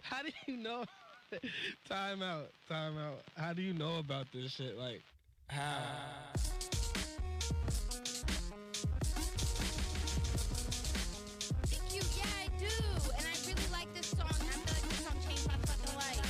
How do you know? Time out. How do you know about this shit? Like, how? Thank you. Yeah, I do. And I really like this song. I feel like this song changed my fucking life.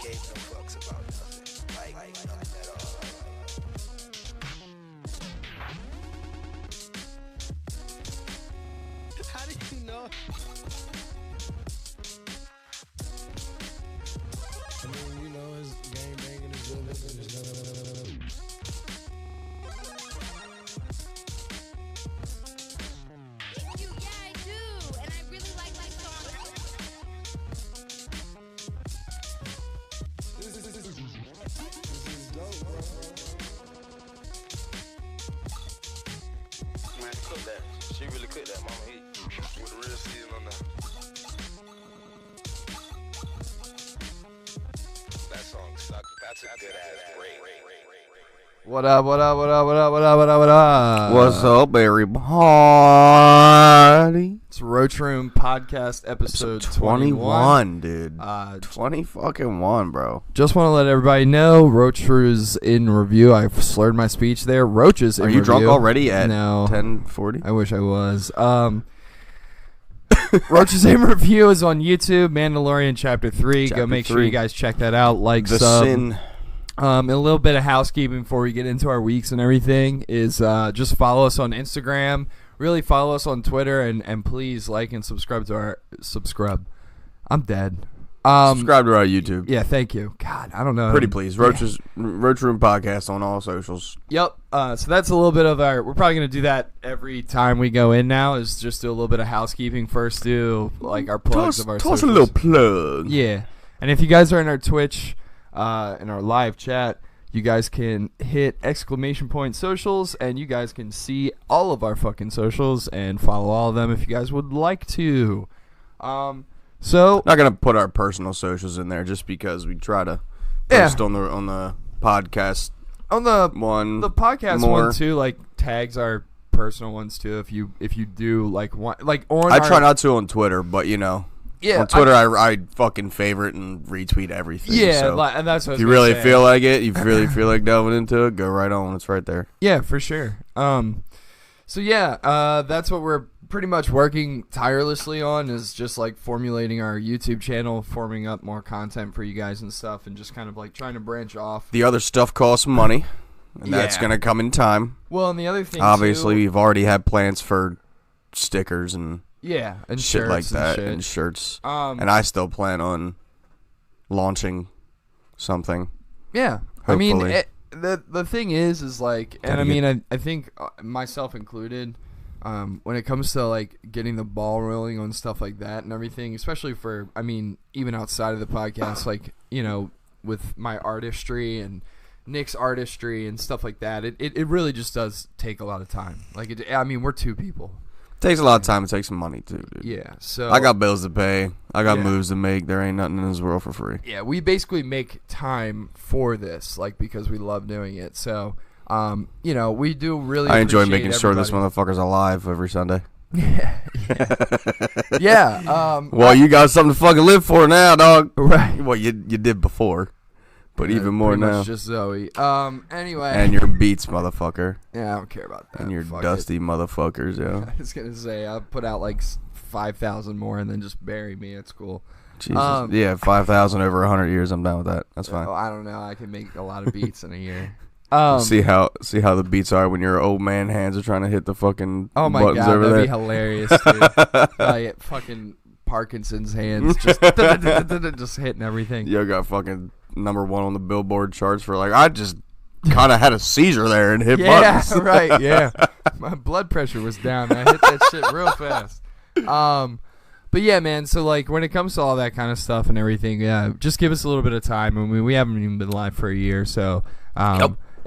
Gave no fucks about nothing. Like nothing at all. How do you know? I mean, you know, it's game banging is good living. Thank you. Yeah, I do. And I really like this song. This is dope, bro. Man, cook that. She really cooked that, mama. Eat with the real season on that. That song sucks. That's a good ass break. What up? What's up, everybody? It's Roach Room Podcast episode 21, dude. 20 fucking 1, bro. Just want to let everybody know, Roach is in review. I've slurred my speech there. Roach is in Are review. you drunk already at No. 10:40? I wish I was. Roach's in review is on YouTube, Mandalorian Chapter 3. Go Chapter make sure 3. you guys check that out. Like, The sub. Sin. A little bit of housekeeping before we get into our weeks and everything is just follow us on Instagram. Really follow us on Twitter and please like and subscribe to our I'm dead. Subscribe to our YouTube. Yeah, thank you. God, I don't know. Pretty please. Roach Room Podcast on all socials. Yep. So that's a little bit of our. We're probably gonna do that every time we go in now. Is just do a little bit of housekeeping first. Do like our plugs of our Toss a socials. little plug. Yeah, and if you guys are in our Twitch, in our live chat, you guys can hit ! socials, and you guys can see all of our fucking socials and follow all of them if you guys would like to. So Not gonna put our personal socials in there just because we try to post on the podcast on the podcast more. one too, like tags our personal ones too. If you do like one like on I our, try not to on Twitter, but you know. Yeah, on Twitter, I fucking favorite and retweet everything. Yeah, so and that's what if you really feel like it, you really feel like delving into it, go right on. It's right there. Yeah, for sure. So yeah, that's what we're pretty much working tirelessly on is just like formulating our YouTube channel, forming up more content for you guys and stuff, and just kind of like trying to branch off. The other stuff costs money, and that's going to come in time. Well, and the other thing, obviously, too, we've already had plans for stickers and and shit shirts like that, and shirts. And I still plan on launching something. Yeah, Hopefully. I mean, the thing is like, and I mean, I think myself included, when it comes to like getting the ball rolling on stuff like that and everything, especially for, I mean, even outside of the podcast, like, you know, with my artistry and Nick's artistry and stuff like that, it really just does take a lot of time. Like, I mean, we're two people. Takes a lot of time. It takes some money too, dude. Yeah, so I got bills to pay. I got moves to make. There ain't nothing in this world for free. Yeah, we basically make time for this, like, because we love doing it. So, you know, we do really. I enjoy appreciate making sure this everybody. motherfucker's alive every Sunday. Yeah. Well, you got something to fucking live for now, dog. Right. Well, you did before, but even more pretty now. much just Zoe. Anyway. And your beats, motherfucker. Yeah, I don't care about that. And your Fuck dusty motherfuckers, yo. I was gonna say I'll put out like 5,000 more and then just bury me. It's cool. Jesus. Yeah, 5,000 over 100 years. I'm down with that. That's fine. Oh, I don't know. I can make a lot of beats in a year. See how the beats are when your old man hands are trying to hit the fucking oh my buttons god, over that'd there. be hilarious, dude. Like fucking Parkinson's hands just just hitting everything. Yo got fucking #1 on the Billboard charts for like I just kind of had a seizure there and hit buttons. Yeah, right. Yeah, my blood pressure was down. I hit that shit real fast. But yeah, man. So like when it comes to all that kind of stuff and everything, yeah, just give us a little bit of time. I mean, we haven't even been live for a year, so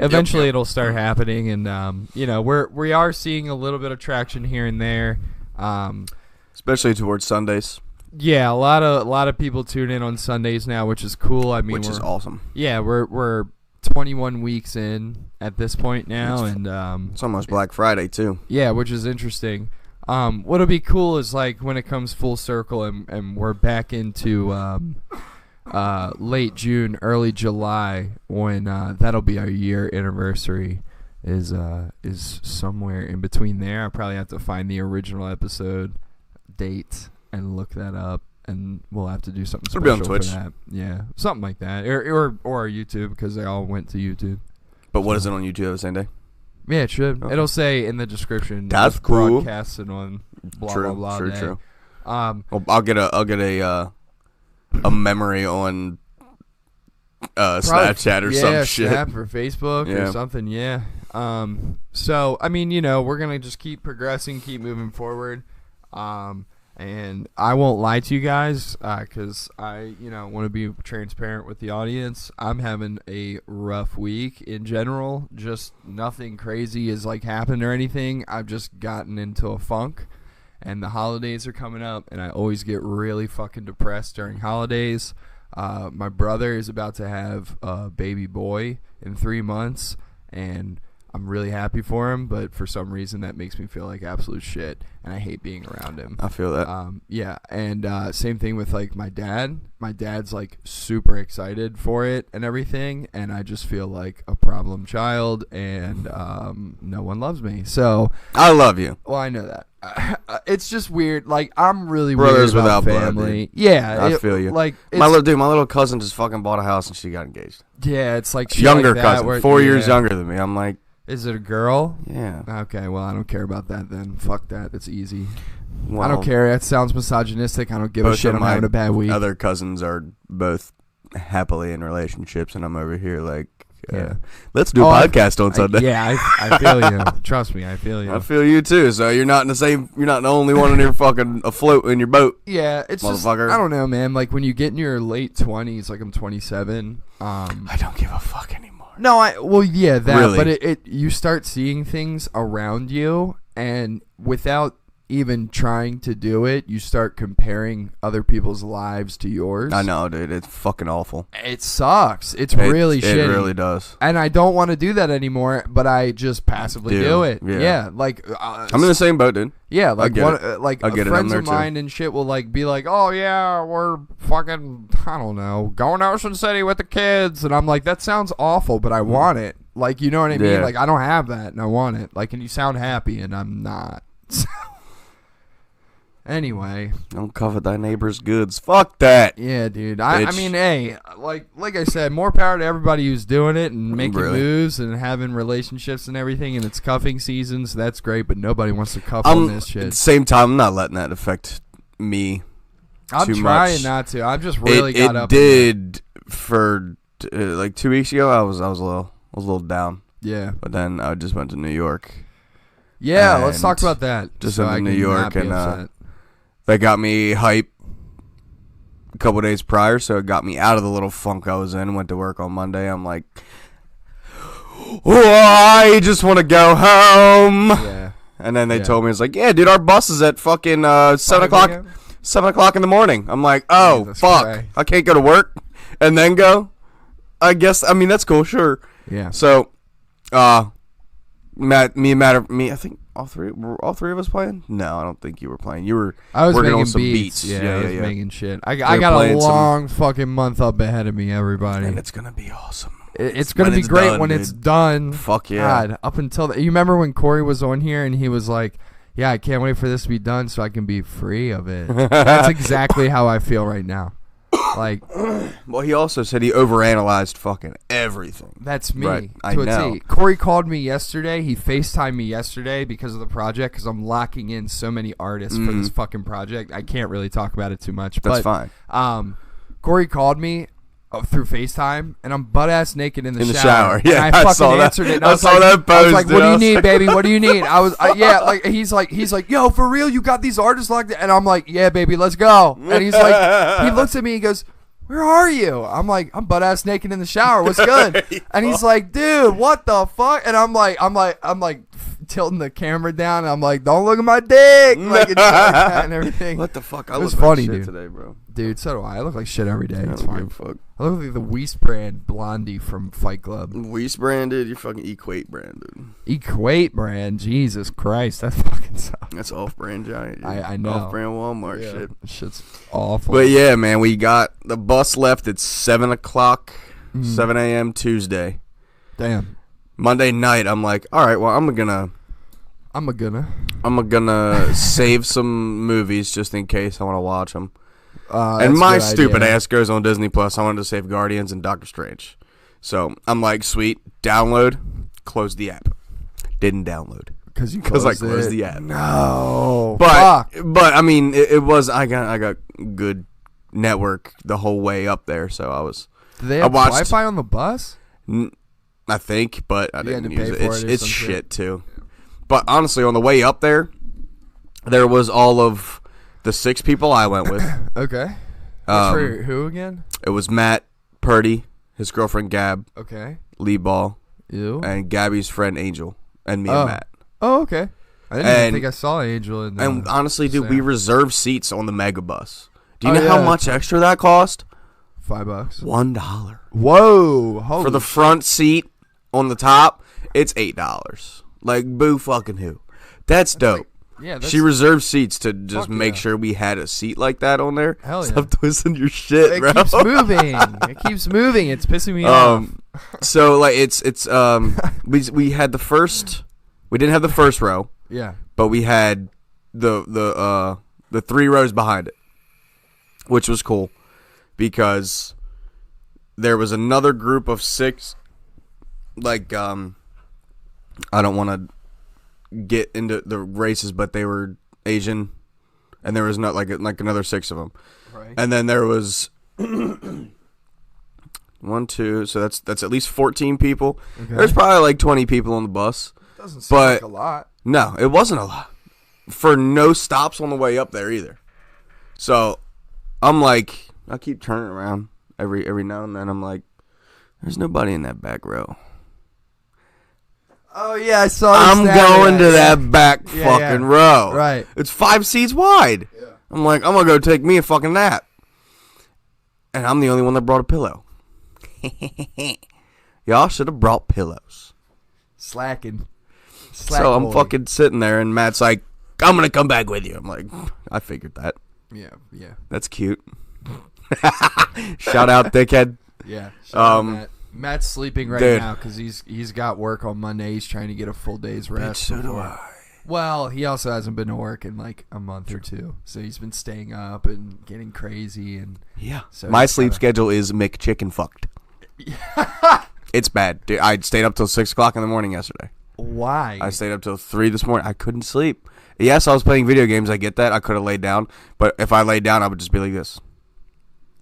eventually it'll start happening. And you know, we are seeing a little bit of traction here and there. Especially towards Sundays. Yeah, a lot of people tune in on Sundays now, which is cool. I mean, which is awesome. Yeah, we're 21 weeks in at this point now, and It's almost Black Friday too. yeah, which is interesting. What'll be cool is like when it comes full circle and we're back into late June, early July, when that'll be our year anniversary. Is somewhere in between there. I probably have to find the original episode date and look that up, and we'll have to do something It'll be on special Twitch. for that. Yeah, something like that, or YouTube, because they all went to YouTube. But what is it on YouTube the same day? Yeah, it should. Okay. It'll say in the description. That's it's cool. Broadcasted on blah True, blah blah day. true. Well, I'll get a memory on Snapchat or some shit. Snap or Facebook Yeah. or something. Yeah. So I mean, we're gonna just keep progressing, keep moving forward. And I won't lie to you guys, because I, want to be transparent with the audience. I'm having a rough week in general. Just nothing crazy has happened or anything. I've just gotten into a funk, and the holidays are coming up, and I always get really fucking depressed during holidays. My brother is about to have a baby boy in 3 months, and I'm really happy for him, but for some reason that makes me feel like absolute shit, and I hate being around him. I feel that. Yeah, and same thing with my dad. My dad's super excited for it and everything, and I just feel like a problem child, and no one loves me. So I love you. well, I know that. It's just weird. I'm really Brothers weird about without blood, family. dude. Yeah, I feel you. It's, My little cousin just fucking bought a house and she got engaged. yeah, it's like shit Younger like that cousin, where- 4 years yeah. younger than me. I'm like, Is it a girl? yeah. Okay, well, I don't care about that then. Fuck that. It's easy. Well, I don't care. That sounds misogynistic. I don't give a both shit. of I'm my having a bad week. Other cousins are both happily in relationships, and I'm over here like, Yeah. let's do a podcast on Sunday. I feel you. Trust me, I feel you. I feel you too. So you're not you're not the only one in here fucking afloat in your boat. Yeah, it's just, Motherfucker. I don't know, man. When you get in your late 20s, I'm 27. I don't give a fuck anymore. No, yeah, that. Really? But you start seeing things around you, and without even trying to do it, you start comparing other people's lives to yours. I know, dude. It's fucking awful. It sucks. It's really shitty. It really does. And I don't want to do that anymore, but I just passively do it. Yeah. I'm I'm in the same boat, dude. Yeah, I get it. I get it. I'm friends there of too. mine and shit will be like, oh yeah, we're fucking, I don't know, going to Ocean City with the kids, and I'm like, that sounds awful, but I want it. You know what I mean? Yeah. I don't have that, and I want it. And you sound happy, and I'm not. Anyway, Don't covet thy neighbor's goods. Fuck that. yeah, dude. I Bitch. mean, hey, like I said, more power to everybody who's doing it and making Really? moves and having relationships and everything. And it's cuffing seasons. That's great, but nobody wants to cuff on this At shit. the same time, I'm not letting that affect me. I'm too trying much. not to. I've just really got up. It did for 2 weeks ago. I was a little down, Yeah. but then I just went to New York. Yeah, let's And talk about that. just so went to I New can York not be and, upset. That got me hype a couple days prior, so it got me out of the little funk I was in. Went to work on Monday. I'm like, I just want to go home. Yeah. And then they Yeah. told me, it's like, yeah, dude, our bus is at fucking 7 o'clock. 7 o'clock in the morning. I'm like, oh, Jesus fuck. Christ. I can't go to work and then go? I guess, that's cool, sure. Yeah. So, I think all three of us playing? No, I don't think you were playing. You were I was working making on some beats. beats. Yeah, I was making shit. I were got a playing some- long fucking month up ahead of me, everybody. And it's going to be awesome. It's going to be it's great done, when dude. it's done. Fuck yeah. God, up until you remember when Corey was on here and he was like, yeah, I can't wait for this to be done so I can be free of it. That's exactly how I feel right now. Well, he also said he overanalyzed fucking everything. That's me. Right, I to a know. T. Corey called me yesterday. He FaceTimed me yesterday because of the project, because I'm locking in so many artists for this fucking project. I can't really talk about it too much. That's but, fine. Corey called me through FaceTime, and I'm butt ass naked in the In the shower. shower. Yeah, and I I fucking saw that. answered it. And I was saw like, that I was post, like, dude. "What do I you was need, like- baby? What do you need?" Yeah. He's like, "Yo, for real? You got these artists locked in?" And I'm like, "Yeah, baby, let's go." And he's like, he looks at me, he goes, "Where are you?" I'm like, "I'm butt ass naked in the shower. What's good?" And he's like, "Dude, what the fuck?" And I'm like tilting the camera down. And I'm like, don't look at my dick. Like, it's like that and everything. What the fuck? I It was look like funny, shit dude. today, bro. Dude, so do I. I look like shit every day. I It's don't fine. give a fuck. I look like the Weiss brand Blondie from Fight Club. Weiss branded, you're fucking Equate branded. Equate brand. Jesus Christ. That fucking sucks. That's off-brand giant. I know. Off-brand Walmart shit. Shit's awful. But yeah, man, we got the bus left at 7 o'clock, 7 a.m. Tuesday. Damn. Monday night, I'm like, all right, well, I'm gonna save some movies just in case I want to watch them. And my stupid ass goes on Disney Plus. I wanted to save Guardians and Doctor Strange. So I'm like, sweet, download, close the app. Didn't download. Because I closed the app. No. But I mean, it was, I got good network the whole way up there. So I was. Do they have Wi-Fi on the bus? I think, but I didn't use it. It's some shit too. But honestly, on the way up there, there was all of the 6 people I went with. Okay. For who again? It was Matt Purdy, his girlfriend Gab, Okay. Lee Ball, You? and Gabby's friend Angel, and me and Matt. Oh, okay. I didn't even think I saw Angel in there. And honestly, dude, we reserved seats on the mega bus. Do you Oh, know how yeah. much extra that cost? $5. $1. Whoa. Holy For the front seat on the top, it's $8. Like, boo fucking who. That's dope. Yeah, She reserved seats to just Fuck make yeah. sure we had a seat like that on there. Hell yeah. Stop twisting your shit, It bro. keeps moving. It keeps moving. It's pissing me off. So like it's we had the first, we didn't have the first row, Yeah. but we had the 3 rows behind it, which was cool because there was another group of 6. Like I don't want to get into the races, but they were Asian, and there was not like another 6 of them, Right. and then there was 1, 2, so that's at least 14 people. Okay. There's probably like 20 people on the bus. Doesn't seem like a lot. No, it wasn't a lot for no stops on the way up there either. So I'm like, I keep turning around every now and then. I'm like, there's nobody in that back row. Oh, yeah, I saw I'm going to that back fucking row. Right. It's 5 seats wide. Yeah. I'm like, I'm going to go take me a fucking nap. And I'm the only one that brought a pillow. Y'all should have brought pillows. Slacking. So I'm fucking sitting there, and Matt's like, I'm going to come back with you. I'm like, I figured that. Yeah. That's cute. Shout out, dickhead. Yeah. Matt. Matt's sleeping right Dude. now because he's got work on Monday. He's trying to get a full day's rest. So do before- I. Well, he also hasn't been to work in like a month or 2, so he's been staying up and getting crazy. And Yeah. so My he's sleep gotta- schedule is McChicken fucked. It's bad. Dude, I stayed up till 6 o'clock in the morning yesterday. Why? I stayed up till 3 this morning. I couldn't sleep. Yes, I was playing video games. I get that. I could have laid down. But if I laid down, I would just be like this.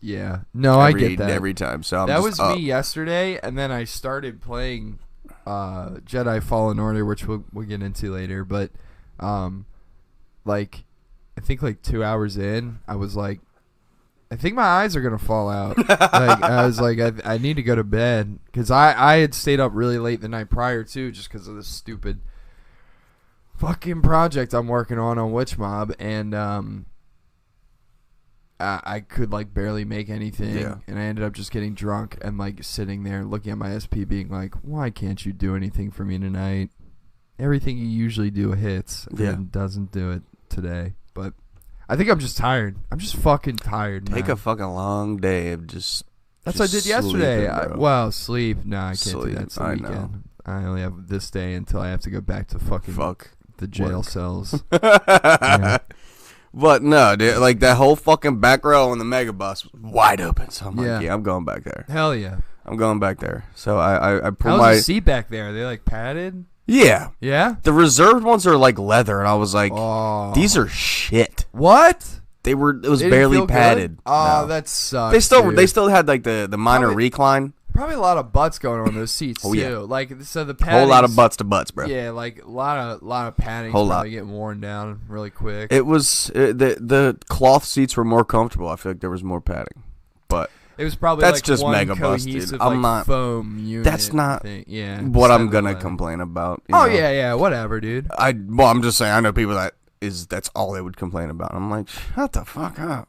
Yeah. No, I get that. Every time. So I'm That just was up. me yesterday, and then I started playing Jedi Fallen Order, which we'll get into later. But, like, I think like 2 hours in, I was like, I think my eyes are gonna fall out. Like, I was like, I need to go to bed because I had stayed up really late the night prior too, just because of this stupid fucking project I'm working on Witch Mob, and I could like barely make anything, and I ended up just getting drunk and like sitting there looking at my SP being like, why can't you do anything for me tonight? Everything you usually do hits and doesn't do it today. But I think I'm just tired. I'm just fucking tired. Take man. a fucking long day of just. That's what I did yesterday. Sleep. No, I can't do Sleep, that. It's the I weekend. know. I only have this day until I have to go back to fucking the jail work. cells. Yeah. But no, dude, like that whole fucking back row on the mega bus was wide open. So I'm Yeah. like, yeah, I'm going back there. Hell yeah. I'm going back there. So I pulled How's my the seat back there? Are they like padded? Yeah. Yeah? The reserved ones are like leather, and I was like, Oh. these are shit. What? It was They didn't barely feel good? padded. Oh, No. that sucks. They still had like the minor Probably- recline. Probably a lot of butts going on those seats Oh, too. yeah. Like so the Whole lot of padding's- butts to butts, bro. Yeah, like a lot of padding. Whole probably lot. getting worn down really quick. It was the cloth seats were more comfortable. I feel like there was more padding, but It was probably That's like just one mega bus, dude. cohesive I'm like, not- foam unit. That's not thing. Yeah, what I'm gonna 7-Eleven. complain about. Oh yeah, whatever, dude. Well, I'm just saying. I know people that's all they would complain about. I'm like, shut the fuck up.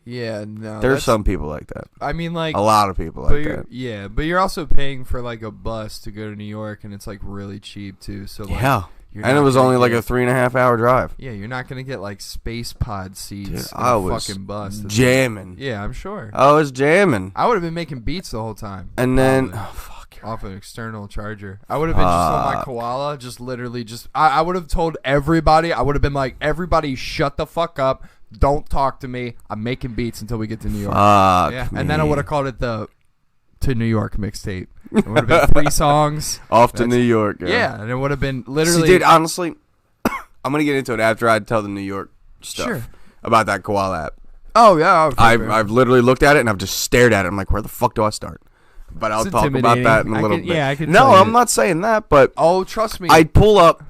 Yeah, no. There's some people like that. I mean, like A lot of people but like you're, that. yeah, but you're also paying for like a bus to go to New York, and it's like really cheap too. So like, Yeah, you're and it not was gonna only like get- a 3.5 hour drive. Yeah, you're not gonna get like space pod seats Dude, in I a was fucking bus. jamming. Yeah, I'm sure. I was jamming, I would have been making beats the whole time. and then probably, oh fuck, off an external charger. I would have been just on my koala, just literally just. I would have told everybody. I would have been like, everybody, shut the fuck up. Don't talk to me. I'm making beats until we get to New York. fuck Yeah, me. and then I would have called it the To New York mixtape. It would have been 3 songs. off to That's- New York. Yeah, and it would have been See, literally. dude, honestly, I'm gonna get into it after I tell the New York stuff Sure. about that koala app. Oh yeah, okay, I've literally looked at it and I've just stared at it. I'm like, where the fuck do I start? But I'll It's talk about that in a intimidating. little I could- bit. yeah, I could No, tell you. I'm not saying that, but Oh, trust me. I pull up.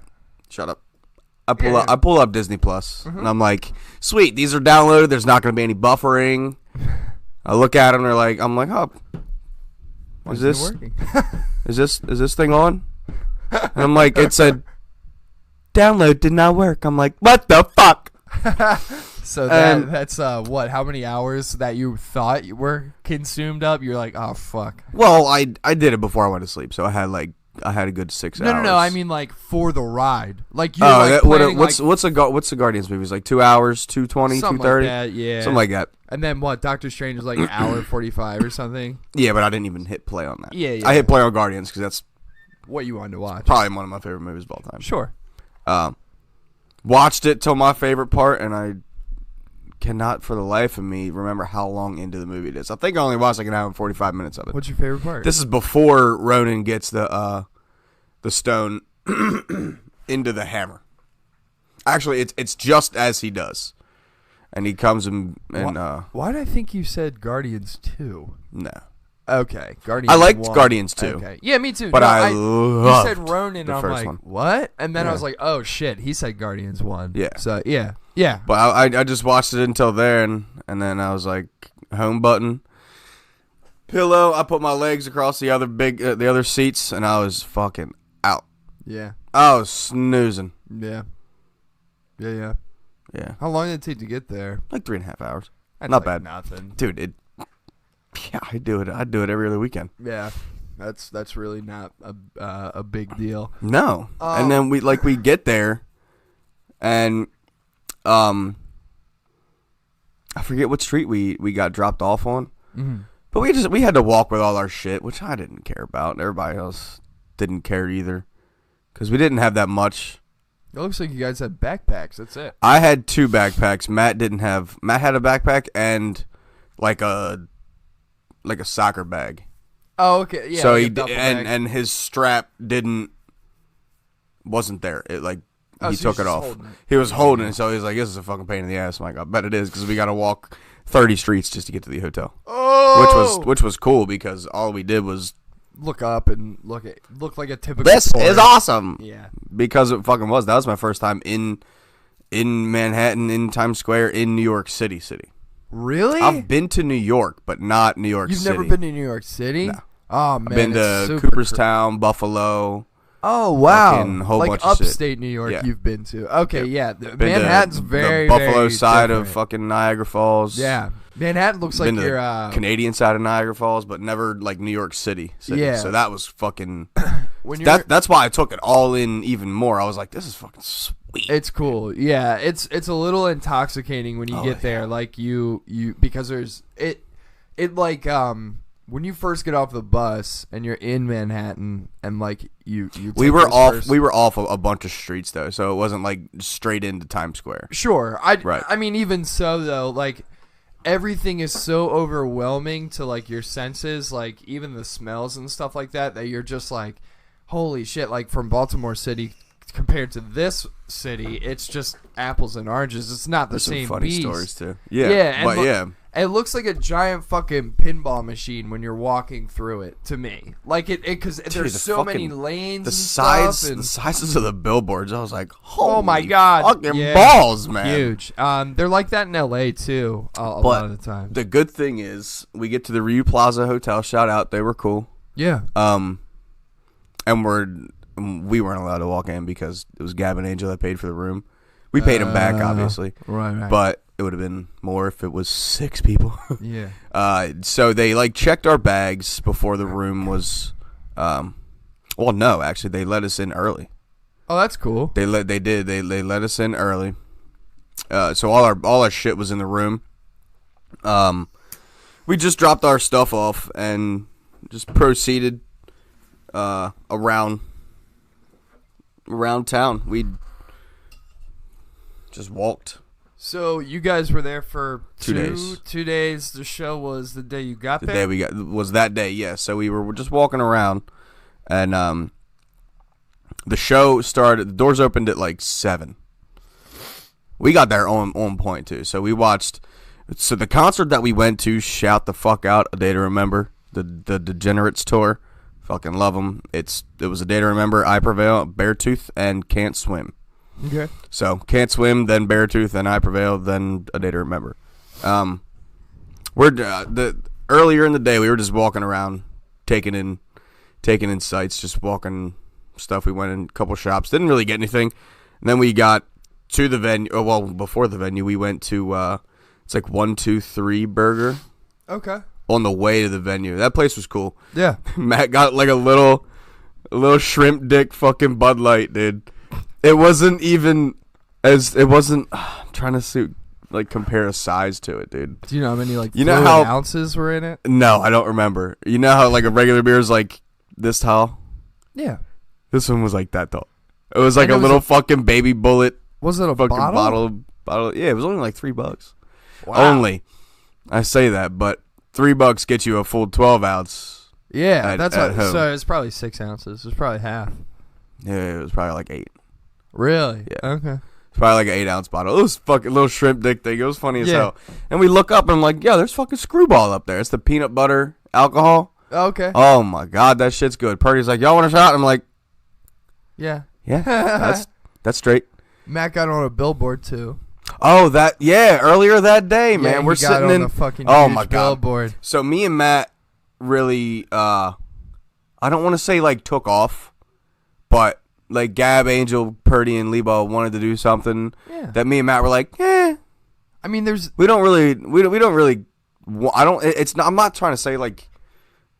Shut up. I Yeah. pull up Disney Plus, and I'm like, sweet, these are downloaded. There's not going to be any buffering. I look at them, I'm like, oh, Why is isn't it this working? is this thing on? And I'm like, it said, download did not work. I'm like, what the fuck? So that's what? How many hours that you thought you were consumed up? You're like, oh fuck. Well, I did it before I went to sleep, so I had a good 6 hours. No. I mean like for the ride. Like you're Oh, like planning, what's the Guardians movie? It's like 2 hours, 2:20, something 2:30, like that, yeah. something like that. And then what? Doctor Strange was like an hour 45 or something. Yeah, but I didn't even hit play on that. Yeah. I hit play on Guardians because that's What you wanted to watch? probably one of my favorite movies of all time. Sure. Watched it till my favorite part, and I cannot for the life of me remember how long into the movie it is. I think I only watched like an hour and 45 minutes of it. What's your favorite part? This is before Ronan gets the stone into the hammer. Actually, it's just as he does, and he comes and Why did I think you said Guardians 2? no. Okay, Guardians. I liked 1. Guardians 2. Okay, yeah, me too. But No, I you loved said Ronin. the I'm first like, one. what? And then I Yeah. was like, oh shit, he said Guardians 1. Yeah. So yeah. But I just watched it until then, and then I was like, home button, pillow. I put my legs across the other seats, and I was fucking out. Yeah. I was snoozing. Yeah. Yeah. Yeah, How long did it take to get there? like 3.5 hours. That's Not like bad. Nothing. Dude. Yeah, I do it every other weekend. Yeah. That's really not a big deal. No, and then we get there, and I forget what street we got dropped off on, but we had to walk with all our shit, which I didn't care about, and everybody else didn't care either, because we didn't have that much. It looks like you guys had backpacks. That's it. I had 2 backpacks. Matt didn't have. Matt had a backpack and like a soccer bag. Oh, okay. Yeah. So like a he duffel bag. and his strap wasn't there. It like Oh, he so took he's it just off. holding it. He was holding it, so he's like, "This is a fucking pain in the ass." I'm like, "I bet it is," because we got to walk 30 streets just to get to the hotel, Oh! which was cool because all we did was Look up and look like a typical. this is tourist. awesome. Yeah. Because it fucking was. That was my first time in Manhattan, in Times Square, in New York City. Really? I've been to New York, but not New York You've City. never been to New York City? No. Oh man, I've been it's to super Cooperstown, Buffalo. Oh wow, fucking whole like bunch of shit. upstate New York. Yeah. You've been to? Okay, yeah. Been Manhattan's to very the Buffalo very side different. of fucking Niagara Falls. Yeah, Manhattan looks like Been to you're the Canadian side of Niagara Falls, but never like New York City. Yeah. So that was fucking. when you're. That's why I took it all in even more. I was like, this is fucking sweet. It's cool. Yeah, it's a little intoxicating when you get there. Like you because there's it like when you first get off the bus and you're in Manhattan and like you we take were those off. first- We were off a bunch of streets though, so it wasn't like straight into Times Square. Sure. Right. I mean, even so, though, like, everything is so overwhelming to, like, your senses, like, even the smells and stuff like that you're just like, holy shit, like, from Baltimore City compared to this city, it's just apples and oranges. It's not the There's same some funny beast. stories too. Yeah, Yeah, but yeah, It looks like a giant fucking pinball machine when you're walking through it. To me, like it because there's the so many fucking- lanes. The and size, stuff and, the sizes of the billboards. I was like, oh my holy god, fucking yeah. balls, man! Huge. They're like that in LA too. A lot of the time. The good thing is we get to the Ryu Plaza Hotel. Shout out, they were cool. Yeah. And we weren't allowed to walk in because it was Gab and Angel that paid for the room. We paid them back, obviously. Right. But it would have been more if it was 6 people. Yeah. So they like checked our bags before the room was. Well, no, actually, they let us in early. Oh, that's cool. They let us in early. So all our shit was in the room. We just dropped our stuff off and just proceeded around town. We just walked. So you guys were there for 2 days. 2 days. The show was the day you got The there. day we got was that day, yeah. So we were just walking around, and the show started. The doors opened at like 7. We got there on point too. So we watched. So the concert that we went to, shout the fuck out, A Day to Remember, the Degenerates tour. Fucking love them. It was A Day to Remember, I Prevail, Beartooth, and Can't Swim. Okay. So Can't Swim, then Beartooth, then I Prevail, then A Day to Remember. Earlier in the day we were just walking around, taking in sights, just walking stuff. We went in a couple shops, didn't really get anything. And then we got to the venue. Oh, well, before the venue, we went to it's like 1-2-3 Burger. Okay. On the way to the venue, that place was cool. Yeah. Matt got like a little shrimp dick fucking Bud Light, dude. It wasn't even I'm trying to compare a size to it, dude. Do you know how many ounces were in it? No, I don't remember. You know how like a regular beer is like this tall? Yeah. This one was like that tall. It was like And a little fucking baby bullet. Was it a fucking bottle? bottle? Yeah, it was only like $3. Wow. Only. I say that, but $3 gets you a full 12 ounce. Yeah, at that's what. home. So it's probably 6 ounces. It's probably half. Yeah, it was probably like 8. Really? Yeah. Okay. It's probably like an 8 ounce bottle. It was fucking little shrimp dick thing. It was funny as Yeah. hell. And we look up and I'm like, yeah, there's fucking Screwball up there. It's the peanut butter alcohol. Okay. Oh my god, that shit's good. Purdy's like, y'all want a shot? I'm like, Yeah. yeah, that's straight. Matt got on a billboard too. Oh, earlier that day, man. Yeah, We're he got sitting on in a fucking oh huge my god billboard. So me and Matt really, I don't want to say like took off, but like Gab, Angel, Purdy, and Lebo wanted to do something that me and Matt were like, I mean, we don't really. I don't. It's not. I'm not trying to say like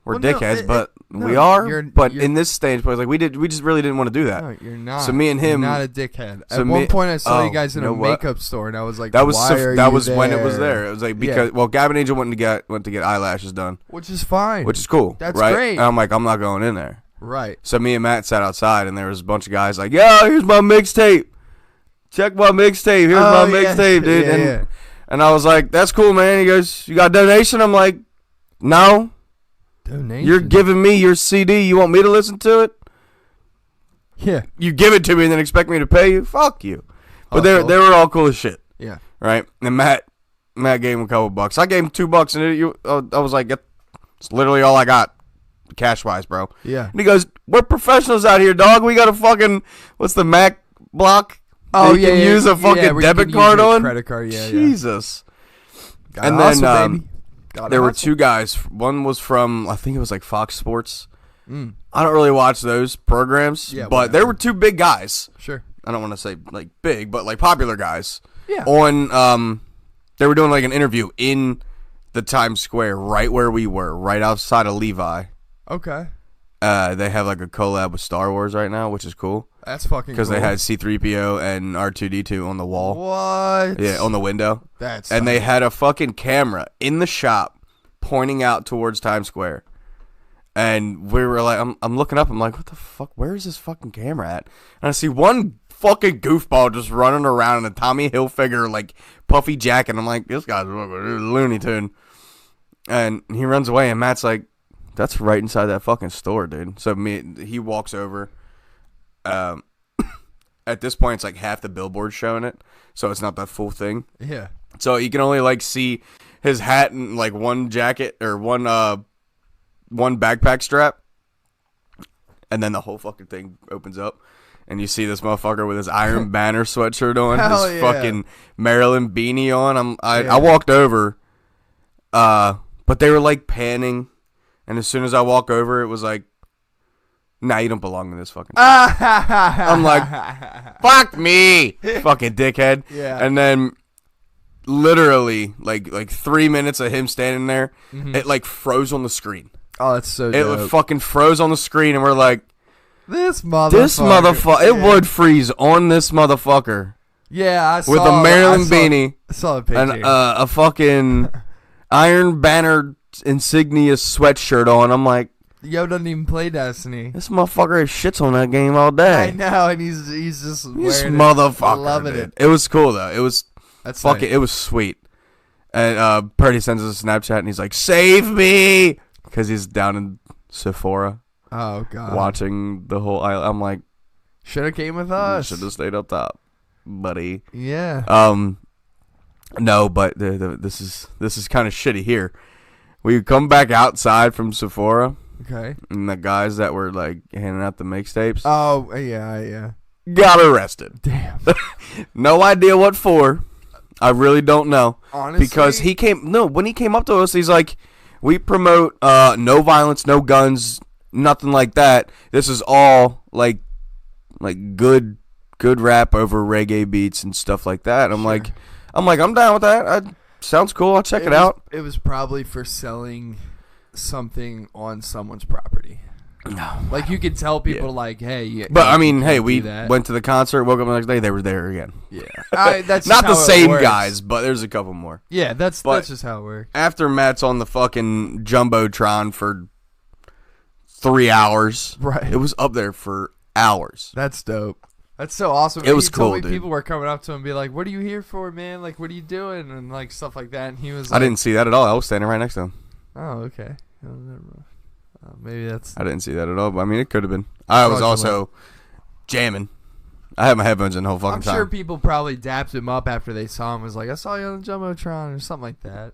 we're dickheads, but we are. But in this stage, like we just really didn't want to do that. No, you're not. So me and him, you're not a dickhead. So At one point, I saw you guys in a what? makeup store, and I was like, that was when it was there? there. It was like because Gab and Angel went to get eyelashes done, Which is fine. which is cool. That's right? great. And I'm like, I'm not going in there. Right. So me and Matt sat outside, and there was a bunch of guys like, "Yo, here's my mixtape. Check my mixtape. Here's my mixtape, dude." Yeah, and I was like, "That's cool, man." He goes, "You got a donation?" I'm like, "No." Donation. You're giving me your CD. You want me to listen to it? Yeah. You give it to me and then expect me to pay you? Fuck you. But Oh, they were all cool as shit. Yeah. Right? And Matt gave him a couple bucks. I gave him $2 and I was like, it's literally all I got cash wise, bro. Yeah. And he goes, we're professionals out here, dog. We got a fucking, what's the Mac block? Oh, that you can use a fucking debit card on? Credit card, yeah. Jesus. Got And hustle, then baby. there were 2 guys. One was from, I think it was like Fox Sports. Mm. I don't really watch those programs, Yeah, but whatever. there were 2 big guys. Sure. I don't want to say like big, but like popular guys. Yeah. On they were doing like an interview in the Times Square, right where we were, right outside of Levi. Okay. They have like a collab with Star Wars right now, which is cool That's fucking because cool. they had C-3PO and R2-D2 on the wall. What? Yeah, on the window. That's And they had a fucking camera in the shop pointing out towards Times Square. And we were like, I'm looking up. I'm like, what the fuck? Where is this fucking camera at? And I see one fucking goofball just running around in a Tommy Hilfiger like puffy jacket. I'm like, this guy's a Looney Tune. And he runs away. And Matt's like, that's right inside that fucking store, dude. So he walks over. At this point, it's like half the billboard showing it, so it's not that full thing. Yeah. So you can only like see his hat and like one jacket or one backpack strap, and then the whole fucking thing opens up, and you see this motherfucker with his Iron Banner sweatshirt on, his fucking Maryland beanie on. I walked over, but they were like panning, and as soon as I walk over, it was like, nah, you don't belong in this fucking. I'm like, fuck me, fucking dickhead. Yeah. And then, literally, like 3 minutes of him standing there, it like froze on the screen. Oh, that's so It dope. fucking froze on the screen, and we're like, This motherfucker. It would freeze on this motherfucker. Yeah, I saw with a Maryland beanie. I saw the picture. And a fucking Iron Banner insignia sweatshirt on. I'm like, Yo doesn't even play Destiny. this motherfucker shits on that game all day. I know, and he's just This wearing motherfucker, loving dude. it. It was cool though. It was That's fucking. nice. It was sweet. And Purdy sends us a Snapchat, and he's like, "Save me," because he's down in Sephora Oh god, watching the whole island. I'm like, should have came with you us. should have stayed up top, buddy. Yeah. No, but this is kind of shitty here. We come back outside from Sephora, Okay. and the guys that were like handing out the mixtapes Oh yeah. got arrested. Damn. No idea what for. I really don't know. Honestly, Because when he came up to us, he's like, we promote no violence, no guns, nothing like that. This is all like good rap over reggae beats and stuff like that. I'm like, I'm down with that. Sounds cool. I'll check it out. It was probably for selling something on someone's property. No. Like you could tell people like, hey, But I mean, hey, can't we do that. went to the concert, woke up the next day, they were there again. Yeah. That's Not the just how it same works. guys, but there's a couple more. Yeah, that's But- just how it works. After Matt's on the fucking Jumbotron for 3 hours. Right. It was up there for hours. That's dope. That's so awesome. It was He told cool, me dude. People were coming up to him and be like, "What are you here for, man? Like, what are you doing?" And like stuff like that. And he was like, I didn't see that at all. I was standing right next to him. "Oh, okay. Oh, never mind. Maybe that's." I didn't see that at all, but I mean, it could have been. I was also jamming. I had my headphones in the whole fucking I'm time. sure people probably dapped him up after they saw him. Was like, "I saw you on the Jumbotron" or something like that.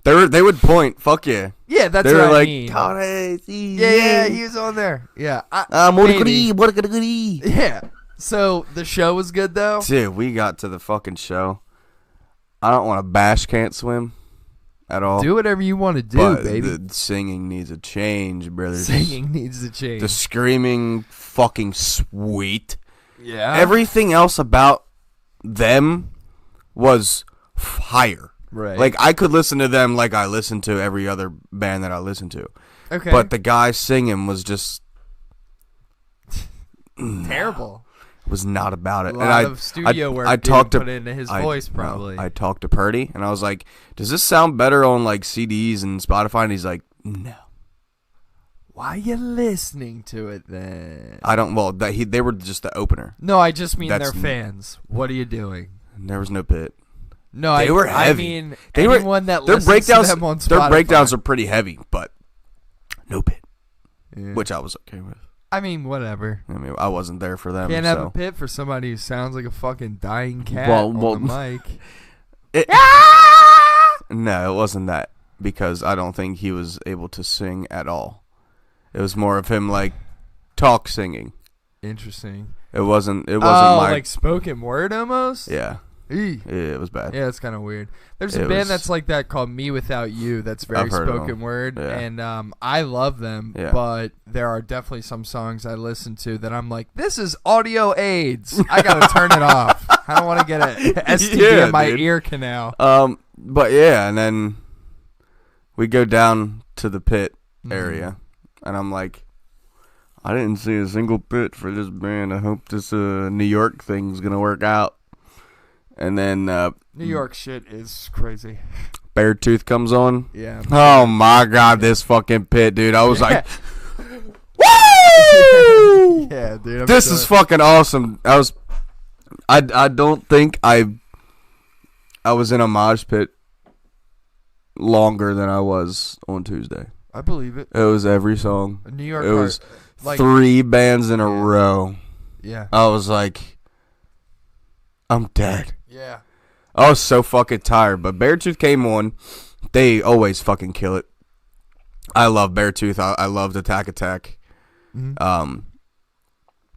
They would point, fuck yeah. Yeah, that's They what were I like, mean. yeah, He was on there. Yeah. maybe. Maybe. Yeah. So the show was good though. Dude, we got to the fucking show. I don't want to bash Can't Swim at all. Do whatever you want to do, but baby. the singing needs a change, brothers. Singing needs to change. The screaming, fucking sweet. Yeah. Everything else about them was fire. Right. Like, I could listen to them like I listen to every other band that I listen to. Okay. But the guy singing was just terrible. was not about it. A lot of studio work I being talked to put into his voice, probably. I talked to Purdy, and I was like, "Does this sound better on like CDs and Spotify?" And he's like, "No." Why are you listening to it then? I don't. Well, they were just the opener. No, I just mean That's they're fans. What are you doing? There was no pit. No, They were heavy. I mean, They were anyone that their listens breakdowns. to them on Spotify. Their breakdowns are pretty heavy, but no pit, Yeah. which I was okay with. I mean, whatever. I mean, I wasn't there for them. Can't have so. a pit for somebody who sounds like a fucking dying cat Well, on the mic. No, it wasn't that, because I don't think he was able to sing at all. It was more of him like talk singing. Interesting. It wasn't. It Oh, wasn't my. like spoken word almost? Yeah, Eee. it was bad. Yeah, it's kind of weird. There's a It band was- that's like that called Me Without You that's very I've heard of spoken them. word, Yeah. and I love them, Yeah. but there are definitely some songs I listen to that I'm like, this is audio aids. I gotta turn it off. I don't want to get a STD Yeah, in my dude. ear canal. But yeah, and then we go down to the pit Mm-hmm. area, and I'm like, I didn't see a single pit for this band. I hope this New York thing's gonna work out. And then New York shit is crazy. Beartooth comes on. Yeah. Oh my god, this fucking pit, dude! I was like, woo! Yeah, dude. I'm This sure. is fucking awesome. I don't think I was in a mosh pit longer than I was on Tuesday. I believe it. It was every song. New York. It was like 3 bands in a Yeah. row. yeah. I was like, I'm dead. Yeah. I was so fucking tired. But Beartooth came on. They always fucking kill it. I love Beartooth. I loved Attack Attack. Mm-hmm.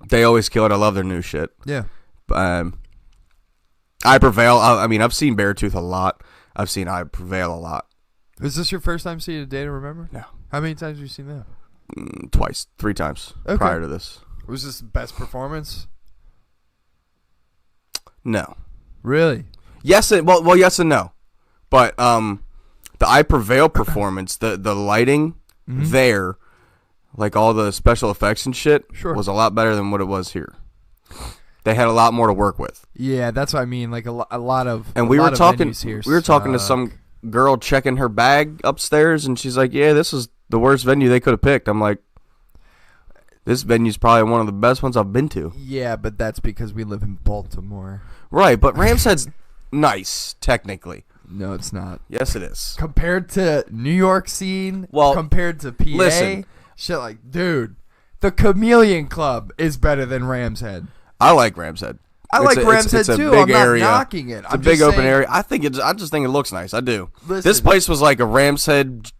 They always kill it. I love their new shit. Yeah. I Prevail. I mean, I've seen Beartooth a lot. I've seen I Prevail a lot. Is this your first time seeing A Day to Remember? No. How many times have you seen that? Twice. 3 times prior to this. Was this the best performance? No. Really? Yes. Well, yes and no. But the I Prevail performance, the lighting there, like all the special effects and shit, was a lot better than what it was here. They had a lot more to work with. Yeah, that's what I mean. Like a lot of. And we were talking to some girl checking her bag upstairs, and she's like, "Yeah, this is the worst venue they could have picked." I'm like, "This venue's probably one of the best ones I've been to." Yeah, but that's because we live in Baltimore. Right, but Rams Head's nice technically. No, it's not. Yes, it is. Compared to New York scene, compared to PA, shit like, dude, the Chameleon Club is better than Rams Head. I like Rams Head. I like Rams Head too. I'm not knocking it. It's a big open area. I just think it looks nice. I do. Listen, this place was like a Rams Head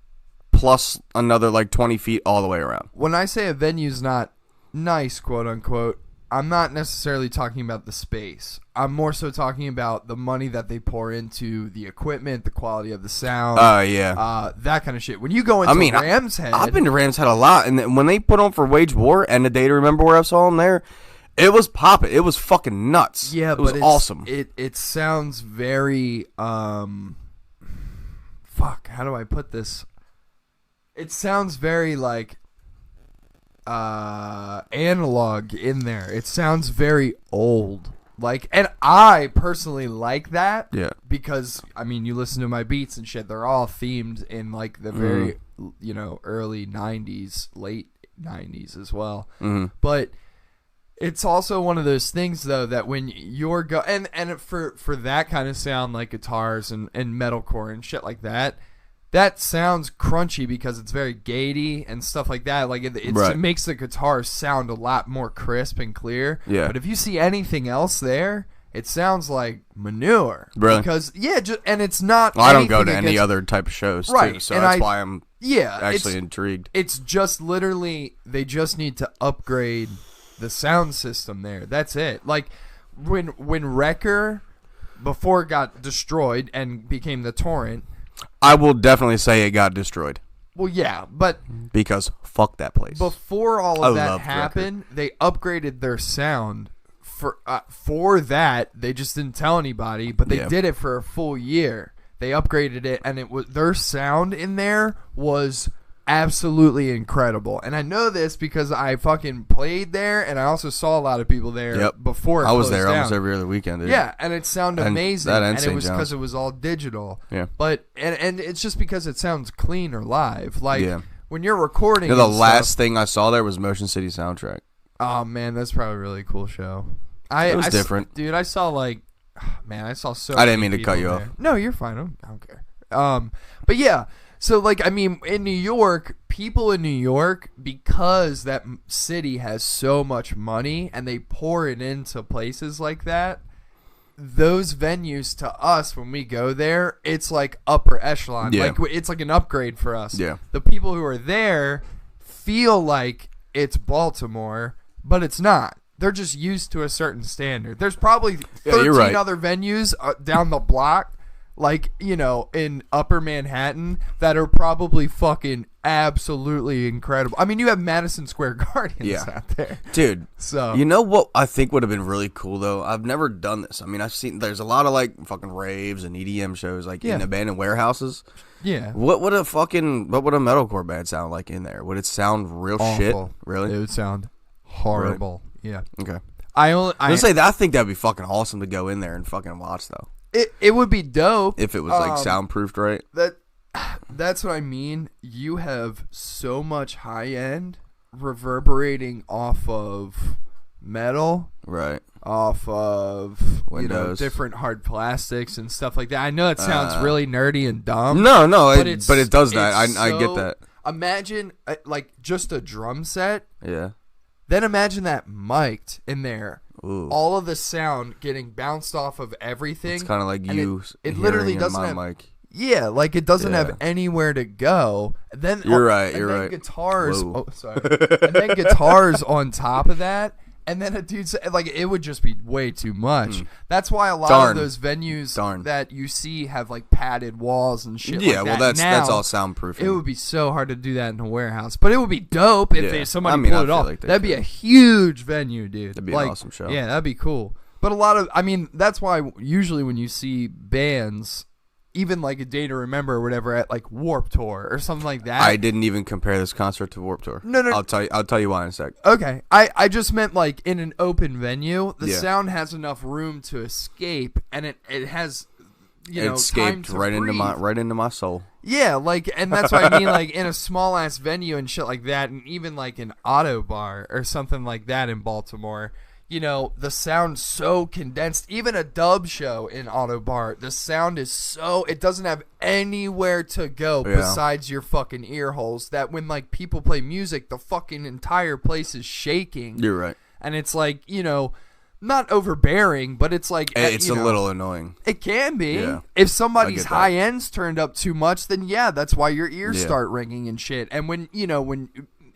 plus another like 20 feet all the way around. When I say a venue's not nice, quote unquote, I'm not necessarily talking about the space. I'm more so talking about the money that they pour into the equipment, the quality of the sound. That kind of shit. When you go into Rams Head, I've been to Rams Head a lot, and when they put on for Wage War and A Day to Remember where I saw them there, it was popping. It was fucking nuts. Yeah, it was awesome. It sounds very fuck. How do I put this? It sounds very like analog in there. It sounds very old. Like, and I personally like that. Yeah. Because I mean, you listen to my beats and shit. They're all themed in like the very early '90s, late '90s as well. Mm-hmm. But it's also one of those things though that when you're and for that kind of sound, like guitars and metalcore and shit like that. That sounds crunchy because it's very gatey and stuff like that. Like it makes the guitar sound a lot more crisp and clear. Yeah. But if you see anything else there, it sounds like manure. Really? Because and it's not. Well, I don't go to any other type of shows, too, so that's why I'm actually intrigued. It's just literally they just need to upgrade the sound system there. That's it. Like when Wrecker before it got destroyed and became the Torrent. I will definitely say it got destroyed. Well, yeah, but because fuck that place. Before all of that happened, they upgraded their sound for that. They just didn't tell anybody, but they did it for a full year. They upgraded it, and it was their sound in there was absolutely incredible. And I know this because I fucking played there, and I also saw a lot of people there before it I was there down. almost every other weekend, dude. Yeah, and it sounded amazing. And it was because it was all digital. Yeah. But and it's just because it sounds clean or live. Like when you're recording. The last thing I saw there was Motion City Soundtrack. Oh man, that's probably a really cool show. It was different. Dude, I saw I saw so I didn't mean to cut you off. No, you're fine. I don't care. But yeah. So, like, I mean, in New York, people in New York, because that city has so much money and they pour it into places like that, those venues to us, when we go there, it's like upper echelon. Yeah. Like, it's like an upgrade for us. Yeah. The people who are there feel like it's Baltimore, but it's not. They're just used to a certain standard. There's probably 13 other venues down the block, like, in upper Manhattan, that are probably fucking absolutely incredible. I mean, you have Madison Square Gardens out there. Dude, so you know what I think would have been really cool, though? I've never done this. I mean, there's a lot of, like, fucking raves and EDM shows, like, in abandoned warehouses. Yeah. What would a metalcore band sound like in there? Would it sound real shit? Really? It would sound horrible. Really? Yeah. Okay. I think that'd be fucking awesome to go in there and fucking watch, though. It would be dope if it was like soundproofed, right? That's what I mean. You have so much high end reverberating off of metal, right? Off of Windows, different hard plastics and stuff like that. I know it sounds really nerdy and dumb. No, but it does that. I get that. Imagine like just a drum set. Yeah. Then imagine that mic'd in there. Ooh. all of the sound getting bounced off of everything. It's kind of like and you. It literally hearing doesn't in have. my mic. Yeah, like it doesn't Yeah. have anywhere to go. Then You're right. and You're then right. Guitars. Whoa. Oh, sorry. And then guitars on top of that. And then a dude said, like, it would just be way too much. That's why a lot Darn. of those venues Darn. that you see have like padded walls and shit. Yeah, like well, that. that's Now, all soundproofing. it would be so hard to do that in a warehouse, but it would be dope if Yeah. somebody I mean, I pulled it feel off. like they That'd be could. a huge venue, dude. That'd be an awesome show. Yeah, that'd be cool. But a lot of, I mean, that's why usually when you see bands, even like A Day to Remember or whatever at like Warped Tour or something like that. I didn't even compare this concert to Warped Tour. No. I'll tell you why in a sec. Okay, I just meant like in an open venue, the Yeah. sound has enough room to escape, and it has, you know, It time escaped to right breathe. into my soul. Yeah, like, and that's what I mean, like in a small ass venue and shit like that, and even like an auto bar or something like that in Baltimore. You know, the sound's so condensed. Even a dub show in Auto Bar, the sound is so, it doesn't have anywhere to go Yeah. besides your fucking ear holes. That when like people play music, the fucking entire place is shaking. You're right. And it's like, you know, not overbearing, but it's like It's you a know, little annoying. It can be. Yeah. If I somebody's get that. high ends turned up too much, then yeah, that's why your ears Yeah. start ringing and shit. And when you know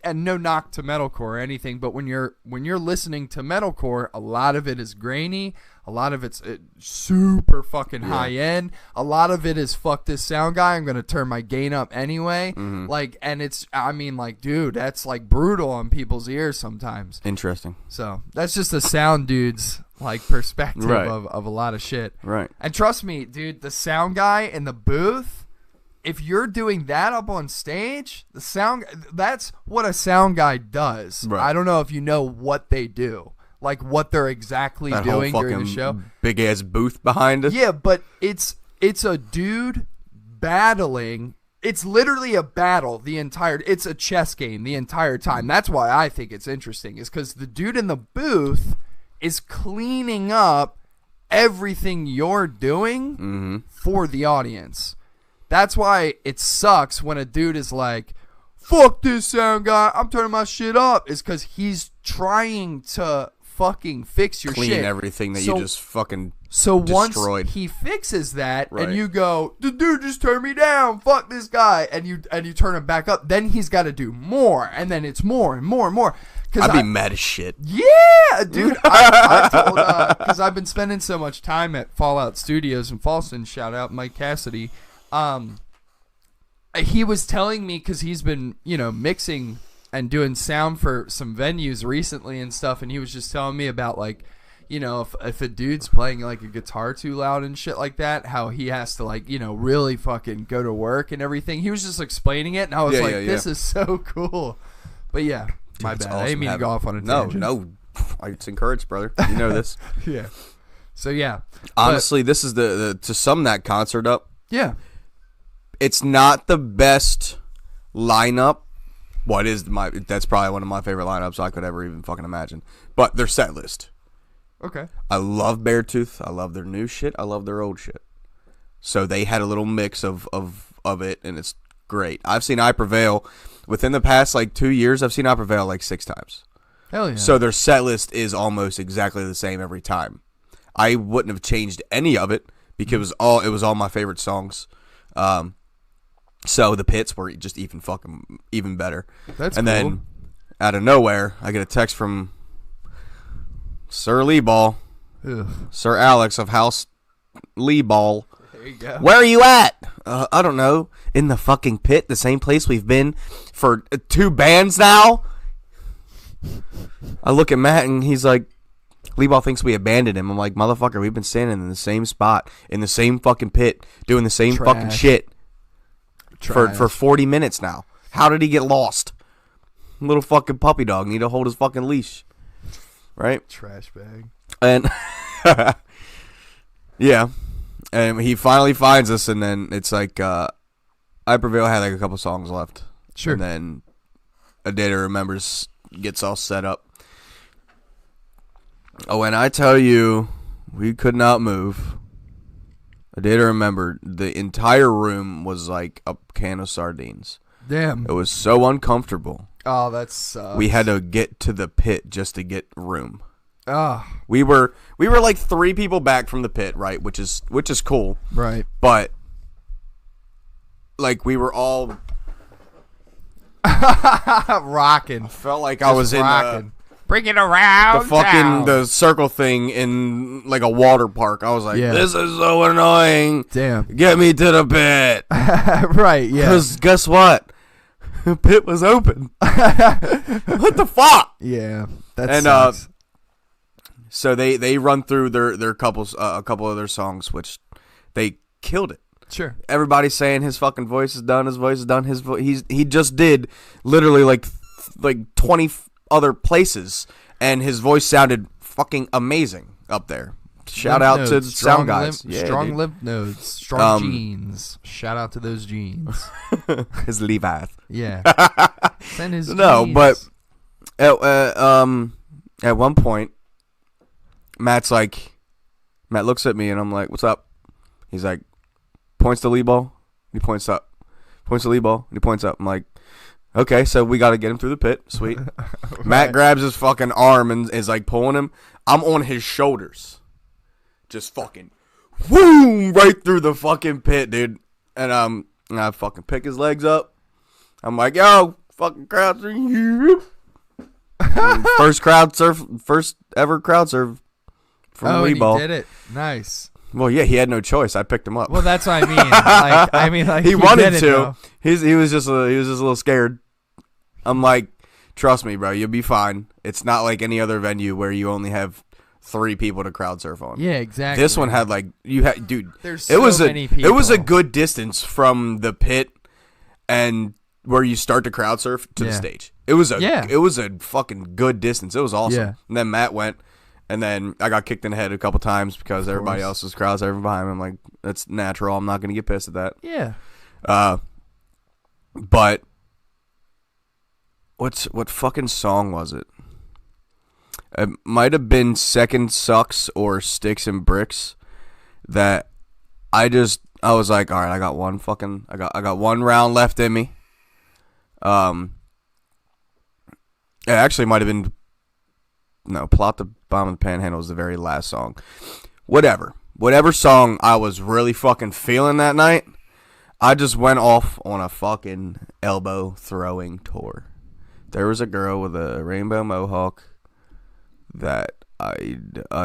and no knock to metalcore or anything, but when you're listening to metalcore, a lot of it is grainy, a lot of it's super fucking high end, a lot of it is fuck this sound guy, I'm gonna turn my gain up anyway. Like, and it's, I mean, like, dude, that's like brutal on people's ears sometimes. Interesting. So that's just a sound dude's like perspective Right. of a lot of shit. Right. And trust me, dude, the sound guy in the booth, if you're doing that up on stage, that's what a sound guy does. Right. I don't know if you know what they do, like what they're exactly That whole doing during the fucking show. big ass booth behind us. Yeah, but it's a dude battling. It's literally a battle it's a chess game the entire time. That's why I think it's interesting, is because the dude in the booth is cleaning up everything you're doing for the audience. That's why it sucks when a dude is like, fuck this sound guy, I'm turning my shit up. Is because he's trying to fucking fix your Clean shit. everything that So- you just fucking So once destroyed. he fixes that, Right. and you go, the dude just turned me down, fuck this guy, and you turn him back up, then he's got to do more, and then it's more and more and more. I'd be mad as shit. Yeah, dude. I told, because I've been spending so much time at Fallout Studios in Falston. Shout out Mike Cassidy. He was telling me, because he's been, you know, mixing and doing sound for some venues recently and stuff, and he was just telling me about, like, you know, if a dude's playing like a guitar too loud and shit like that, how he has to, like, you know, really fucking go to work and everything. He was just explaining it, and I was Yeah, like, yeah, this yeah. is so cool. But yeah, my It's bad. awesome I didn't mean to having- go off on a No, tangent. no. It's encouraged, brother. You know this. Yeah. So yeah. Honestly, this is the to sum that concert up. Yeah. It's not the best lineup. Well, that's probably one of my favorite lineups I could ever even fucking imagine. But their set list. Okay. I love Beartooth. I love their new shit. I love their old shit. So they had a little mix of it, and it's great. I've seen I Prevail within the past like 2 years. I've seen I Prevail like 6 times. Hell yeah. So their set list is almost exactly the same every time. I wouldn't have changed any of it because it was all my favorite songs. So the pits were just even better. That's and cool. then out of nowhere, I get a text from Sir Lee Ball, Ugh. Sir Alex of House Lee Ball. There you go. Where are you at? I don't know. In the fucking pit, the same place we've been for 2 bands now. I look at Matt and he's like, Lee Ball thinks we abandoned him. I'm like, motherfucker, we've been standing in the same spot, in the same fucking pit, doing the same fucking Trash. shit for Trash. 40 minutes now. How did he get lost? Little fucking puppy dog need to hold his fucking leash. Right? Trash bag. And yeah. And he finally finds us, and then it's like I Prevail had like a couple songs left. Sure. And then A Day to Remember gets all set up. Oh, and I tell you, we could not move. A Day to Remember, the entire room was like a can of sardines. Damn. It was so uncomfortable. Oh, that sucks. We had to get to the pit just to get room. Oh, We were like 3 people back from the pit, right? Which is cool. right. But like we were all Rocking. felt like I was in rocking. Bring it around. the fucking the circle thing in like a water park. I was like, Yeah. this is so annoying. Damn. Get me to the pit. Right. Yeah. Because guess what? The pit was open. What the fuck? Yeah. That And, sucks. So they run through their couples a couple of their songs, which they killed it. Sure. Everybody's saying his fucking voice is done. His voice is done. He just did literally like 20 other places, and his voice sounded fucking amazing up there. Shout out to the sound guys. Strong lymph nodes. Strong genes. Shout out to those genes. His Levi's. Yeah. Send his No, genes. but at one point, Matt looks at me and I'm like, "What's up?" He's like, points to lead ball. He points up. Points to lead ball. And he points up. I'm like, okay, so we got to get him through the pit. Sweet. Right. Matt grabs his fucking arm and is like pulling him. I'm on his shoulders. Just fucking whoom right through the fucking pit, dude. And I fucking pick his legs up. I'm like, yo, fucking crowd surf. First ever crowd surf from Oh, lead and ball. he did it. Nice. Well, yeah, he had no choice. I picked him up. Well, that's what I mean. Like, he wanted did it, to. though. He was just a little scared. I'm like, trust me, bro, you'll be fine. It's not like any other venue where you only have 3 people to crowd surf on. Yeah, exactly. This one had like dude. There's it was so a many it was a people. good distance from the pit and where you start to crowd surf to the Yeah. stage. It was Yeah. a fucking good distance. It was awesome. Yeah. And then Matt went. And then I got kicked in the head a couple times because everybody else was crowd surfing behind me. I'm like, that's natural. I'm not going to get pissed at that. Yeah. But what fucking song was it? It might have been Second Sucks or Sticks and Bricks that I was like, all right, I got one round left in me. It actually might have been Plot the Bomb in the Panhandle is the very last song. Whatever song I was really fucking feeling that night, I just went off on a fucking elbow throwing tour. There was a girl with a rainbow mohawk that I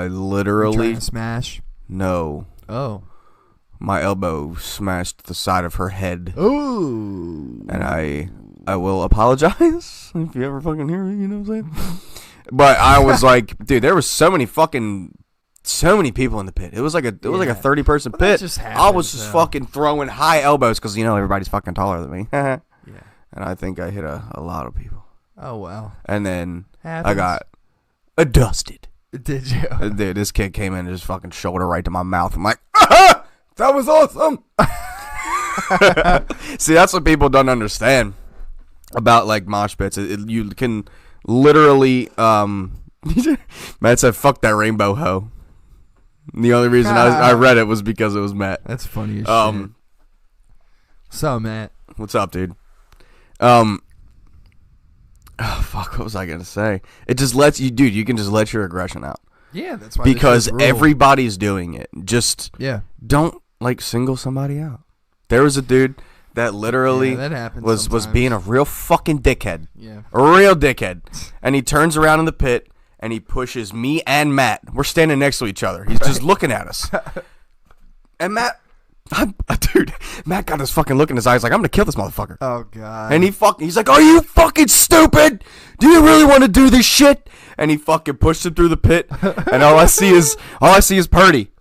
literally Trying to smash. no. Oh. My elbow smashed the side of her head. Ooh. And I will apologize if you ever fucking hear me, you know what I'm saying? But I was like, dude, there was so many people in the pit. It was like a 30-person Well, that pit. just I was happens, just though. fucking throwing high elbows because everybody's fucking taller than me. Yeah. And I think I hit a lot of people. Oh, well. And then I Happens. got dusted. Did you? Dude, this kid came in and just fucking shoulder right to my mouth. I'm like, ah, that was awesome. See, that's what people don't understand about like mosh pits. You can literally, Matt said, "Fuck that rainbow hoe." The only reason I read it was because it was Matt. That's funny as shit. So, Matt. What's up, dude? Oh, fuck, what was I gonna say? It just lets you, dude. You can just let your aggression out Yeah, that's why. because this is rule. everybody's doing it. Just Yeah. don't like single somebody out. There was a dude that literally Yeah, that happens was sometimes. being a real fucking dickhead. Yeah. A real dickhead. And he turns around in the pit and he pushes me and Matt. We're standing next to each other. He's just looking at us. And Matt got this fucking look in his eyes like, I'm gonna kill this motherfucker. Oh God. And he's like, are you fucking stupid? Do you really want to do this shit? And he fucking pushed him through the pit. And all I see is Purdy.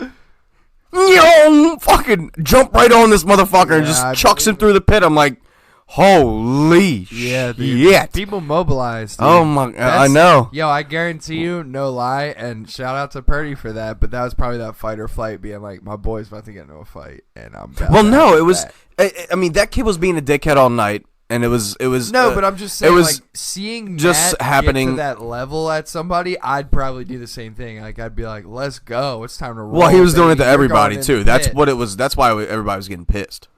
Yo, fucking jump right on this motherfucker and just chucks him through the pit. I'm like, holy Yeah, dude. shit. People mobilized. Dude. Oh my, I know. Yo, I guarantee you, no lie, and shout out to Purdy for that. But that was probably that fight or flight, being like, my boy's about to get into a fight, and I'm. About Well, to no, have it was. that. I mean, that kid was being a dickhead all night, and it was. No, but I'm just saying, it was like, seeing just Matt happening- get to that level at somebody, I'd probably do the same thing. Like, I'd be like, let's go. It's time to roll. Well, he was doing it baby. to You're everybody going in too. the That's pit. what it was. That's why everybody was getting pissed.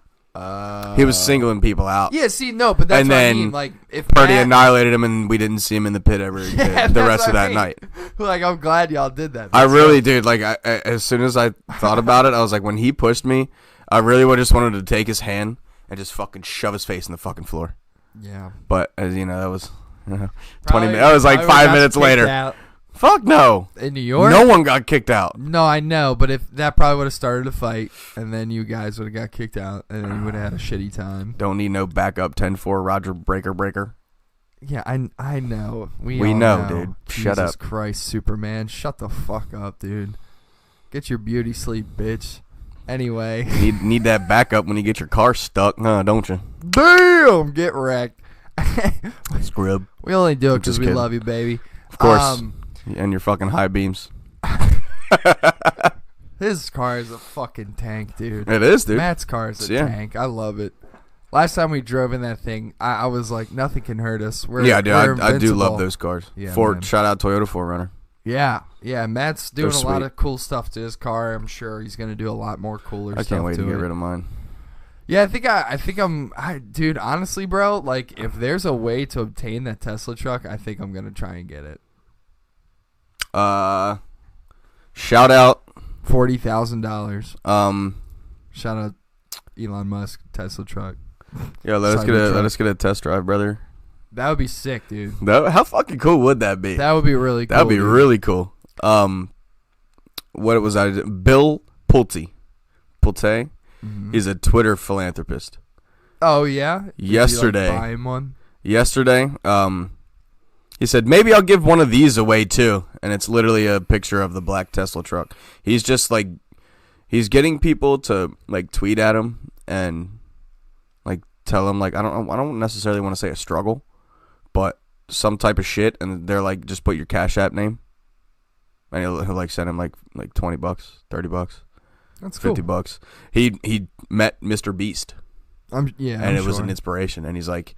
He was singling people out. Yeah, see, no, but that's And what I then mean. Like, if Purdy Matt, annihilated him, and we didn't see him in the pit ever again Yeah, the that's rest of what I that mean. night. Like, I'm glad y'all did that. I That's really dope. did. Like, as soon as I thought about it, I was like, when he pushed me, I really just wanted to take his hand and just fucking shove his face in the fucking floor. Yeah. But as you know, that was 20 Probably- minutes. That was like probably 5 got minutes kicked later. out. Fuck no. In New York? No one got kicked out. No, I know, but if that probably would have started a fight, and then you guys would have got kicked out, and then you would have had a shitty time. Don't need no backup 10-4 Roger Breaker. Yeah, I know. We We all know, dude. Shut Jesus up. Christ, Superman. Shut the fuck up, dude. Get your beauty sleep, bitch. Anyway. Need that backup when you get your car stuck, huh? Don't you? Damn! Get wrecked. Scrub. We only do it I'm because just we kidding. love you, baby. Of course. And your fucking high beams. His car is a fucking tank, dude. It is, dude. Matt's car is a Yeah. tank. I love it. Last time we drove in that thing, I was like, nothing can hurt us. We're, Yeah, dude. we're I do love invincible. those cars. Yeah, Ford. man. Shout out Toyota 4Runner. Yeah, Matt's doing They're a lot sweet. of cool stuff to his car. I'm sure he's gonna do a lot more cooler I stuff can't wait to to get it. rid of mine. Yeah, I think dude, honestly, bro, like if there's a way to obtain that Tesla truck, I think I'm gonna try and get it. Shout out. $40,000. Shout out Elon Musk Tesla truck. Yeah, let Cybertruck. us get a test drive, brother. That would be sick, dude. How fucking cool would that be? That would be really cool. That'd be dude. really cool. What was I? Bill Pulte. Mhm. He's a Twitter philanthropist. Oh yeah. Did you, like, Yesterday. buy him one. Yesterday, he said maybe I'll give one of these away too, and it's literally a picture of the black Tesla truck. He's just like, he's getting people to like tweet at him and like tell him like I don't necessarily want to say a struggle, but some type of shit, and they're like just put your Cash App name, and he'll like send him like $20, $30, That's cool. $50. He met Mr. Beast. I'm It was sure. an inspiration, and he's like,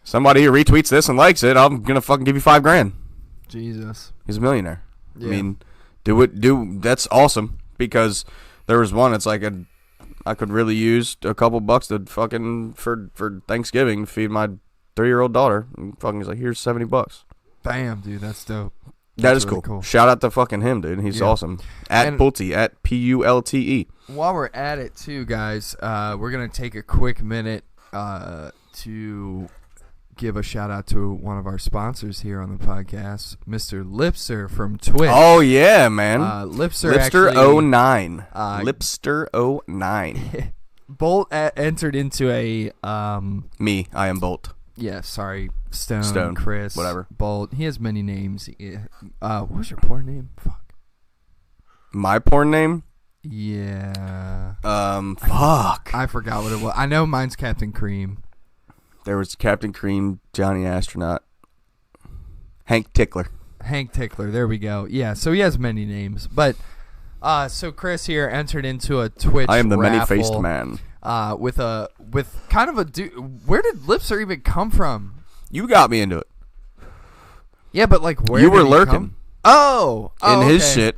somebody who retweets this and likes it, I'm gonna fucking give you $5,000. Jesus. He's a millionaire. Yeah. I mean, that's awesome, because there was one. It's like I could really use a couple bucks to fucking for Thanksgiving feed my 3-year-old daughter. And fucking, he's like, here's $70. Damn, dude, that's dope. That That's is really cool. cool. Shout out to fucking him, dude. He's Yeah. awesome. At And- Pulte, at Pulte. While we're at it, too, guys, we're gonna take a quick minute to give a shout out to one of our sponsors here on the podcast, Mr. Lipster from Twitch. Oh yeah, man. Lipster Lipster actually, 09. uh, Lipster 09. Bolt entered into a Me, I am Bolt. yeah, sorry, Stone, Stone, Chris, whatever. Bolt. He has many names. What was your porn name? Fuck. My porn name? Yeah. Fuck. I forgot what it was. I know mine's Captain Cream. There was Captain Cream, Johnny Astronaut, Hank Tickler. Hank Tickler. There we go. Yeah, so he has many names. But so Chris here entered into a Twitch I am the raffle, many-faced man. with kind of a dude. Where did Lipster even come from? You got me into it. Yeah, but like where You did were he lurking. come? Oh, In his okay. shit.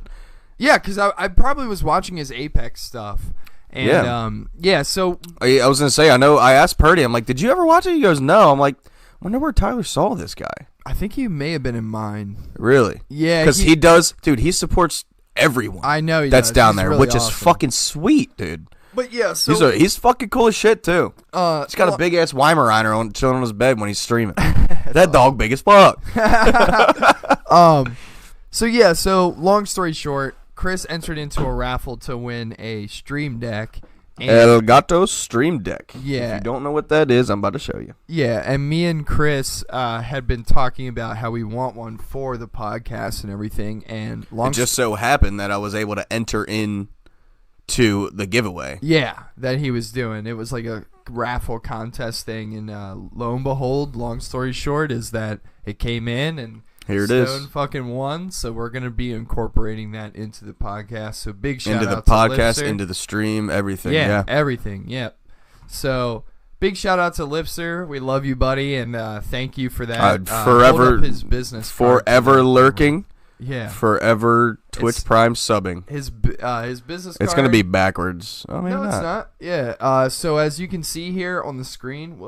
Yeah, because I probably was watching his Apex stuff. And Yeah. so I was going to say, I asked Purdy, I'm like, did you ever watch it? He goes, no. I'm like, wonder where Tyler saw this guy. I think he may have been in mine. Really? Yeah, Because he does, dude, he supports everyone I know he that's does. down He's there, really which is awesome. fucking sweet, dude. But yeah, so He's fucking cool as shit, too. He's got a big ass Weimaraner chilling on his bed when he's streaming. That dog big as fuck. So long story short, Chris entered into a raffle to win a Stream Deck. And, El Gato Stream Deck. Yeah. If you don't know what that is, I'm about to show you. yeah, and me and Chris had been talking about how we want one for the podcast and everything. And It just so happened that I was able to enter in to the giveaway. yeah, that he was doing. It was like a raffle contest thing, and lo and behold, long story short, is that it came in and Here it Stone is. fucking won. So we're gonna be incorporating that into the podcast. So big shout Into the out to podcast, Lipster. into the stream, everything. Yeah, Yeah. everything. Yep. So big shout out to Lipster. We love you, buddy, and thank you for that. Hold Forever, up his business card forever today. lurking. Yeah. Forever Twitch It's- Prime subbing. His business card. It's gonna be backwards. Oh, maybe No, not. it's not. Yeah. So as you can see here on the screen,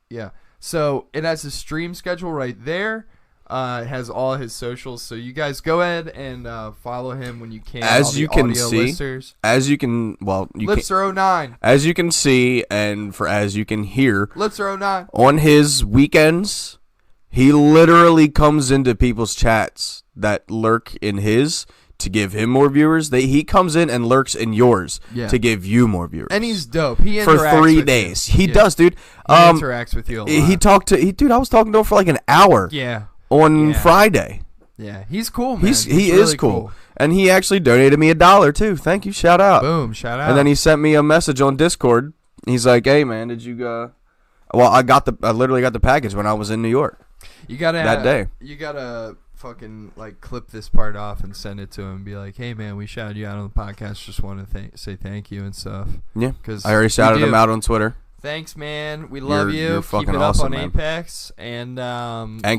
yeah. So it has his stream schedule right there. It has all his socials. So you guys go ahead and follow him when you can. As all the you can audio see, listeners. As you can, well, you can. Lipster 09. As you can see, and as you can hear, Lipster 09. on his weekends, he literally comes into people's chats that lurk in his to give him more viewers. He comes in and lurks in yours to give you more viewers. And he's dope. He for interacts 3 with days. you. He does, dude. He interacts with you a lot. Dude, I was talking to him for like an hour. Yeah. On Friday. Yeah, he's cool, man. He really is cool. And he actually donated me $1 too. Thank you. Shout out. Boom, shout out. And then he sent me a message on Discord. He's like, "Hey man, did you go?" Well, I literally got the package when I was in New York. You gotta that day. You gotta fucking like clip this part off and send it to him and be like, "Hey man, we shouted you out on the podcast. Just want to say thank you and stuff." Yeah, because I already shouted him out on Twitter. Thanks, man. We love you. You're Keep fucking it up awesome, on man. Apex and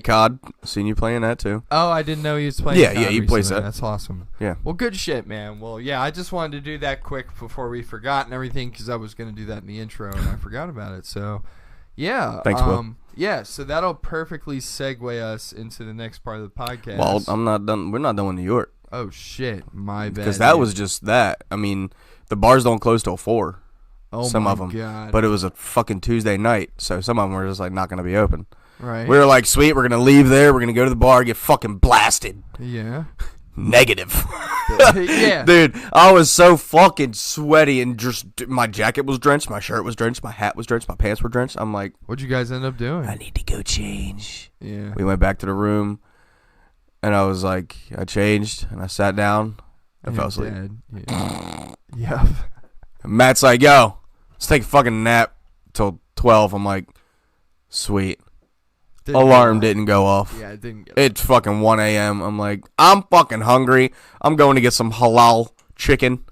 COD. Seen you playing that too. Oh, I didn't know he was playing. Yeah, COD he plays recently. that. That's awesome. Yeah. Well, good shit, man. Well, yeah, I just wanted to do that quick before we forgot and everything because I was gonna do that in the intro and I forgot about it. So, yeah. Thanks, Will. Yeah, so that'll perfectly segue us into the next part of the podcast. Well, I'm not done. We're not done with New York. Oh shit, my bad. Because that was just that. I mean, the bars don't close till 4. Oh some my of them, God. but it was a fucking Tuesday night, so some of them were just like not gonna be open. Right. We were like, sweet, we're gonna leave there. We're gonna go to the bar, get fucking blasted. Yeah. Negative. Yeah. Dude, I was so fucking sweaty and just my jacket was drenched, my shirt was drenched, my hat was drenched, my pants were drenched. I'm like, what'd you guys end up doing? I need to go change. Yeah. We went back to the room, and I was like, I changed and I sat down. I fell asleep. Yeah. Yep. Matt's like, yo, let's take a fucking nap till 12. I'm like, sweet. Alarm didn't go off. Yeah, it didn't. It's fucking 1 a.m. I'm like, I'm fucking hungry. I'm going to get some halal chicken.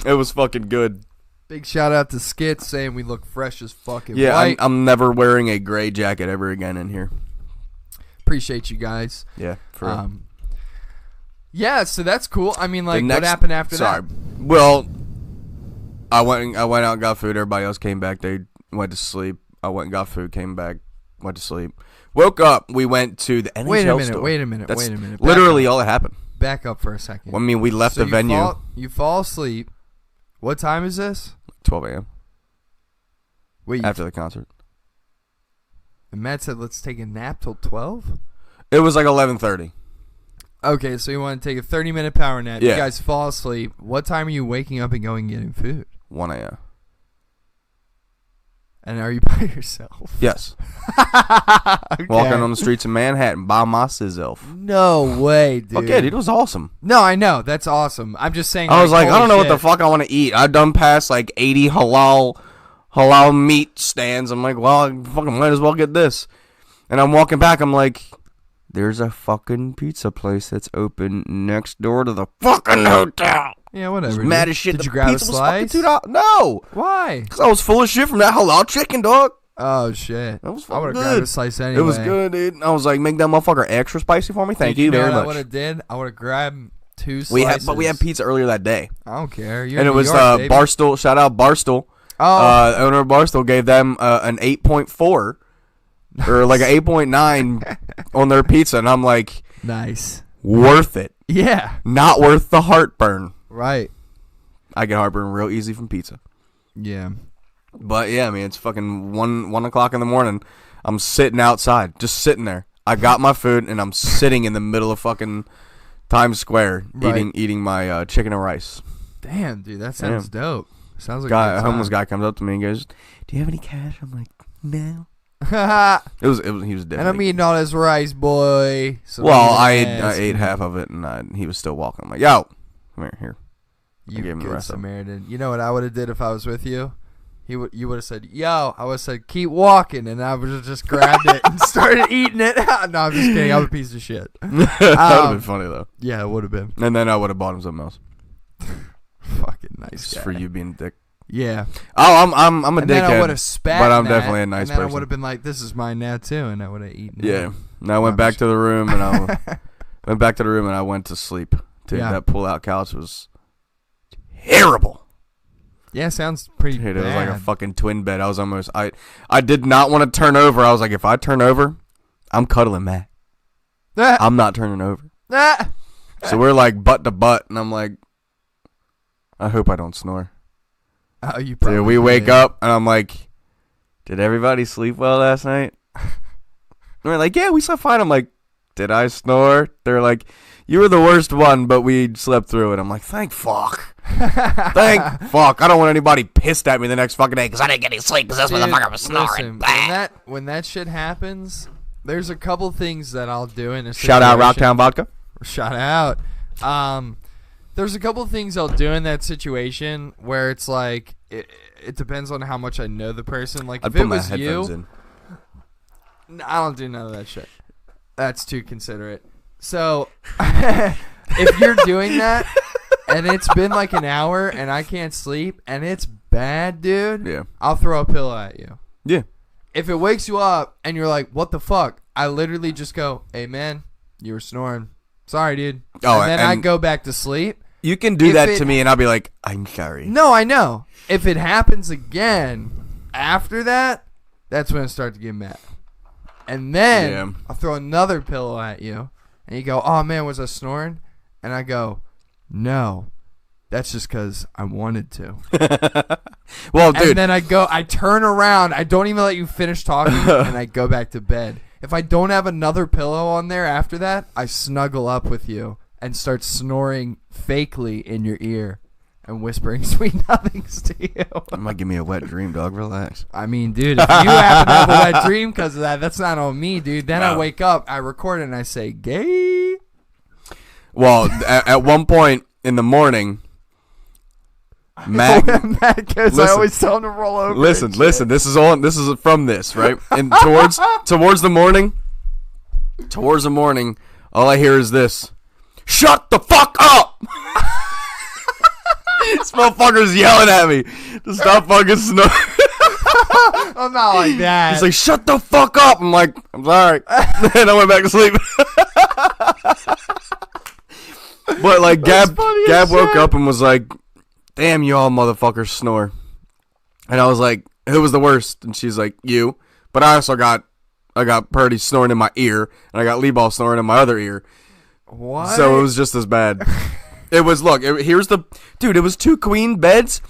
It was fucking good. Big shout out to Skit saying we look fresh as fucking Yeah, white. I'm never wearing a gray jacket ever again in here. Appreciate you guys. Yeah, for real. Yeah, so that's cool. I mean, like, The next- what happened after sorry. that? Well, I went out and got food. Everybody else came back. They went to sleep. I went and got food, came back, went to sleep. Woke up. We went to the NHL Wait a minute. store. Wait a minute. That's Wait a minute. literally all that happened. Back up for a second. I mean, we left the venue. You fall asleep. What time is this? 12 a.m. Wait, after the concert. And Matt said, let's take a nap till 12? It was like 11:30. Okay, so you want to take a 30-minute power nap. Yeah. You guys fall asleep. What time are you waking up and going and getting food? 1 a.m. And are you by yourself? Yes. Okay. Walking on the streets of Manhattan by myself. No way, dude. Fuck yeah, dude. It was awesome. No, I know. That's awesome. I'm just saying. I was like, I holy don't know what the shit. fuck I want to eat. I've done past like 80 halal meat stands. I'm like, well, I fucking might as well get this. And I'm walking back. I'm like, there's a fucking pizza place that's open next door to the fucking hotel. Yeah, whatever. I was mad dude. as shit. Did The you grab a pizza was fucking slice? $2. No. Why? Because I was full of shit from that halal chicken, dog. Oh, shit. That was I would fucking have grabbed good. a slice anyway. It was good, dude. I was like, make that motherfucker extra spicy for me. Thank Dude, you know very what I much. would have did? I would have grabbed 2 slices. But we had pizza earlier that day. I don't care. You're And it in New was York, baby. Barstool. Shout out Barstool. Oh. Owner of Barstool gave them an 8.4 or like an 8.9 on their pizza. And I'm like, Nice. worth it. Yeah. Not worth the heartburn. Right. I get heartburn real easy from pizza. Yeah. But yeah, man, it's fucking 1 o'clock in the morning. I'm sitting outside, just sitting there. I got my food and I'm sitting in the middle of fucking Times Square Right. eating my chicken and rice. Damn, dude, that sounds dope. Sounds like A a homeless guy comes up to me and goes, "Do you have any cash?" I'm like, "No." guy. He was dead. And I'm eating all this rice, boy. So Well, don't I ask ate me. half of it and he was still walking. I'm like, "Yo, come here." I You gave him the good rest of it. Samaritan. You know what I would have did if I was with you? You would have said, "Yo," I would have said, "Keep walking," and I would have just grabbed it and started eating it. No, I'm just kidding. I'm a piece of shit. That would have been funny though. Yeah, it would have been. And then I would have bought him something else. Fucking nice Just guy. for you being a dick. Yeah. Oh, I'm a And then I dickhead. would have spat. but I'm in definitely that, a nice and then I person. would have been like, "This is mine now too," and I would have eaten. Yeah, And I went back to the room, and I went to sleep. Dude, that pull-out couch was terrible. Yeah, sounds pretty Dude, bad. it was like a fucking twin bed. I did not want to turn over. I was like, if I turn over, I'm cuddling Matt. I'm not turning over. So we're like butt to butt, and I'm like, I hope I don't snore. Oh, you probably Dude, we wake up, and I'm like, did everybody sleep well last night? And we're like, yeah, we slept fine. I'm like, did I snore? They're like, you were the worst one, but we slept through it. I'm like, thank fuck. Thank fuck. I don't want anybody pissed at me the next fucking day because I didn't get any sleep because this motherfucker was snoring. Listen, when that shit happens, there's a couple things that I'll do in a situation. Shout out Rocktown Vodka. Shout out. There's a couple things I'll do in that situation where it's like it depends on how much I know the person. Like if it was you, I don't do none of that shit. That's too considerate. So if you're doing that and it's been like an hour and I can't sleep and it's bad, dude, I'll throw a pillow at you. Yeah. If it wakes you up and you're like, what the fuck? I literally just go, hey, man, you were snoring. Sorry, dude. Oh, and then I go back to sleep. You can do that to me, and I'll be like, I'm sorry. No, I know. If it happens again after that, that's when I start to get mad. And then I'll throw another pillow at you, and you go, oh, man, was I snoring? And I go, no. That's just because I wanted to. Well, dude. And then I turn around. I don't even let you finish talking, and I go back to bed. If I don't have another pillow on there after that, I snuggle up with you and start snoring fakely in your ear and whispering sweet nothings to you. That might give me a wet dream, dog. Relax. I mean, dude, if you happen to have a wet dream because of that, that's not on me, dude. Then I wake up, I record it, and I say, gay. Well, at one point in the morning, Matt goes, I always tell him to roll over. Listen. This is from this, right? And towards the morning, all I hear is this. Shut the fuck up! This motherfucker's yelling at me to stop fucking snoring. I'm not like that. He's like, shut the fuck up! I'm like, I'm sorry. And I went back to sleep. But like, Gab woke up and was like, damn, you all motherfuckers snore. And I was like, who was the worst? And she's like, you. But I also got Purdy snoring in my ear, and I got Lee Ball snoring in my other ear. What? So it was just as bad. It was, it was two queen beds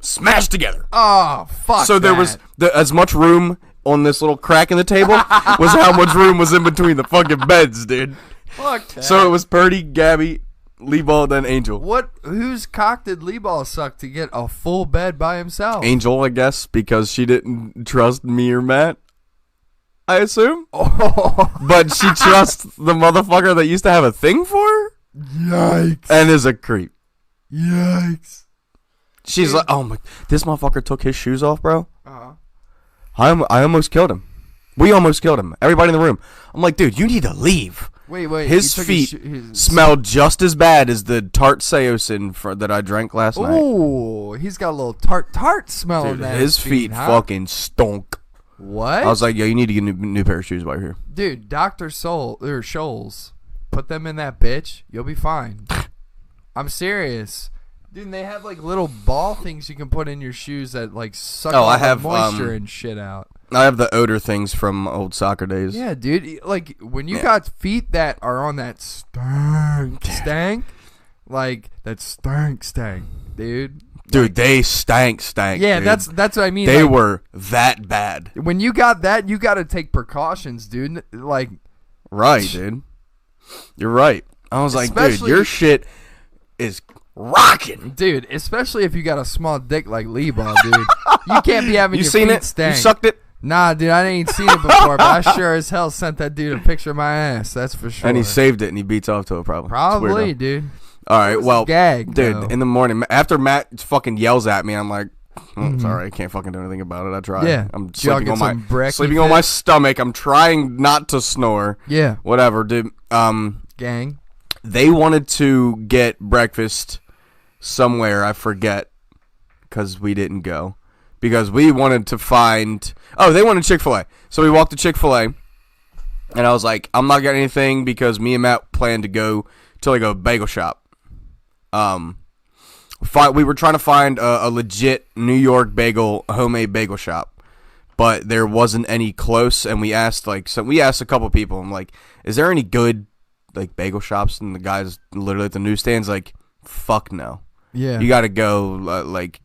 smashed together. Oh, fuck. So there was as much room on this little crack in the table was how much room was in between the fucking beds, dude. Fuck that. So it was Purdy, Gabby, Lee Ball, then Angel. Whose cock did Lee Ball suck to get a full bed by himself? Angel, I guess, because she didn't trust me or Matt. I assume. Oh. But she trusts the motherfucker that used to have a thing for her? Yikes. And is a creep. Yikes. She's like, oh my, this motherfucker took his shoes off, bro. Uh-huh. I almost killed him. We almost killed him. Everybody in the room. I'm like, dude, you need to leave. Wait. His feet smelled just as bad as the tart Seosin that I drank last night. Ooh, he's got a little tart smell in that. His feet fucking stunk. What? I was like, yo, you need to get a new pair of shoes while you're here. Dude, Dr. Scholl's, put them in that bitch. You'll be fine. I'm serious. Dude, and they have like little ball things you can put in your shoes that like suck all the moisture and shit out. I have the odor things from old soccer days. Yeah, dude. Like when you got feet that are on that stank, like that stank, dude. Dude, they stank. Yeah, dude. that's what I mean. They were that bad. When you got that, you got to take precautions, dude. Like, right, dude. You're right. I was like, dude, your shit is rocking, dude. Especially if you got a small dick like Lee Ball, dude. You can't be having your seen feet it? stank. You sucked it? Nah, dude, I ain't seen it before, but I sure as hell sent that dude a picture of my ass. That's for sure. And he saved it and he beats off to it, probably. Probably, dude. All right, well, dude, in the morning, after Matt fucking yells at me, I'm like, sorry, I can't fucking do anything about it. I tried. Yeah. I'm sleeping on my stomach. I'm trying not to snore. Yeah. Whatever, dude. Gang. They wanted to get breakfast somewhere, I forget, because we didn't go. Because we wanted to find... Oh, they wanted Chick-fil-A. So we walked to Chick-fil-A. And I was like, I'm not getting anything because me and Matt planned to go to like a bagel shop. We were trying to find a legit New York homemade bagel shop, but there wasn't any close. And we asked a couple people. I'm like, is there any good like bagel shops? And the guys literally at the newsstands like, fuck no. Yeah. You got to go like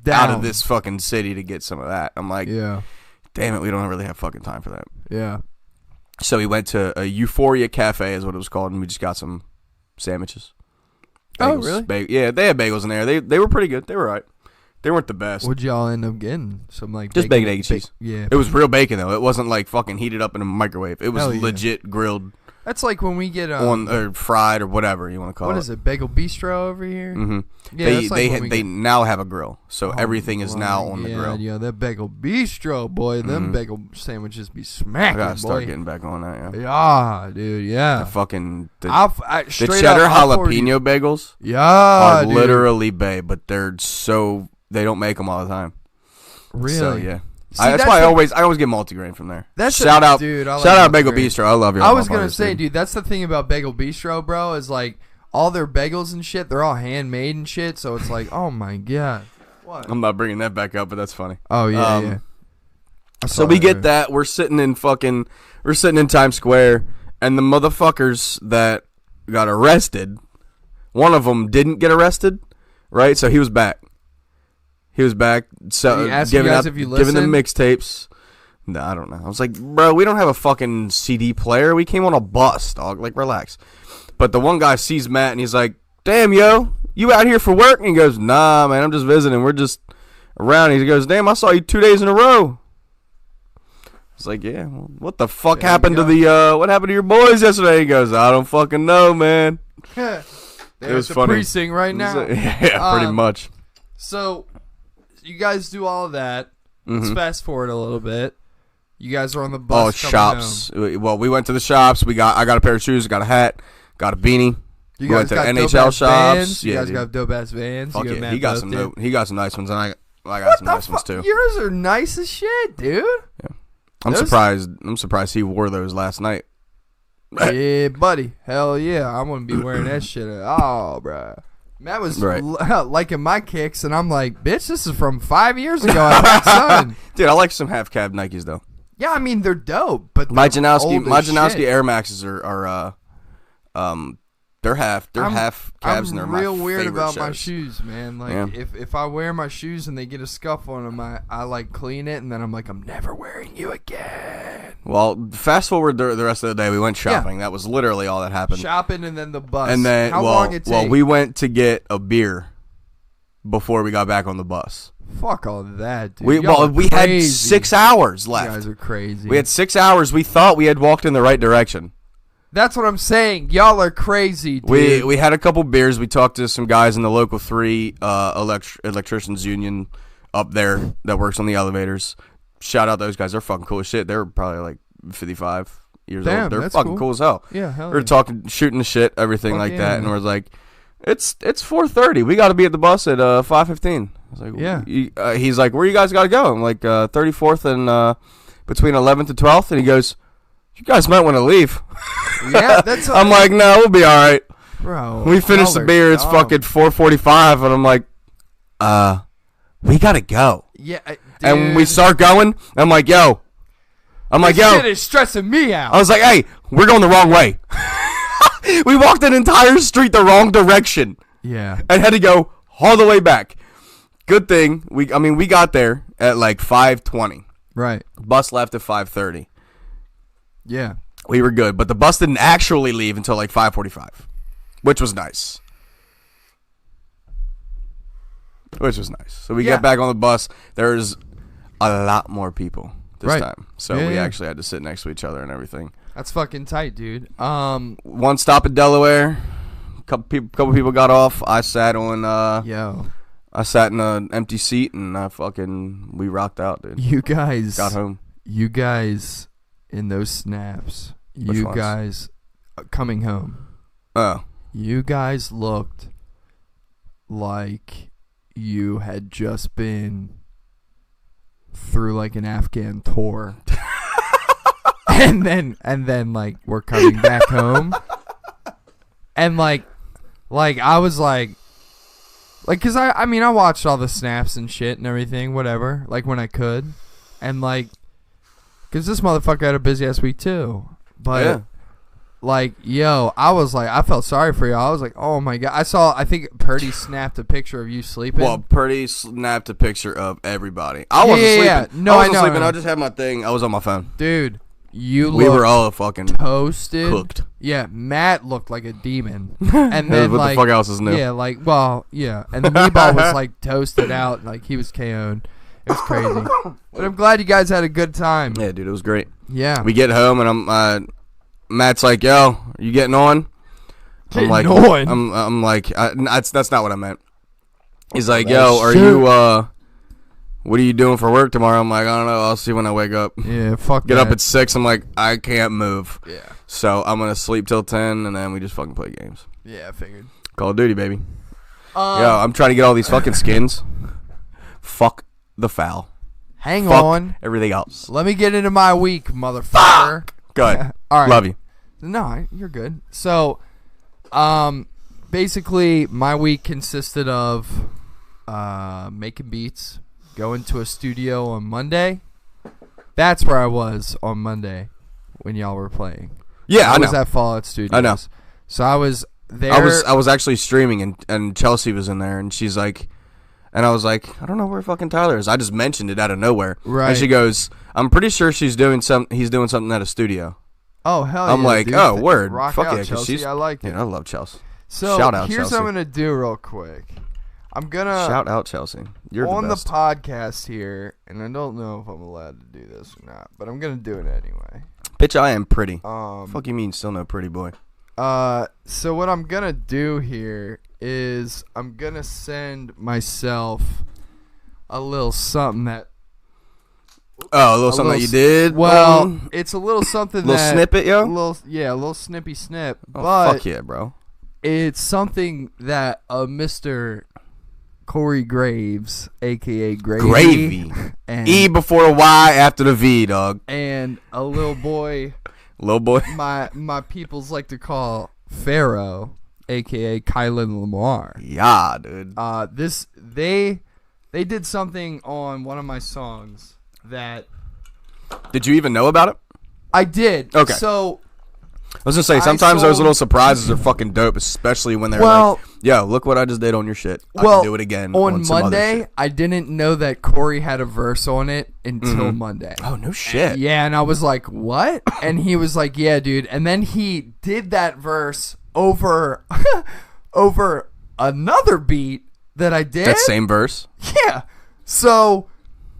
Down. out of this fucking city to get some of that. I'm like, Yeah. damn it, we don't really have fucking time for that. Yeah. So we went to a Euphoria Cafe is what it was called, and we just got some sandwiches. Oh, Bagels. really? Yeah, they had bagels in there. They were pretty good. They were all right. They weren't the best. What'd y'all end up getting? Some like Just bacon, egg, and cheese. Yeah. It was real bacon though. It wasn't like fucking heated up in a microwave. It was Hell yeah. legit grilled That's like when we get on or fried or whatever you want to call it. What is it? Bagel Bistro over here. Mm-hmm. Yeah, they that's like when we they get- now have a grill, so Oh everything is now on the yeah, grill. Yeah, that Bagel Bistro, boy. Them bagel sandwiches be I smacking, gotta start boy. getting back on that. Yeah, Yeah, dude. Yeah. the fucking the The cheddar jalapeno bagels Yeah, are dude. literally bae, but they don't make them all the time. Really. So yeah. See, That's why I always get multigrain from there. That's shout out, dude. I like shout out Bagel multigrain. Bistro. I love you. I was gonna say, dude, that's the thing about Bagel Bistro, bro. Is like all their bagels and shit. They're all handmade and shit. So it's like, oh my god. What? I'm not bringing that back up, but that's funny. Oh yeah, yeah. So we get that. We're sitting in Times Square, and the motherfuckers that got arrested, one of them didn't get arrested, right? So he was back. So Did he ask you guys if you giving them listened? mixtapes. No, I don't know. I was like, bro, we don't have a fucking CD player. We came on a bus, dog. Like, relax. But the one guy sees Matt, and he's like, damn, yo, you out here for work? And he goes, nah, man, I'm just visiting. We're just around. He goes, damn, I saw you 2 days in a row. It's like, yeah, well, what the fuck There you happened to go. what happened to your boys yesterday? He goes, I don't fucking know, man. They're It was at the funny. precinct right now. Yeah, pretty much. So, you guys do all of that. Let's Mhm. fast forward a little bit. You guys are on the Oh, bus. coming shops. home. Well, we went to the shops. I got a pair of shoes, got a hat, got a beanie. You We guys went to got NHL dope-ass shops. Vans. You Yeah, guys dude. got dope ass vans. Fuck You and yeah, Matt he got both some did. he got some nice ones, and I got What some the nice ones fuck? too. Yours are nice as shit, dude. I'm those- surprised he wore those last night. Yeah, buddy. Hell yeah. I wouldn't be wearing that shit at all, bruh. Matt was Right. liking my kicks, and I'm like, bitch, this is from 5 years ago. I bought son. Dude, I like some half cab Nikes though. Yeah, I mean, they're dope, but My they're Janowski old as shit. Air Maxes are they're half cabs and they're my real weird favorite about my shoes. shoes, man. Like, Yeah. if I wear my shoes and they get a scuff on them, I like clean it, and then I'm like, I'm never wearing you again. Well, fast forward the rest of the day, we went shopping. That was literally all that happened. Shopping and then the bus. And then, how long it take? well, we went to get a beer before we got back on the bus. Fuck all of that, dude. We Y'all are we had crazy. 6 hours You left. guys are crazy. We had 6 hours. We thought we had walked in the right direction. That's what I'm saying. Y'all are crazy, dude. We had a couple beers. We talked to some guys in the local 3 electricians union up there that works on the elevators. Shout out those guys. They're fucking cool as shit. They're probably like 55 years Damn, old. They're that's fucking cool as hell. Yeah, hell We were yeah. talking, shooting the shit, everything Fuck like yeah, that, and man. we're like, it's 4:30. We got to be at the bus at 5:15. I was like, Yeah. He's like, where you guys got to go? I'm like, 34th and between 11th and 12th, and he goes, you guys might want to leave. Yeah, that's. I'm like, no, we'll be all right. bro. We finished the y'all are beer. It's dumb. fucking 4:45, and I'm like, we gotta go. Yeah, And we dude. start going. I'm like, yo. This shit is stressing me out. I was like, hey, we're going the wrong way. We walked an entire street the wrong direction Yeah. and had to go all the way back. Good thing we got there at like 5:20. Right. Bus left at 5:30. Yeah. We were good, but the bus didn't actually leave until like 5:45, which was nice. So we Yeah. get back on the bus. There's a lot more people this Right. time, so Yeah, we yeah. actually had to sit next to each other and everything. That's fucking tight, dude. One stop in Delaware. Couple people got off. I sat on. Yo, I sat in an empty seat and we rocked out, dude. you guys Got home. You guys in those snaps. Which You ones? guys coming home. Oh, You guys looked like you had just been through like an Afghan tour. and then like we're coming back home, and like I was like, cause I mean I watched all the snaps and shit and everything, whatever, like when I could, and like, cause this motherfucker had a busy ass week too, but. Yeah. Like, yo, I was like, I felt sorry for you. I was like, oh my God. I think Purdy snapped a picture of you sleeping. Well, Purdy snapped a picture of everybody. I wasn't sleeping. Yeah. No, I wasn't know. sleeping. I just had my thing. I was on my phone. Dude, we were all fucking toasted. cooked. Yeah, Matt looked like a demon. And then, what like, the fuck else is new? Yeah, like, well, yeah. And the meatball was, like, toasted out. Like, he was KO'd. It was crazy. But I'm glad you guys had a good time. Yeah, dude, it was great. Yeah. We get home, and Matt's like, yo, are you getting on? I'm like, I'm like, that's not what I meant. He's like, yo, are you, what are you doing for work tomorrow? I'm like, I don't know. I'll see when I wake up. Yeah, fuck Get that. up at 6. I'm like, I can't move. Yeah. So I'm going to sleep till 10, and then we just fucking play games. Yeah, I figured. Call of Duty, baby. Yo, I'm trying to get all these fucking skins. Fuck the foul. Hang Fuck on. everything else. Let me get into my week, motherfucker. Go ahead. All right. Love you. No, you're good. So, basically, my week consisted of making beats, going to a studio on Monday. That's where I was on Monday when y'all were playing. Yeah, I know. I was at Fallout Studios. I know. So I was there. I was actually streaming, and Chelsea was in there, and she's like, and I was like, I don't know where fucking Tyler is. I just mentioned it out of nowhere. Right. And she goes, I'm pretty sure he's doing something at a studio. Oh, hell yeah. I'm like, dude. oh, word. Rock Fuck out, yeah, 'cause Chelsea. she's, I like it. Yeah, I love Chelsea. So shout out here's Chelsea. what I'm going to do real quick. I'm going to... Shout out Chelsea. You're on the best. the podcast here, and I don't know if I'm allowed to do this or not, but I'm going to do it anyway. Bitch, I am pretty. Fuck you mean still no pretty boy? So what I'm going to do here is I'm going to send myself a little something that... Oh, a little something that you did? Well, it's a little something little that... snippet, yo? A little snippy snip. Oh, but fuck yeah, bro. it's something that Mr. Corey Graves, a.k.a. Gravy. And, E before a Y after the V, dog. and a little boy... Little boy. my peoples like to call Pharaoh, a.k.a. Kylan Lamar. Yeah, dude. They did something on one of my songs that Did you even know about it? I did. Okay. So I was gonna say, sometimes those little surprises are fucking dope, especially when they're like, yo, look what I just did on your shit. I can do it again on some other Monday, shit. I didn't know that Corey had a verse on it until Monday. Oh, no shit. Yeah, and I was like, what? And he was like, yeah, dude. And then he did that verse over over another beat that I did. That same verse? Yeah. So,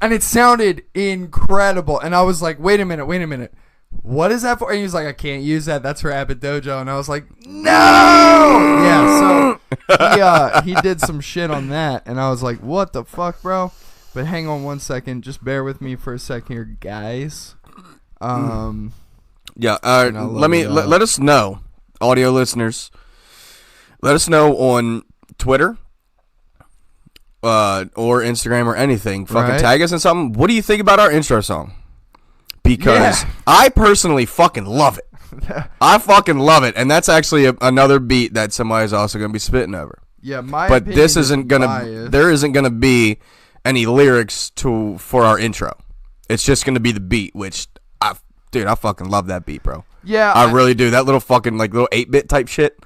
and it sounded incredible. And I was like, wait a minute. What is that for? And he was like, I can't use that. That's for Abbott Dojo. And I was like, no! Yeah, so he did some shit on that. And I was like, what the fuck, bro? But hang on one second. Just bear with me for a second here, guys. Yeah, let us know, audio listeners. Let us know on Twitter or Instagram or anything. Fucking tag us in something. What do you think about our intro song? Because I personally fucking love it. I fucking love it. And that's actually another beat that somebody's also going to be spitting over. Yeah, my But opinion this isn't going to, there isn't going to be any lyrics for our intro. It's just going to be the beat, which, dude, I fucking love that beat, bro. Yeah. I really do. That little fucking, like, little 8-bit type shit.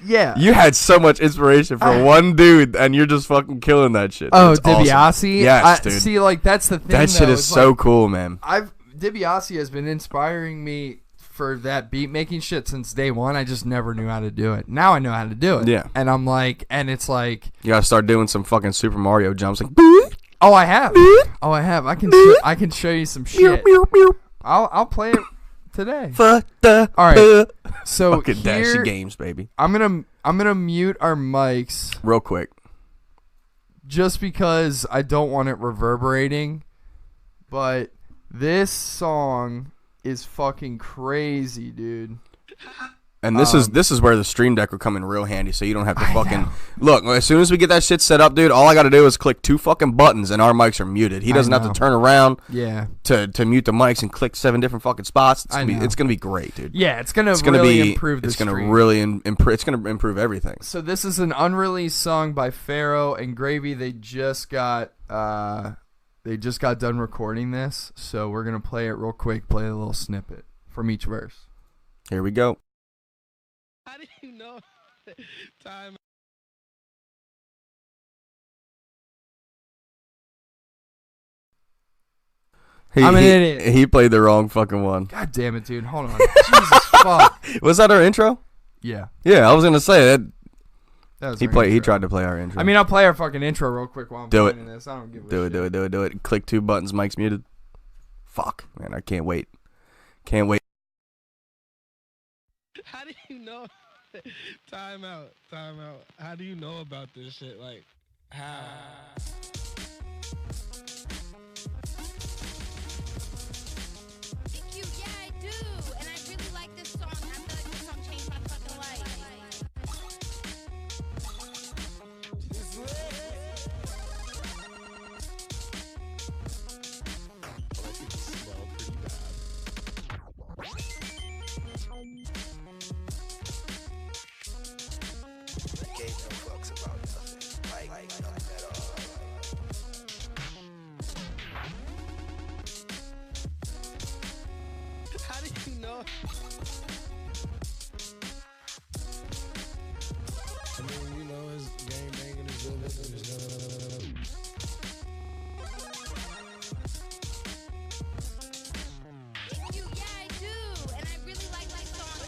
Yeah. You had so much inspiration for one dude, and you're just fucking killing that shit. Oh, It's awesome. DiBiase? Yes, dude. See, like, that's the thing, that shit is so cool, man. DiBiase has been inspiring me for that beat making shit since day one. I just never knew how to do it. Now I know how to do it. Yeah. And I'm like, and it's like, You gotta start doing some fucking Super Mario jumps, like. oh, I have. I can show you some shit. I'll play it today. Fuck the. All right. So fucking here, Dashy Games, baby. I'm gonna mute our mics Real quick. just because I don't want it reverberating, but this song is fucking crazy, dude. And this is where the Stream Deck will come in real handy, so you don't have to fucking look. As soon as we get that shit set up, dude, all I got to do is click 2 fucking buttons, and our mics are muted. He doesn't have to turn around, to mute the mics and click 7 different fucking spots. It's gonna be great, dude. Yeah, it's gonna really improve the stream. It's gonna really improve. It's gonna improve everything. So this is an unreleased song by Pharaoh and Gravy. They just got done recording this, so we're gonna play it real quick. Play a little snippet from each verse. Here we go. How do you know? Time. I'm an idiot. He played the wrong fucking one. God damn it, dude. Hold on. Jesus fuck. Was that our intro? Yeah. Yeah, I was gonna say that. Was He tried to play our intro. I mean, I'll play our fucking intro real quick while I'm playing this. I don't give a shit. Do it. Click 2 buttons. Mic's muted. Fuck, man. I can't wait. Can't wait. How do you know? Time out. How do you know about this shit? Like, how? Thank you. Yeah, I do. And I really like this song. I feel like this song changed my fucking life. Gave no fucks about nothing. Like nothing at all. How do you know? I mean, you know, his game banging is good. Thank you. Yeah, I do. And I really like this song.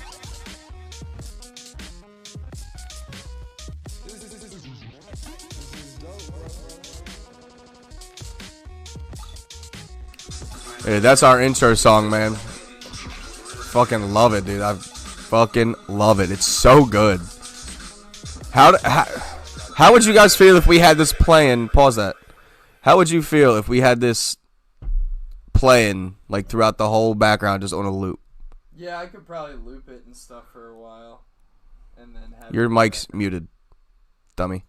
Hey, that's our intro song, man. Fucking love it, dude. I fucking love it. It's so good. How would you guys feel if we had this playing? Pause that. How would you feel if we had this playing like throughout the whole background, just on a loop? Yeah, I could probably loop it and stuff for a while, and then have Your mic's muted, dummy.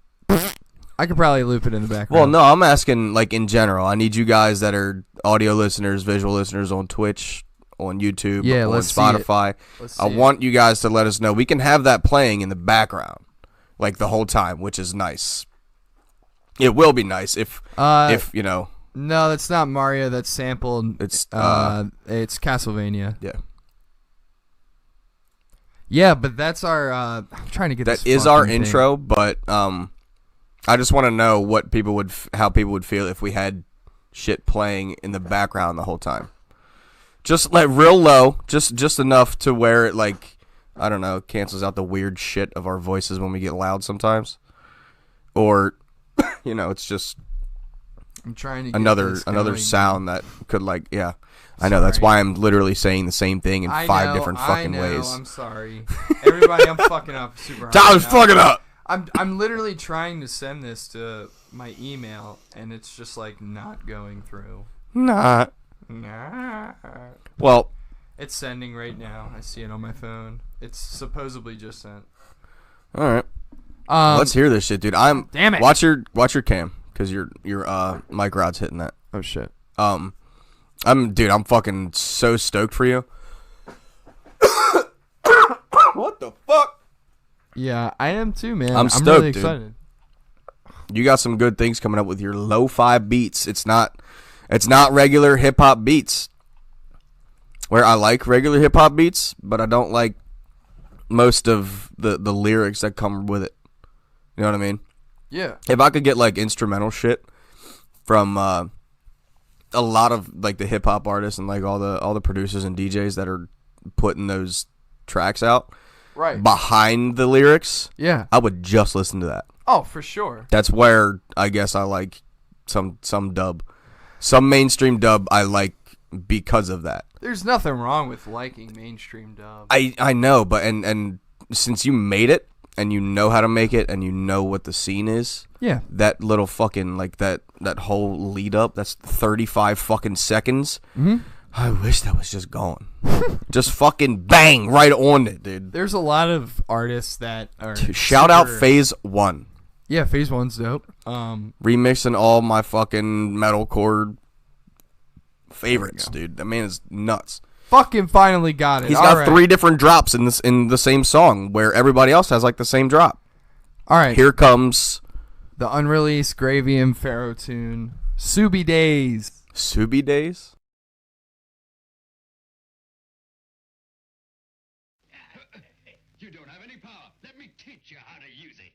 I could probably loop it in the background. Well, no, I'm asking like in general. I need you guys that are audio listeners, visual listeners on Twitch, on YouTube, on Spotify. I want you guys to let us know. We can have that playing in the background like the whole time, which is nice. It will be nice if you know. No, that's not Mario. That's sampled. It's Castlevania. Yeah. Yeah, but that's our. I'm trying to get that is our intro, but I just want to know what people would, how people would feel if we had shit playing in the background the whole time. Just like real low, just enough to where it like, I don't know, cancels out the weird shit of our voices when we get loud sometimes, or you know, it's just. I'm trying to get another sound that could like I know that's why I'm literally saying the same thing in 5 different fucking ways. I'm sorry, everybody. I'm fucking up super hard. Tyler's fucking up. I'm literally trying to send this to my email and it's just like not going through. Nah. Well, it's sending right now. I see it on my phone. It's supposedly just sent. All right. Let's hear this shit, dude. Damn it. Watch your cam. Because your mic rod's hitting that. Oh shit. I'm fucking so stoked for you. What the fuck? Yeah, I am too, man. I'm stoked, really excited. Dude. You got some good things coming up with your lo-fi beats. It's not regular hip hop beats. Where I like regular hip hop beats, but I don't like most of the lyrics that come with it. You know what I mean? Yeah. If I could get like instrumental shit from a lot of like the hip hop artists and like all the producers and DJs that are putting those tracks out right behind the lyrics, yeah, I would just listen to that. Oh, for sure. That's where I guess I like some dub. Some mainstream dub I like because of that. There's nothing wrong with liking mainstream dub. I know, but and since you made it and you know how to make it and you know what the scene is, yeah, that little fucking like that whole lead up, that's 35 fucking seconds. Mm-hmm. I wish that was just gone. Just fucking bang right on it, dude. There's a lot of artists that are Shout out Phase 1. Yeah, Phase 1's dope. Remixing all my fucking metalcore favorites, dude. That man is nuts. Fucking finally got it. He's All got right. 3 different drops in the same song where everybody else has like the same drop. All right. Here comes the unreleased Gravy and Pharaoh tune, Subi Days. Subi Days. You don't have any power. Let me teach you how to use it.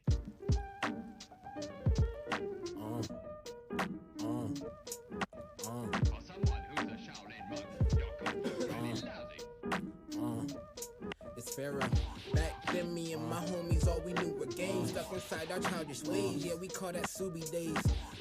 For someone who's a Shaolin monk, you're completely lousy. It's Pharaoh. Back then, me and my homies, all we knew were games. Stuck inside our childish ways, yeah, we call that Subi days.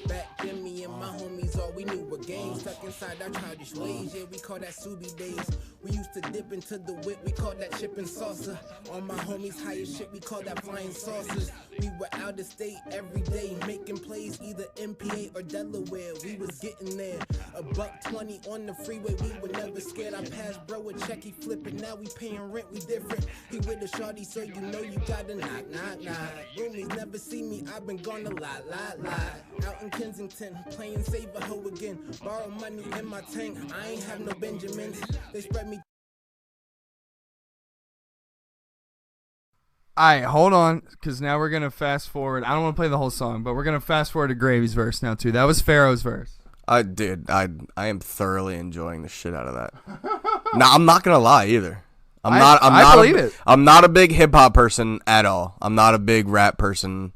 Back then, me and my homies, all we knew were games. Stuck inside our childish ways, yeah, we call that Subi days. We used to dip into the whip, we call that chip and salsa. All my homies, highest shit, we call that flying saucers. We were out of state every day, making plays either MPA or Delaware. We was getting there. $1.20 on the freeway, we were never scared. I passed bro a check, he flipping, now we paying rent, we different. He with a shawty, so you know you gotta knock, knock, knock. Roomies never see me, I've been gone a lot. Out in Kensington, playing save a hoe again. Borrow money in my tank, I ain't have no Benjamins. They spread me. All right, hold on, because now we're going to fast forward. I don't want to play the whole song, but we're going to fast forward to Gravy's verse now, too. That was Pharaoh's verse. I am thoroughly enjoying the shit out of that. Now, I'm not going to lie either. I believe it. I'm not a big hip hop person at all. I'm not a big rap person.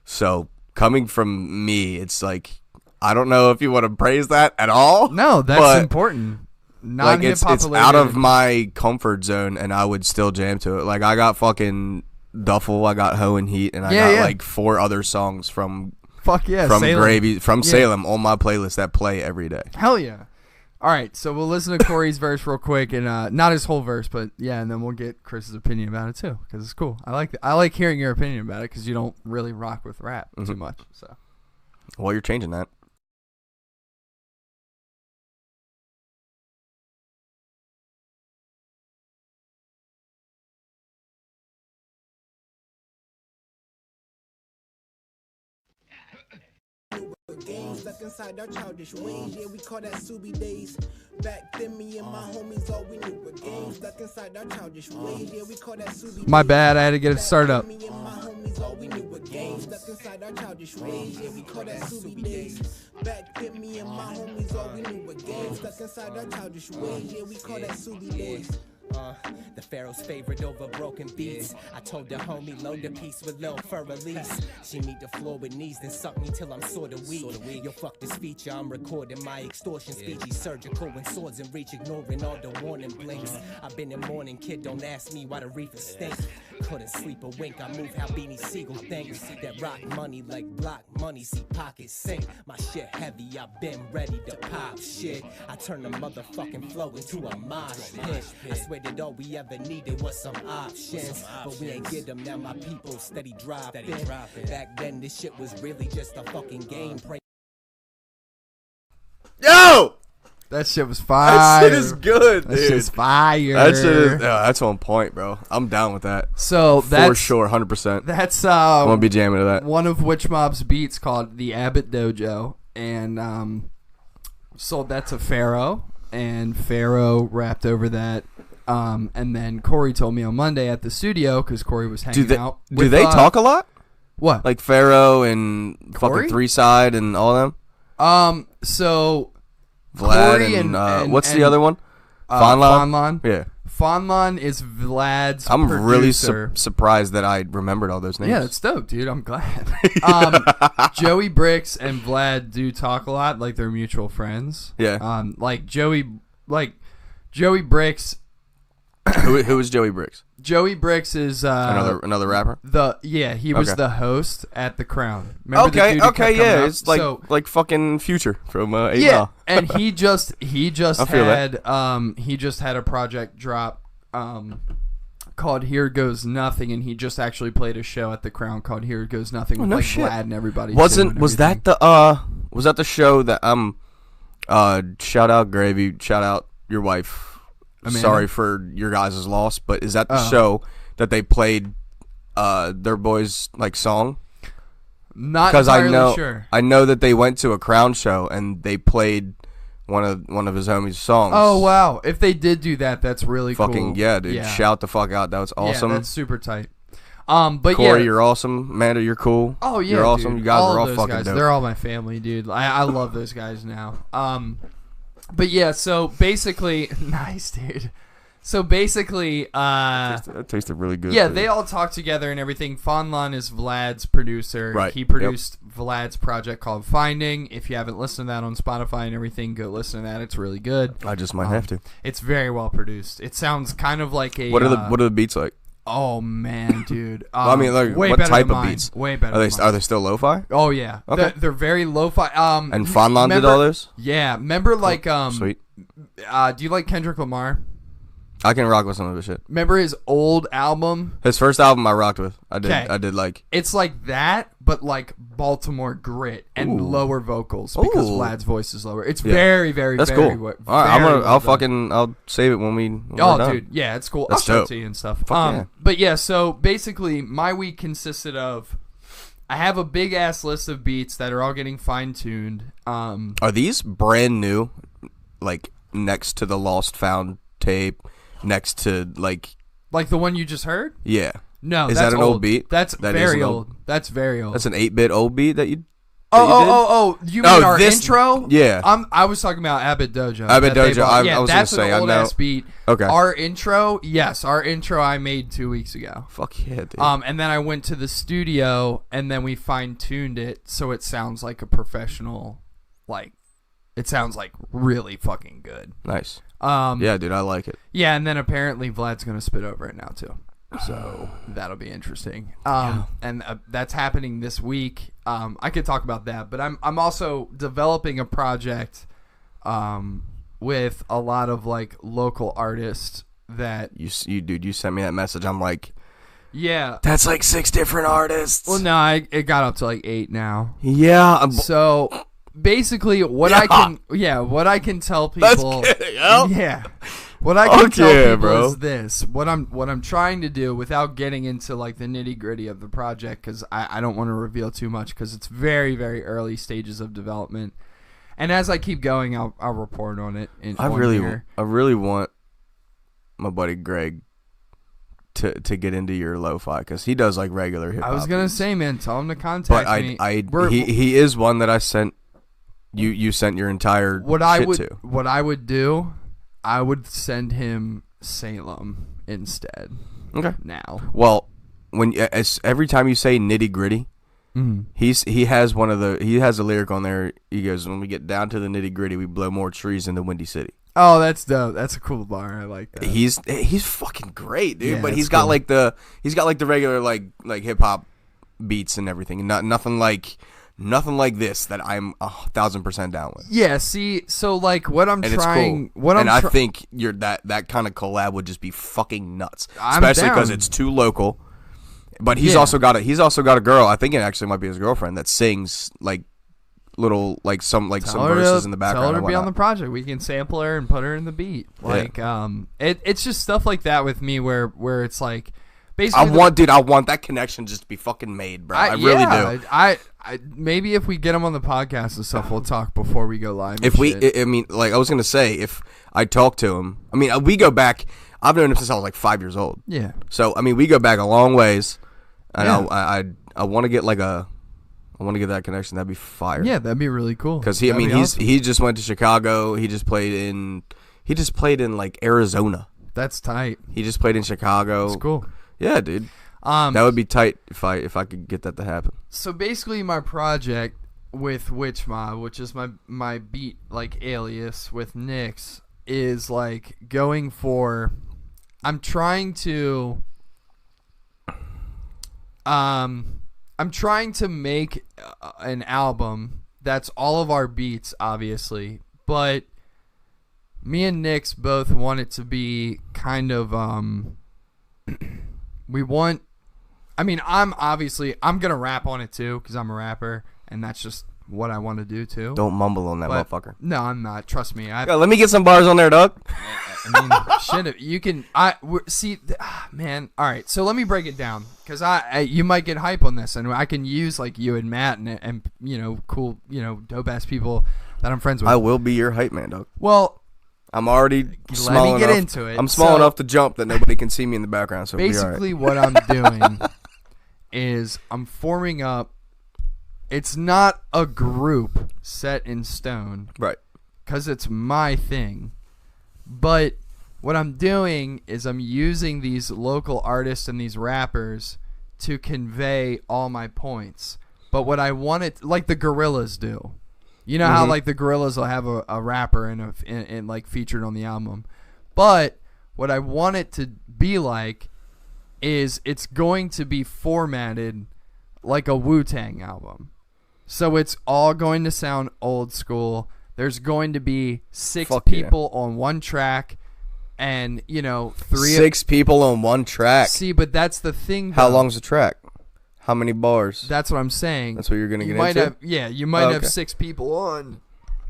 So coming from me, it's like, I don't know if you want to praise that at all. No, that's important. Like it's out of my comfort zone, and I would still jam to it. Like I got fucking Duffel, I got Ho and Heat, and I got like 4 other songs from Salem. Gravy Salem on my playlist that play every day. Hell yeah. All right, so we'll listen to Corey's verse real quick, and not his whole verse, but yeah, and then we'll get Chris's opinion about it too, because it's cool. I like hearing your opinion about it, because you don't really rock with rap too much. So, well, you're changing that. Games stuck inside our childish ways, yeah, we call that Subi days. Back then, me and my homies, all we knew were games stuck inside our childish ways, yeah, we call that Subi days. My bad, I had to get it started up. Me and my homies, all we knew were games stuck inside our childish ways, yeah, we call that Subi days. Back then, me and my homies, all we knew were games stuck inside our childish ways, yeah, we call that Subi days. The Pharaoh's favorite over broken beats. I told the homie load the piece with Lil for release. She meet the floor with knees, then suck me till I'm sorta weak. Yo, fuck this feature, I'm recording my extortion speech. He's surgical when swords in reach, ignoring all the warning blinks. I've been in mourning, kid, don't ask me why the reefer stinks. Couldn't sleep a wink, I move how Beanie Siegel thinks. That rock money like block money, see pockets sink. My shit heavy, I've been ready to pop shit. I turn the motherfucking flow into a mosh pit. I swear that all we ever needed was some options, but we ain't get them, now my people steady dropping. Back then this shit was really just a fucking game. Yo! That shit was fire. That shit is good, dude. That shit's fire. That shit is, that's on point, bro. I'm down with that. So that's for sure, 100%. That's I'm gonna be jamming to that. One of Witch Mob's beats called the Abbott Dojo, and sold that to Pharaoh, and Pharaoh rapped over that. And then Corey told me on Monday at the studio, because Corey was hanging out. Do they talk a lot? What? Like Pharaoh and Corey? fucking Three Side and all of them? So Vlad Corey and what's the other one? Fonlon. Yeah. Fonlon is Vlad's I'm producer. really surprised that I remembered all those names. Yeah, that's dope, dude. I'm glad. Joey Bricks and Vlad do talk a lot, like they're mutual friends. Yeah. Like Joey Bricks. Who is Joey Bricks? Joey Bricks is another rapper. He was the host at the Crown. Remember yeah, it's like fucking Future from 8 yeah, and he just had a project drop called Here Goes Nothing, and he just actually played a show at the Crown called Here Goes Nothing with Vlad and everybody. Was that the show that shout out Gravy, shout out your wife. Amanda? Sorry for your guys' loss, but is that the Oh. show that they played their boys like song? Not Because entirely sure. I know that they went to a Crown show and they played one of his homies' songs. Oh wow! If they did do that, that's really fucking cool. yeah, dude! Shout the fuck out. That was awesome. Yeah, that's super tight. But Corey, yeah, you're awesome. Amanda, you're cool. oh yeah, you're awesome. dude. You guys are of all those fucking guys, dope. they're all my family, dude. I love those guys now. But yeah, so basically, nice, dude. So basically, That tasted really good. yeah, dude. they all talk together and everything. Fonlon is Vlad's producer. Right. He produced Vlad's project called Finding. If you haven't listened to that on Spotify and everything, go listen to that. It's really good. I just might have to. It's very well produced. It sounds kind of like a. What are the beats like? Oh man, dude. Well, I mean, like, way what better type than of mine. beats? Way better. Are than they mine. still lo-fi? Oh yeah. Okay. They're very lo-fi. And Fonlon did all this? Yeah. Remember like Sweet. do you like Kendrick Lamar? I can rock with some of his shit. Remember his old album? His first album I rocked with. I did. 'Kay. I did like. It's like that, but like Baltimore grit and Ooh. lower vocals because Ooh. Vlad's voice is lower. It's Yeah. very, very, That's very, cool. very All right, well done. I'll save it when we're Oh, done. dude, yeah, it's cool. That's I'll show dope. it to you and stuff. Fuck yeah. But yeah, so basically, my week consisted of I have a big ass list of beats that are all getting fine tuned. Are these brand new? Like next to the Lost Found tape, next to like the one you just heard. yeah. No, Is that's that an old beat? That's That is very an old. That's very old. That's an 8-bit old beat that you. Oh! You mean our this- intro? Yeah. I was talking about Abbott Dojo. Abbott that they Dojo, bought. I was gonna that's say, I an old know- ass beat. Okay. Our intro, yes, our intro I made 2 weeks ago. Fuck yeah, dude. And then I went to the studio and then we fine tuned it so it sounds like a professional, like it sounds like really fucking good. Nice. Yeah, Yeah, dude, I like it. and then apparently Vlad's gonna spit over it now too. So that'll be interesting. And that's happening this week. I could talk about that, but I'm also developing a project with a lot of like local artists that You dude, you sent me that message. I'm like, yeah. that's like 6 different artists. Well, no, it got up to like 8 now. Yeah. So basically, what I can tell people, That's good, yo. yeah, what I can Fuck tell yeah, people bro. is this: what I'm trying to do without getting into like the nitty gritty of the project, because I don't want to reveal too much because it's very, very early stages of development. And as I keep going, I'll report on it. I really want my buddy Greg to get into your lo-fi because he does like regular hip hop. I was gonna say, man, tell him to contact me. But he is one that I sent. You sent your entire shit to. What I would do, I would send him Salem instead. Okay. Now, Well, every time you say nitty gritty, he has a lyric on there. He goes, "When we get down to the nitty gritty, we blow more trees in the Windy City." oh, that's dope. That's a cool bar. I like that. He's fucking great, dude. Yeah, but it's he's got cool. like the regular like hip hop beats and everything. Nothing like this that I'm 1,000% down with. Yeah. See, so like what I'm And trying, it's cool. what I'm I think that kind of collab would just be fucking nuts, I'm especially because down. it's too local. But he's Yeah. also got a girl. I think it actually might be his girlfriend that sings like little some verses in the background. Tell her and to be on whatnot. the project. We can sample her and put her in the beat. Like, it's just stuff like that with me where it's like basically I want that connection just to be fucking made, bro. I really do. I maybe if we get him on the podcast and stuff, we'll talk before we go live. If and we, shit. I mean, like I was gonna say, if I talk to him, I mean, we go back. I've known him since I was like 5 years old. yeah. So I mean, we go back a long ways, and Yeah. I want to get that connection. That'd be fire. Yeah, that'd be really cool. Because That'd be awesome. he just went to Chicago. He just played in like Arizona. That's tight. He just played in Chicago. That's cool. Yeah, dude. That would be tight if I could get that to happen. So basically, my project with Witch Mob, which is my beat like alias with Nyx, is like going for. I'm trying to make an album that's all of our beats, obviously, but me and Nyx both want it to be kind of we want. I mean, I'm gonna rap on it too because I'm a rapper, and that's just what I want to do too. Don't mumble on that But- motherfucker. No, I'm not. Trust me. Yeah, let me get some bars on there, Doug. I mean, shit. You can. Man. All right. So let me break it down, because you might get hype on this, and I can use like you and Matt and cool dope ass people that I'm friends with. I will be your hype man, Doug. Well, I'm already small let me get enough. into it. I'm small So- enough to jump that nobody can see me in the background. So basically, what I'm doing is I'm forming up. It's not a group set in stone, right, because it's my thing. But what I'm doing is I'm using these local artists and these rappers to convey all my points. But what I wanted, like the Gorillaz do. You know how like the Gorillaz will have a rapper in like featured on the album. But what I want it to be like is it's going to be formatted like a Wu-Tang album. So it's all going to sound old school. There's going to be six people on one track, and 6 people on one track. See, but that's the thing. How long's the track? How many bars? That's what I'm saying. That's what you're gonna get might into. You might have 6 people on,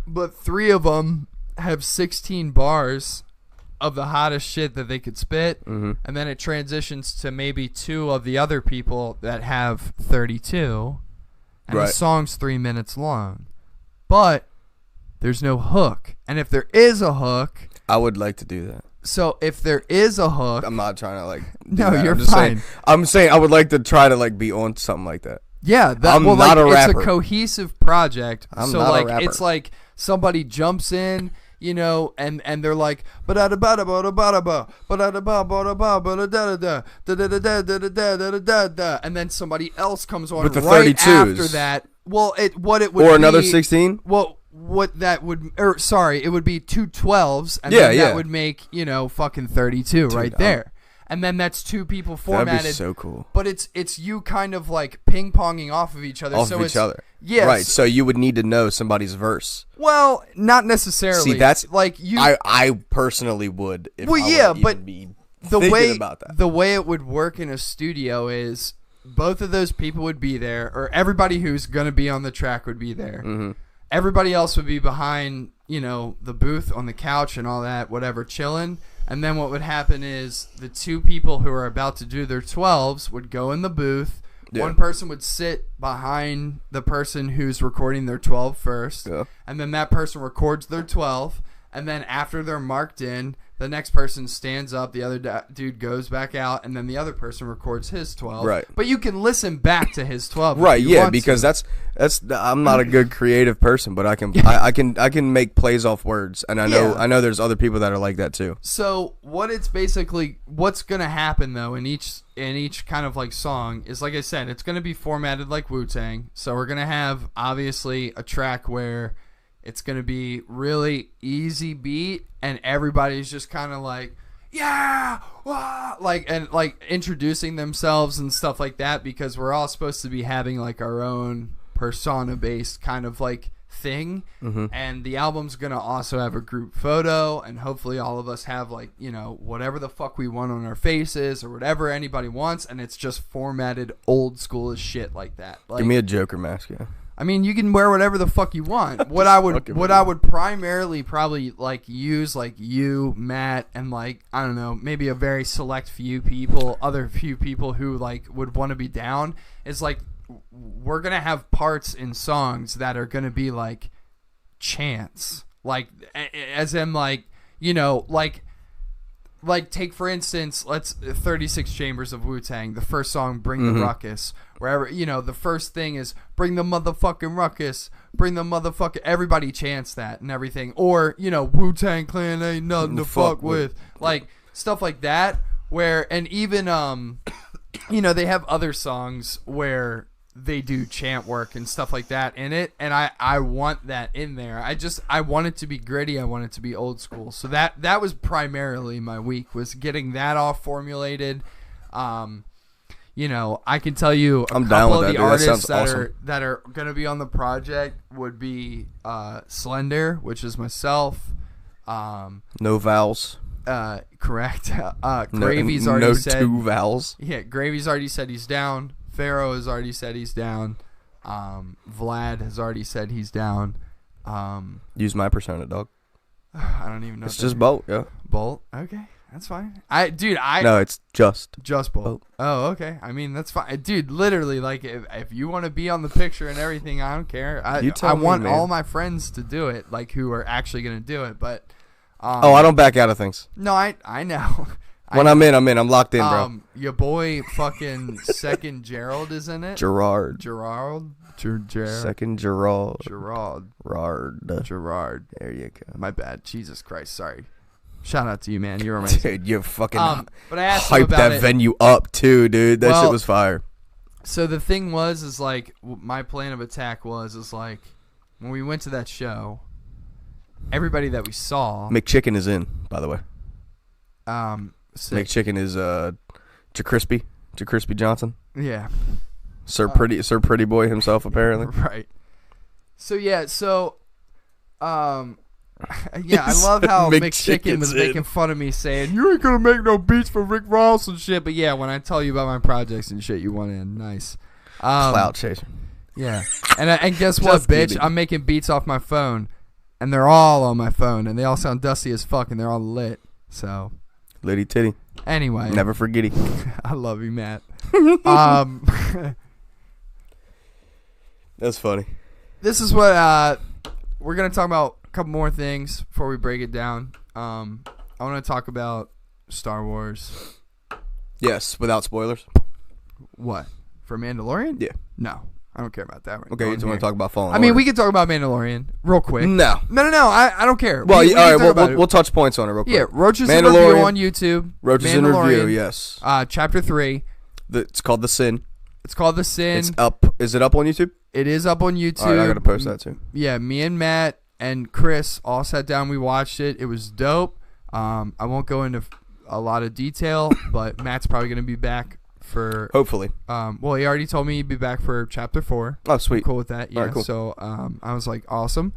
but 3 of them have 16 bars of the hottest shit that they could spit, and then it transitions to maybe 2 of the other people that have 32, and the song's 3 minutes long, but there's no hook. And if there is a hook, I would like to do that. So if there is a hook, I'm not trying to like. No, that. you're I'm just fine. I'm saying I would like to try to like be on something like that. Yeah, I'm not a rapper. It's a cohesive project. I'm so not like a rapper. it's like somebody jumps in, and they're like and then somebody else comes on with the right 32s after that. Well, it would or be, another 16. What that would, it would be 2 12s, and Yeah, then yeah. that would make fucking 32 right there. And then that's 2 people formatted. That'd be so cool. But it's you kind of like ping ponging off of each other. Off so of it's, each other. Yes. Right. So you would need to know somebody's verse. Well, not necessarily. See, that's like you. I personally would. If Well, I yeah, would but even be the thinking way about that. the way it would work in a studio is both of those people would be there, or everybody who's gonna be on the track would be there. Mm-hmm. Everybody else would be behind, the booth on the couch and all that, whatever, chilling. And then what would happen is the 2 people who are about to do their 12s would go in the booth. Yeah. One person would sit behind the person who's recording their 12 first. Yeah. And then that person records their 12. And then after they're marked in, the next person stands up, the other dude goes back out, and then the other person records his 12. Right. But you can listen back to his 12. Right, if you yeah, want because to. that's I'm not a good creative person, but I can make plays off words, and I know there's other people that are like that too. So what's gonna happen though in each kind of like song is, like I said, it's gonna be formatted like Wu-Tang. So we're gonna have obviously a track where it's gonna be really easy beat, and everybody's just kind of like, yeah, wah, like introducing themselves and stuff like that, because we're all supposed to be having like our own persona based kind of like thing. And the album's gonna also have a group photo, and hopefully all of us have like whatever the fuck we want on our faces or whatever anybody wants, and it's just formatted old school as shit like that. Like, Give me a Joker mask, yeah. I mean, you can wear whatever the fuck you want. What I would primarily probably like use, like you, Matt, and like I don't know, maybe a very select few people who like would want to be down, is like we're gonna have parts in songs that are gonna be like chants, like as in like like take for instance, let's 36 Chambers of Wu-Tang, the first song, Bring the Ruckus, wherever the first thing is bring the motherfucking ruckus, bring the motherfucking, everybody chants that and everything, or Wu-Tang Clan ain't nothing to fuck with, like stuff like that, where, and even they have other songs where they do chant work and stuff like that in it, and I want that in there. I want it to be gritty, I want it to be old school. So that was primarily my week, was getting that all formulated. I can tell you a couple of the artists that are going to be on the project would be Slender, which is myself. No vowels. Correct. Gravy's already said. No 2 vowels. Yeah, Gravy's already said he's down. Pharaoh has already said he's down. Vlad has already said he's down. Use my persona, dog. I don't even know. It's just Bolt, yeah. Bolt. Okay, that's fine. No, it's just Bolt. Oh, okay. I mean, that's fine, dude. Literally, like, if you want to be on the picture and everything, I don't care. I want all my friends to do it, like, who are actually gonna do it. But I don't back out of things. No, I know. When I'm in. I'm locked in, bro. Your boy, fucking second Gerald is in it. Gerard. Second Gerard. Gerard. There you go. My bad. Jesus Christ. Sorry. Shout out to you, man. You're amazing. Dude, you fucking but I asked him hyped about that it. venue up too, dude. That shit was fire. So the thing is like, my plan of attack is like, when we went to that show, everybody that we saw. McChicken is in, by the way. Sick. McChicken is JaCrispy Johnson. Yeah. Sir Pretty Boy himself, apparently. Right. So yeah, yeah, I love how McChicken was making fun of me, saying you ain't gonna make no beats for Rick Ross and shit. But yeah, when I tell you about my projects and shit, you want in. Nice. Cloud chaser. Yeah, and guess what, bitch? Kidding. I'm making beats off my phone, and they're all on my phone, and they all sound dusty as fuck, and they're all lit. So. Litty titty. Anyway. Never forget it. I love you, Matt. That's funny. This is what we're going to talk about a couple more things before we break it down. I want to talk about Star Wars. Yes, without spoilers. What? For Mandalorian? Yeah. No. I don't care about that. Okay, you just want to talk about Fallen Order. We can talk about Mandalorian real quick. No. I don't care. Well, all right, we'll touch points on it real quick. Yeah, Roach is in review on YouTube. Roach is in review, yes. Chapter 3. It's called The Sin. It's called The Sin. It's up. Is it up on YouTube? It is up on YouTube. All right, I got to post that too. Yeah, me and Matt and Chris all sat down. We watched it. It was dope. I won't go into a lot of detail, but Matt's probably going to be back for hopefully. Well, he already told me he'd be back for chapter 4. Oh, sweet. I'm cool with that. Yeah. All right, cool. So I was like, awesome.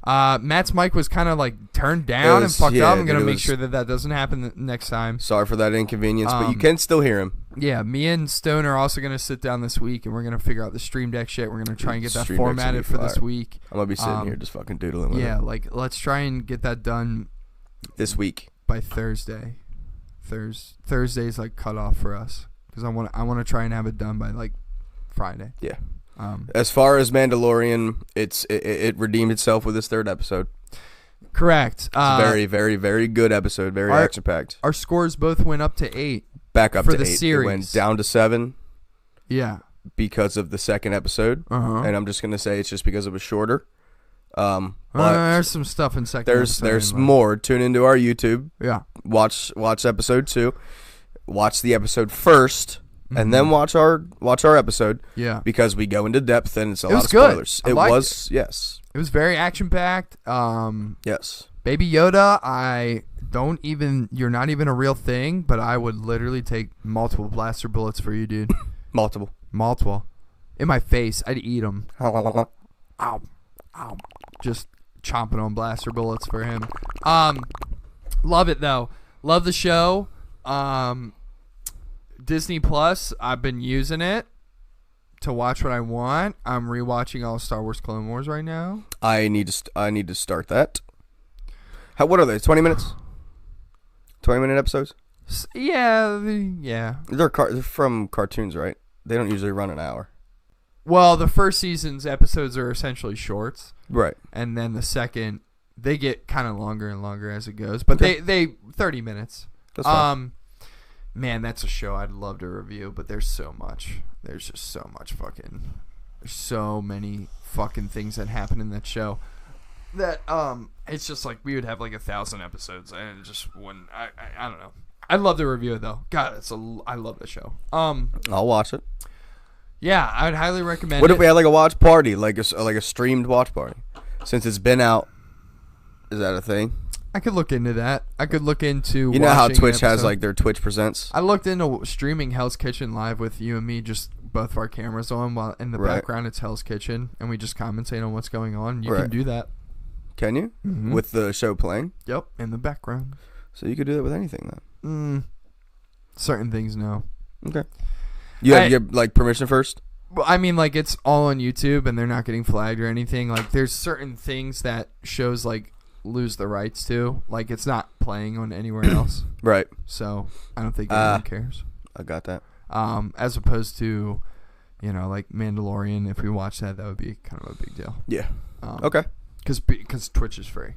Matt's mic was kind of like turned down and fucked up. I'm gonna make sure that doesn't happen next time. Sorry for that inconvenience, but you can still hear him. Yeah, me and Stone are also gonna sit down this week, and we're gonna figure out the Stream Deck shit. We're gonna try and get that formatted for this week. I'm gonna be sitting here just fucking doodling with it. Yeah, like let's try and get that done this week by Thursday. Thursday's like cut off for us. Because I want to try and have it done by like Friday. Yeah. As far as Mandalorian, it redeemed itself with this 3rd episode. Correct. It's a very, very, very good episode. Very action packed. Our scores both went up to 8. Back up for to the 8. Series. It went down to 7. Yeah. Because of the 2nd episode, and I'm just gonna say it's just because it was shorter. But there's some stuff in second. There's more. Tune into our YouTube. Yeah. Watch episode 2. Watch the episode first, and then watch our episode. Yeah, because we go into depth and it's a lot of spoilers. It was yes. It was very action packed. Yes. Baby Yoda, you're not even a real thing, but I would literally take multiple blaster bullets for you, dude. Multiple. In my face, I'd eat them. Ow. Just chomping on blaster bullets for him. Love it though. Love the show. Disney Plus, I've been using it to watch what I want. I'm rewatching all Star Wars Clone Wars right now. I need to start that. What are they? 20 minutes? 20-minute episodes? Yeah. They're from cartoons, right? They don't usually run an hour. Well, the first season's episodes are essentially shorts. Right. And then the second, they get kind of longer and longer as it goes. But they 30 minutes. That's fine. Man, that's a show I'd love to review, but there's so much. There's just so much there's so many fucking things that happen in that show that it's just like we would have like 1,000 episodes and it just wouldn't. I don't know. I'd love to review it though. God, I love the show. I'll watch it. Yeah, I'd highly recommend. What if we had like a watch party, like a streamed watch party, since it's been out? Is that a thing? I could look into that. I could look into. You know how Twitch has like their Twitch Presents? I looked into streaming Hell's Kitchen live with you and me, just both of our cameras on, while in the background it's Hell's Kitchen, and we just commentate on what's going on. You can do that. Can you? Mm-hmm. With the show playing? Yep, in the background. So you could do that with anything then? Certain things, no. Okay. You have to get like permission first? Well, I mean, like, it's all on YouTube, and they're not getting flagged or anything. Like, there's certain things that shows, like, lose the rights to. Like, it's not playing on anywhere else. Right. So, I don't think anyone cares. I got that. As opposed to, you know, like, Mandalorian. If we watch that, that would be kind of a big deal. Yeah. Okay. Because Twitch is free.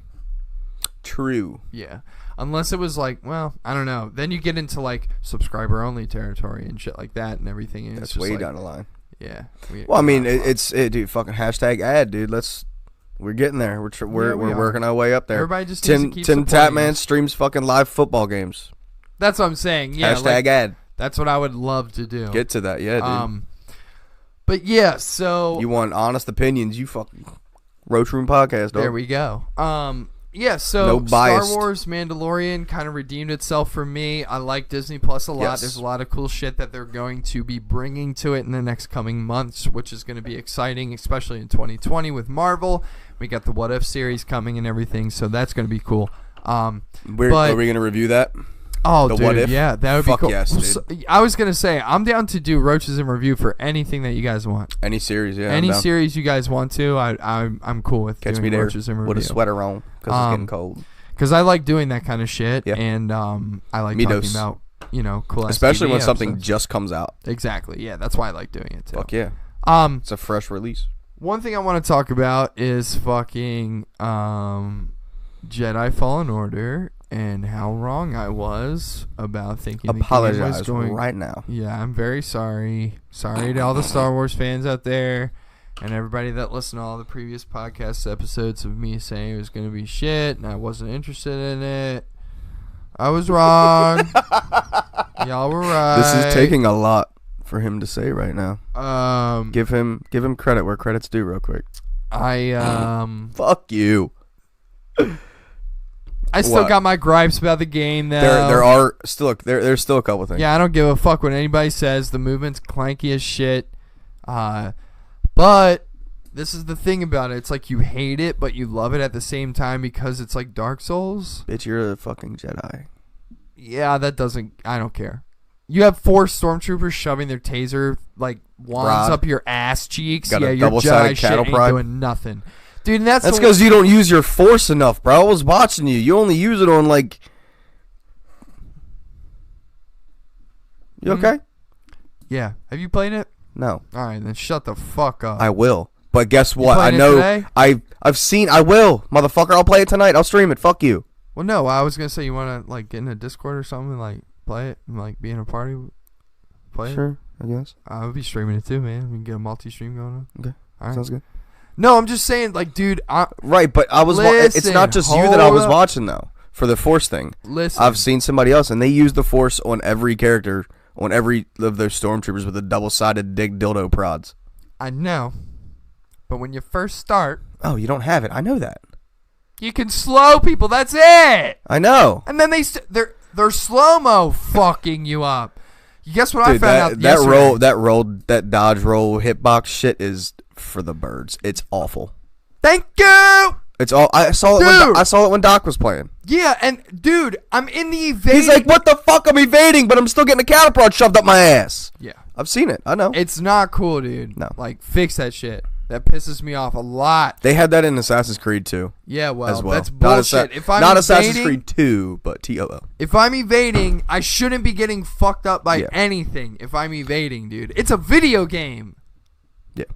True. Yeah. Unless it was like, well, I don't know. Then you get into, like, subscriber-only territory and shit like that and everything. And That's it's just way like, down the line. Yeah. Well, I mean, dude, fucking hashtag ad, dude. We're getting there. We're working our way up there. Everybody just needs to keep Tim supporting Tatman us. streams fucking live football games. That's what I'm saying. Yeah. Hashtag like, ad. That's what I would love to do. Get to that, yeah, dude. But yeah, so You want honest opinions? You fucking Roach Room podcast. Dog. there we go. Yeah, so No biased. Star Wars Mandalorian kind of redeemed itself for me. I like Disney Plus a lot. Yes. There's a lot of cool shit that they're going to be bringing to it in the next coming months, which is going to be exciting, especially in 2020 with Marvel. We got the What If series coming and everything, so that's going to be cool. Are we going to review that? Oh, The dude, What If? yeah, that would Fuck be cool. yes, dude. So, I was going to say, I'm down to do Roaches in Review for anything that you guys want. Any series, yeah. Any I'm down. series you guys want to, I'm cool with Catch doing me there Roaches in Review. with a sweater on because it's getting cold. Because I like doing that kind of shit, Yeah. and I like Me talking dos. about, you know, cool Especially when TV something episodes. just comes out. Exactly, yeah, that's why I like doing it too. Fuck yeah. It's a fresh release. One thing I want to talk about is fucking Jedi Fallen Order and how wrong I was about thinking the game was Apologize going. right now. Yeah, I'm very sorry. Sorry to all the Star Wars fans out there and everybody that listened to all the previous podcast episodes of me saying it was going to be shit and I wasn't interested in it. I was wrong. Y'all were right. This is taking a lot for him to say right now. Give him credit where credit's due real quick. Fuck you. I still What? got my gripes about the game though. There's still a couple things. Yeah, I don't give a fuck what anybody says. The movement's clanky as shit. But this is the thing about it. It's like you hate it, but you love it at the same time because it's like Dark Souls. Bitch, you're a fucking Jedi. Yeah, I don't care. You have 4 stormtroopers shoving their taser like wands Rod. up your ass cheeks. Got a yeah, your double-sided Jedi shit cattle ain't prod. doing nothing. Dude, and that's because you don't use your force enough, bro. I was watching you. You only use it on like. You okay? Yeah. Have you played it? No. All right, then shut the fuck up. I will. But guess what? I playing it know. today? I've seen. I will, motherfucker. I'll play it tonight. I'll stream it. Fuck you. Well, no, I was gonna say you want to like get in a Discord or something and like play it and like be in a party, play Sure, I guess. it. I would be streaming it too, man. We can get a multi-stream going on. Okay. All right. Sounds good. No, I'm just saying, like, dude, Right, but I was. It's not just you that I was watching though. For the force thing, Listen, I've seen somebody else, and they use the force on every character, on every of their stormtroopers with the double-sided dig dildo prods. I know, but when you first start, Oh, you don't have it. I know that. you can slow people. That's it. I know. And then they're slow mo fucking you up. You guess what I Dude, found out yesterday? that dodge roll hitbox shit is for the birds. It's awful. Thank you. It's all. I saw it when Doc was playing. Yeah, and dude, I'm in the evading. He's like, "What the fuck? I'm evading, but I'm still getting a cattle prod shoved up my ass." Yeah, I've seen it. I know. it's not cool, dude. No. Like, fix that shit. That pisses me off a lot. They had that in Assassin's Creed 2. Yeah, well, as well. that's bullshit. If I'm not Assassin's evading, Creed 2, but TOO. If I'm evading, I shouldn't be getting fucked up by Yeah. anything if I'm evading, dude. It's a video game. Yeah,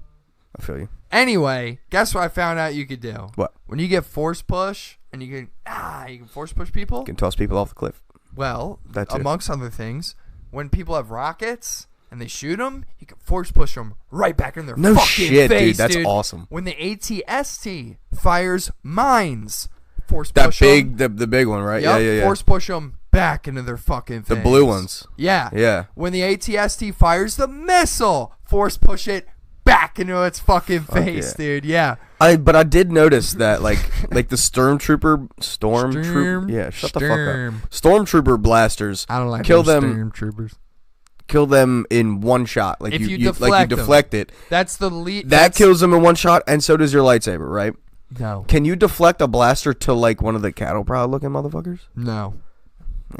I feel you. Anyway, guess what I found out you could do? What? When you get force push and you can force push people? You can toss people off the cliff. Well, That too. amongst other things, when people have rockets and they shoot them, you can force push them right back in their No fucking shit, dude. face, That's awesome. When the ATST fires mines, force That push big, them. the big one, right? Yep, Yeah. force push them back into their fucking face. The blue ones. Yeah. Yeah. When the ATST fires the missile, force push it back into its fucking face, yeah. dude. Yeah. But I did notice that like the stormtrooper, yeah, shut the fuck up. Stormtrooper blasters. I don't like kill those them. stormtroopers. Kill them in one shot. Like If you deflect deflect it. That's the lead. That kills them in one shot, and so does your lightsaber, right? No. Can you deflect a blaster to like one of the cattle prod looking motherfuckers? No.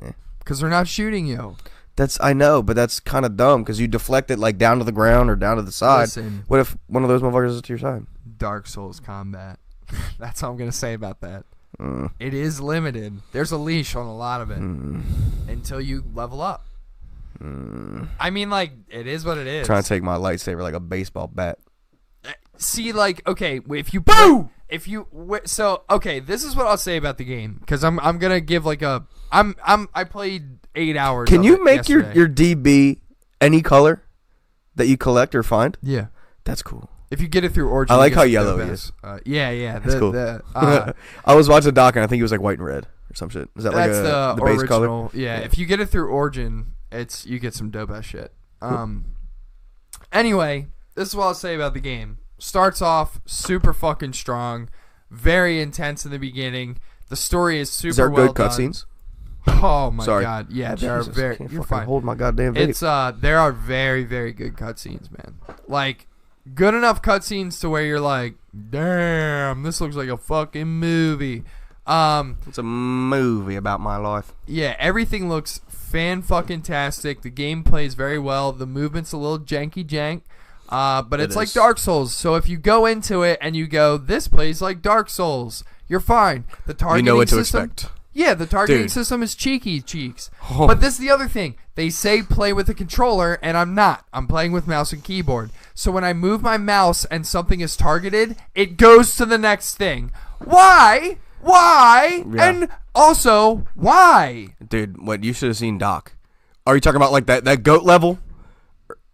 Eh. Because they're not shooting you. I know, but that's kind of dumb because you deflect it like down to the ground or down to the side. Listen. What if one of those motherfuckers is to your side? Dark Souls combat. That's all I'm gonna say about that. It is limited. There's a leash on a lot of it until you level up. I mean, like, it is what it is. Trying to take my lightsaber like a baseball bat. See, like, okay, if you so okay, this is what I'll say about the game because I'm gonna give like I played 8 hours. Can of you it make yesterday. your DB any color that you collect or find? Yeah, that's cool. If you get it through Origin, I like you get how some yellow dope he ass- is. Yeah, That's cool. I I was watching a doc and I think he was like white and red or some shit. Is that like that's the the base original. color? Yeah, if you get it through Origin, you get some dope ass shit. Anyway, this is what I'll say about the game. Starts off super fucking strong, very intense in the beginning. The story is super Is there well good cutscenes? Oh my Sorry. god, yeah, there Jesus, are very. can't You're fucking fine. hold my goddamn vape. It's there are very very good cutscenes, man. Like good enough cutscenes to where you're like, damn, this looks like a fucking movie. It's a movie about my life. Yeah, everything looks fan-fucking-tastic. The game plays very well. The movement's a little janky-jank. But it's like Dark Souls. So if you go into it and you go, this plays like Dark Souls, you're fine. The targeting You know what to system, expect. Yeah, the targeting Dude. system is cheeky cheeks. Oh. But this is the other thing. They say play with a controller, and I'm not. I'm playing with mouse and keyboard. So when I move my mouse and something is targeted, it goes to the next thing. Why? Why? Yeah. And also, why? Dude, what you should have seen Doc. Are you talking about like that goat level?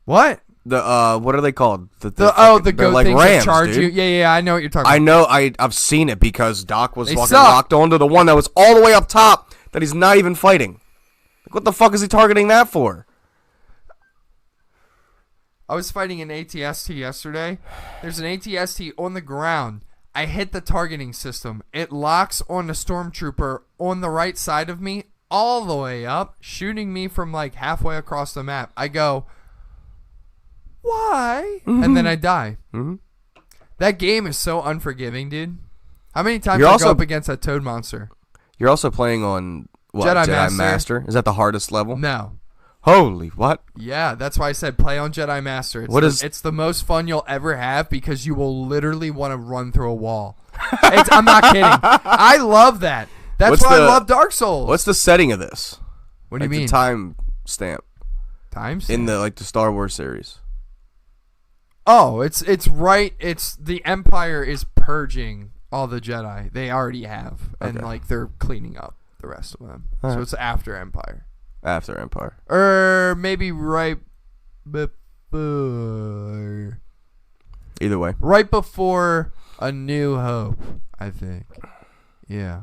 What? The what are they called? The they're goat like things rams, that charge dude. you. Yeah, I know what you're talking I about. know I've seen it because Doc was They fucking suck. locked onto the one that was all the way up top that he's not even fighting. Like, what the fuck is he targeting that for? I was fighting an ATST yesterday. There's an ATST on the ground. I hit the targeting system. It locks on the stormtrooper on the right side of me all the way up, shooting me from like halfway across the map. I go, why? And then I die. Mm-hmm. That game is so unforgiving, dude. How many times You're did I also- go up against that toad monster? You're also playing on what? Jedi Jedi Master. Master? Is that the hardest level? No. Holy what? Yeah, that's why I said play on Jedi Master. It's the most fun you'll ever have because you will literally want to run through a wall. I'm not kidding. I love that. That's What's why I the- love Dark Souls. What's the setting of this? What do you Like mean? the time stamp Times? in the Star Wars series. Oh, it's right. It's the Empire is purging all the Jedi they already have, and Okay. like they're cleaning up the rest of them. So Alright. it's after Empire, After Empire. or maybe right before. Either way. Right before A New Hope, I think. Yeah.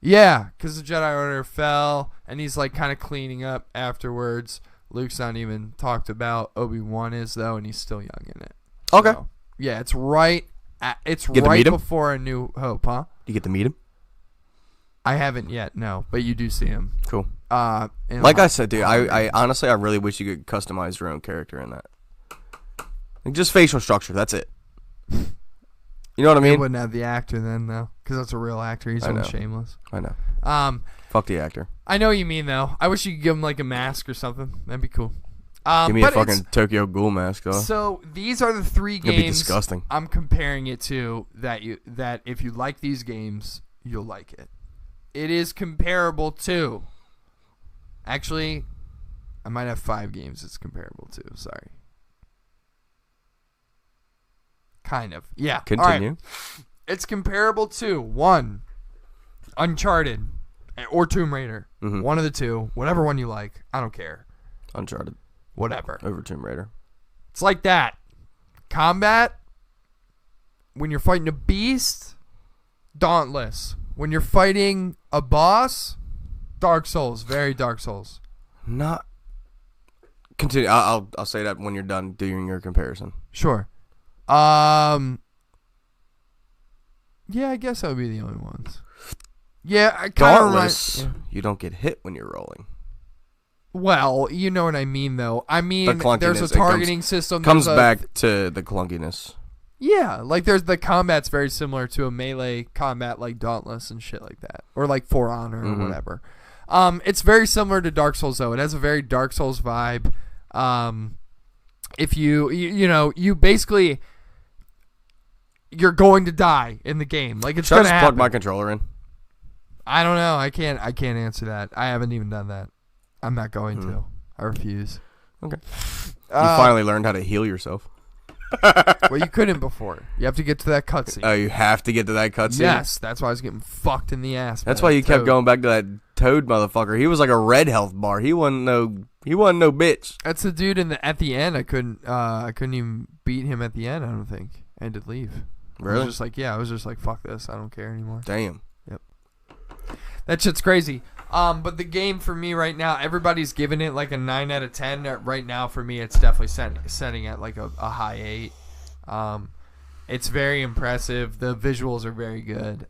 Yeah, because the Jedi Order fell, and he's like kind of cleaning up afterwards. Luke's not even talked about. Obi-Wan is, though, and he's still young in it. Okay. So, yeah, it's right it's Get to right meet him? before A New Hope, huh? You get to meet him? I haven't yet, no, but you do see him. Cool. In Like a I said, dude, I honestly, I really wish you could customize your own character in that. Like, just facial structure, that's it. You know what I He mean? wouldn't have the actor then, though, because that's a real actor. He's I on know. Shameless. I know. Fuck the actor. I know what you mean, though. I wish you could give him, like, a mask or something. That'd be cool. Give me a but it's- fucking Tokyo Ghoul mask, though. So these are the three It'd be games disgusting. I'm comparing it to that if you like these games, you'll like it. It is comparable to. Actually, I might have 5 games it's comparable to. Sorry. Kind of. Yeah. All right. Continue. It's comparable to 1, Uncharted or Tomb Raider. Mhm. One of the two. Whatever one you like. I don't care. Uncharted. Whatever. Over Tomb Raider. It's like that. Combat, when you're fighting a beast, Dauntless. When you're fighting a boss, Dark Souls. Very Dark Souls. Not. Continue. I'll say that when you're done doing your comparison. Sure. Yeah, I guess that would be the only ones. Yeah, I kind of Dauntless. You don't get hit when you're rolling. Well, you know what I mean, though. I mean, clunkiness, there's a it comes- targeting system. Comes there's a- back to the clunkiness. Yeah, like there's the combat's very similar to a melee combat like Dauntless and shit like that, or like For Honor or Mhm. whatever. It's very similar to Dark Souls though. It has a very Dark Souls vibe. If you basically you're going to die in the game. Like it's Should I gonna just happen. plug my controller in? I don't know. I can't answer that. I haven't even done that. I'm not going to. I refuse. Okay. You finally learned how to heal yourself. Well, you couldn't before. You have to get to that cutscene. Oh, you have to get to that cutscene? Yes, that's why I was getting fucked in the ass. That's by why that you kept toad. going back to that Toad motherfucker. He was like a red health bar. He wasn't no bitch. That's the dude at the end. I couldn't even beat him at the end. I don't think. I had to leave. Really? I was just like, fuck this. I don't care anymore. Damn. Yep. That shit's crazy. But the game for me right now, everybody's giving it like a 9 out of 10. Right now for me, it's definitely setting at like a high 8. It's very impressive. The visuals are very good.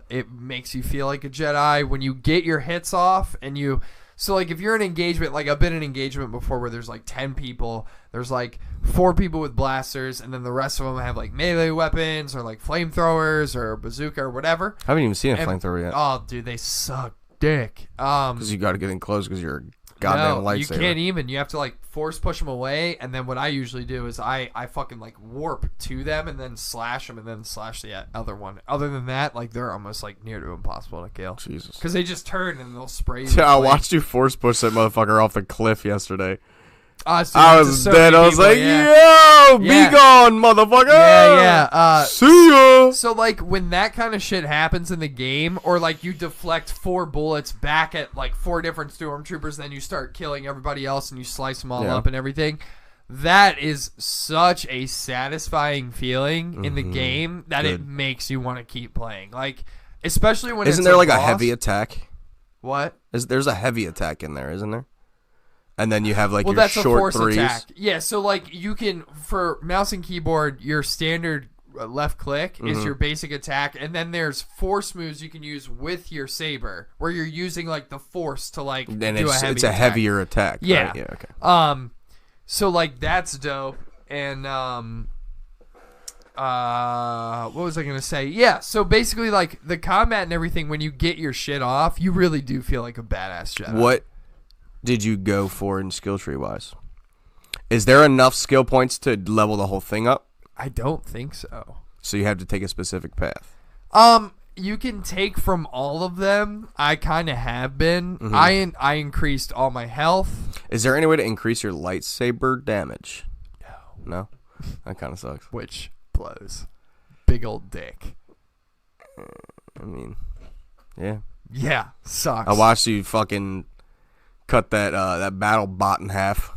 It makes you feel like a Jedi when you get your hits off and you. So like if you're in engagement, like I've been in engagement before where there's like 10 people, there's like 4 people with blasters, and then the rest of them have like melee weapons or like flamethrowers or a bazooka or whatever. I haven't even seen a flamethrower yet. Oh, dude, they suck dick. Because you got to get in close because you're a goddamn lightsaber. You can't even. You have to like force push them away, and then what I usually do is I fucking like warp to them and then slash them and then slash the other one. Other than that, like they're almost like near to impossible to kill. Jesus. Because they just turn and they'll spray you. Yeah, I watched you force push that motherfucker off the cliff yesterday. Dude, I was dead. I was like, yeah. yo, be gone, motherfucker. Yeah. See ya. So, like, when that kind of shit happens in the game, or, like, you deflect 4 bullets back at, like, 4 different stormtroopers, then you start killing everybody else and you slice them all up and everything, that is such a satisfying feeling in the game that it makes you want to keep playing. Like, especially when Isn't it's there, like, boss. a heavy attack? What? There's a heavy attack in there, isn't there? And then you have, like, Well, your that's a short force threes. attack. Yeah, so, like, you can, for mouse and keyboard, your standard left click is your basic attack, and then there's force moves you can use with your saber, where you're using, like, the force to, like, Then do it's a heavy a attack. heavier attack. Yeah. Right? Yeah, okay. So, like, that's dope, and, what was I gonna say? Yeah, so basically, like, the combat and everything, when you get your shit off, you really do feel like a badass Jedi. What did you go for in skill tree wise? Is there enough skill points to level the whole thing up? I don't think so. So you have to take a specific path. You can take from all of them. I kind of have been. I increased all my health. Is there any way to increase your lightsaber damage? No? That kind of sucks. Which blows. Big old dick. I mean, yeah. Yeah, sucks. I watched you fucking cut that battle bot in half.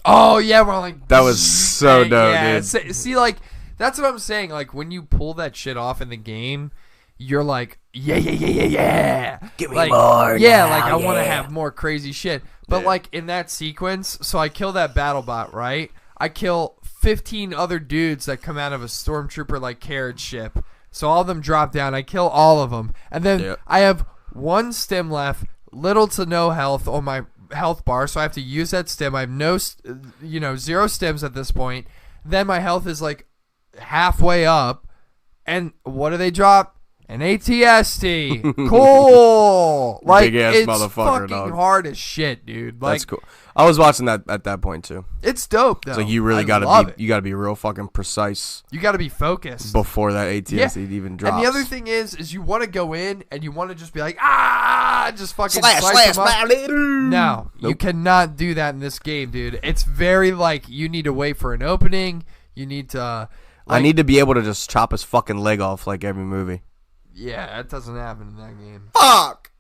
Oh, yeah, we're like... That was so dope, dude. See, like, that's what I'm saying. Like, when you pull that shit off in the game, you're like, yeah. Give me like, more yeah, now, like, I want to yeah. have more crazy shit. But, like, in that sequence, so I kill that battle bot, right? I kill 15 other dudes that come out of a stormtrooper, like, carriage ship. So all of them drop down. I kill all of them. And then I have 1 stim left, little to no health on my health bar, so I have to use that stim. I have no, 0 stims at this point. Then my health is like halfway up, and what do they drop? An ATST. Cool. Like, Big ass it's motherfucker, fucking dog. hard as shit, dude. Like, That's cool. I was watching that at that point too. it's dope though. So you really gotta you gotta be real fucking precise You gotta be focused. before that ATST even drops. And the other thing is you want to go in and you want to just be like, just fucking slash, slice them up. slash. No, you cannot do that in this game, dude. It's very like you need to wait for an opening. You need to. I need to be able to just chop his fucking leg off like every movie. Yeah, that doesn't happen in that game. Fuck.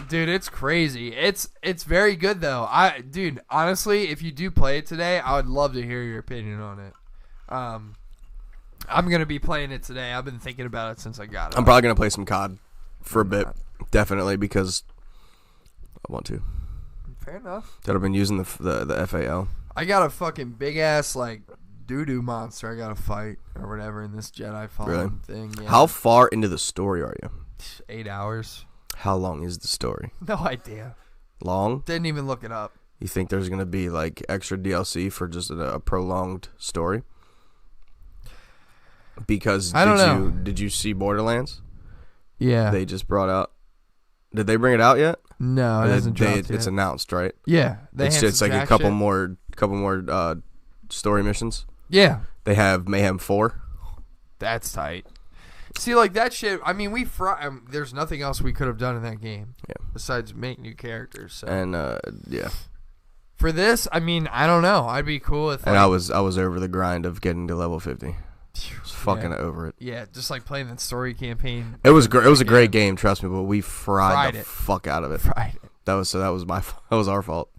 Dude, it's crazy. It's very good though. Dude, honestly, if you do play it today, I would love to hear your opinion on it. I'm gonna be playing it today. I've been thinking about it since I got it. I'm probably gonna play some COD for a bit, definitely, because I want to. Fair enough. That I've been using the FAL. I got a fucking big ass like doo-doo monster I gotta fight or whatever in this Jedi Fallen thing. Yeah. How far into the story are you? 8 hours. How long is the story? No idea. Long? Didn't even look it up. You think there's gonna be like extra DLC for just a prolonged story? Because I don't know. Did you see Borderlands? Yeah. They just brought out. Did they bring it out yet? No, it hasn't dropped yet. It's announced, right? Yeah, It's like a couple more story missions. Yeah, they have Mayhem 4. That's tight. See, like that shit. I mean, there's nothing else we could have done in that game. Yeah. Besides make new characters. So. And yeah. For this, I mean, I don't know. I'd be cool if. And I was over the grind of getting to level 50. I was fucking over it. Yeah, just like playing that story campaign. It was great. It was a great game, trust me. But we fried the fuck out of it. Fried it. That was our fault.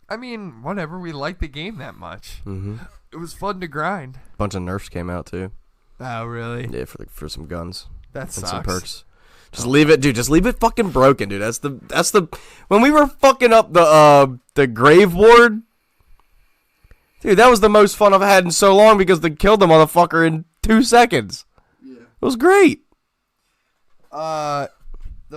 I mean, whatever. We liked the game that much. Mm-hmm. It was fun to grind. A bunch of nerfs came out too. Oh, really? Yeah, for some guns. That sucks. And some perks. Just leave it, dude. Just leave it fucking broken, dude. That's the when we were fucking up the grave ward. Dude, that was the most fun I've had in so long because they killed the motherfucker in 2 seconds. Yeah. It was great. The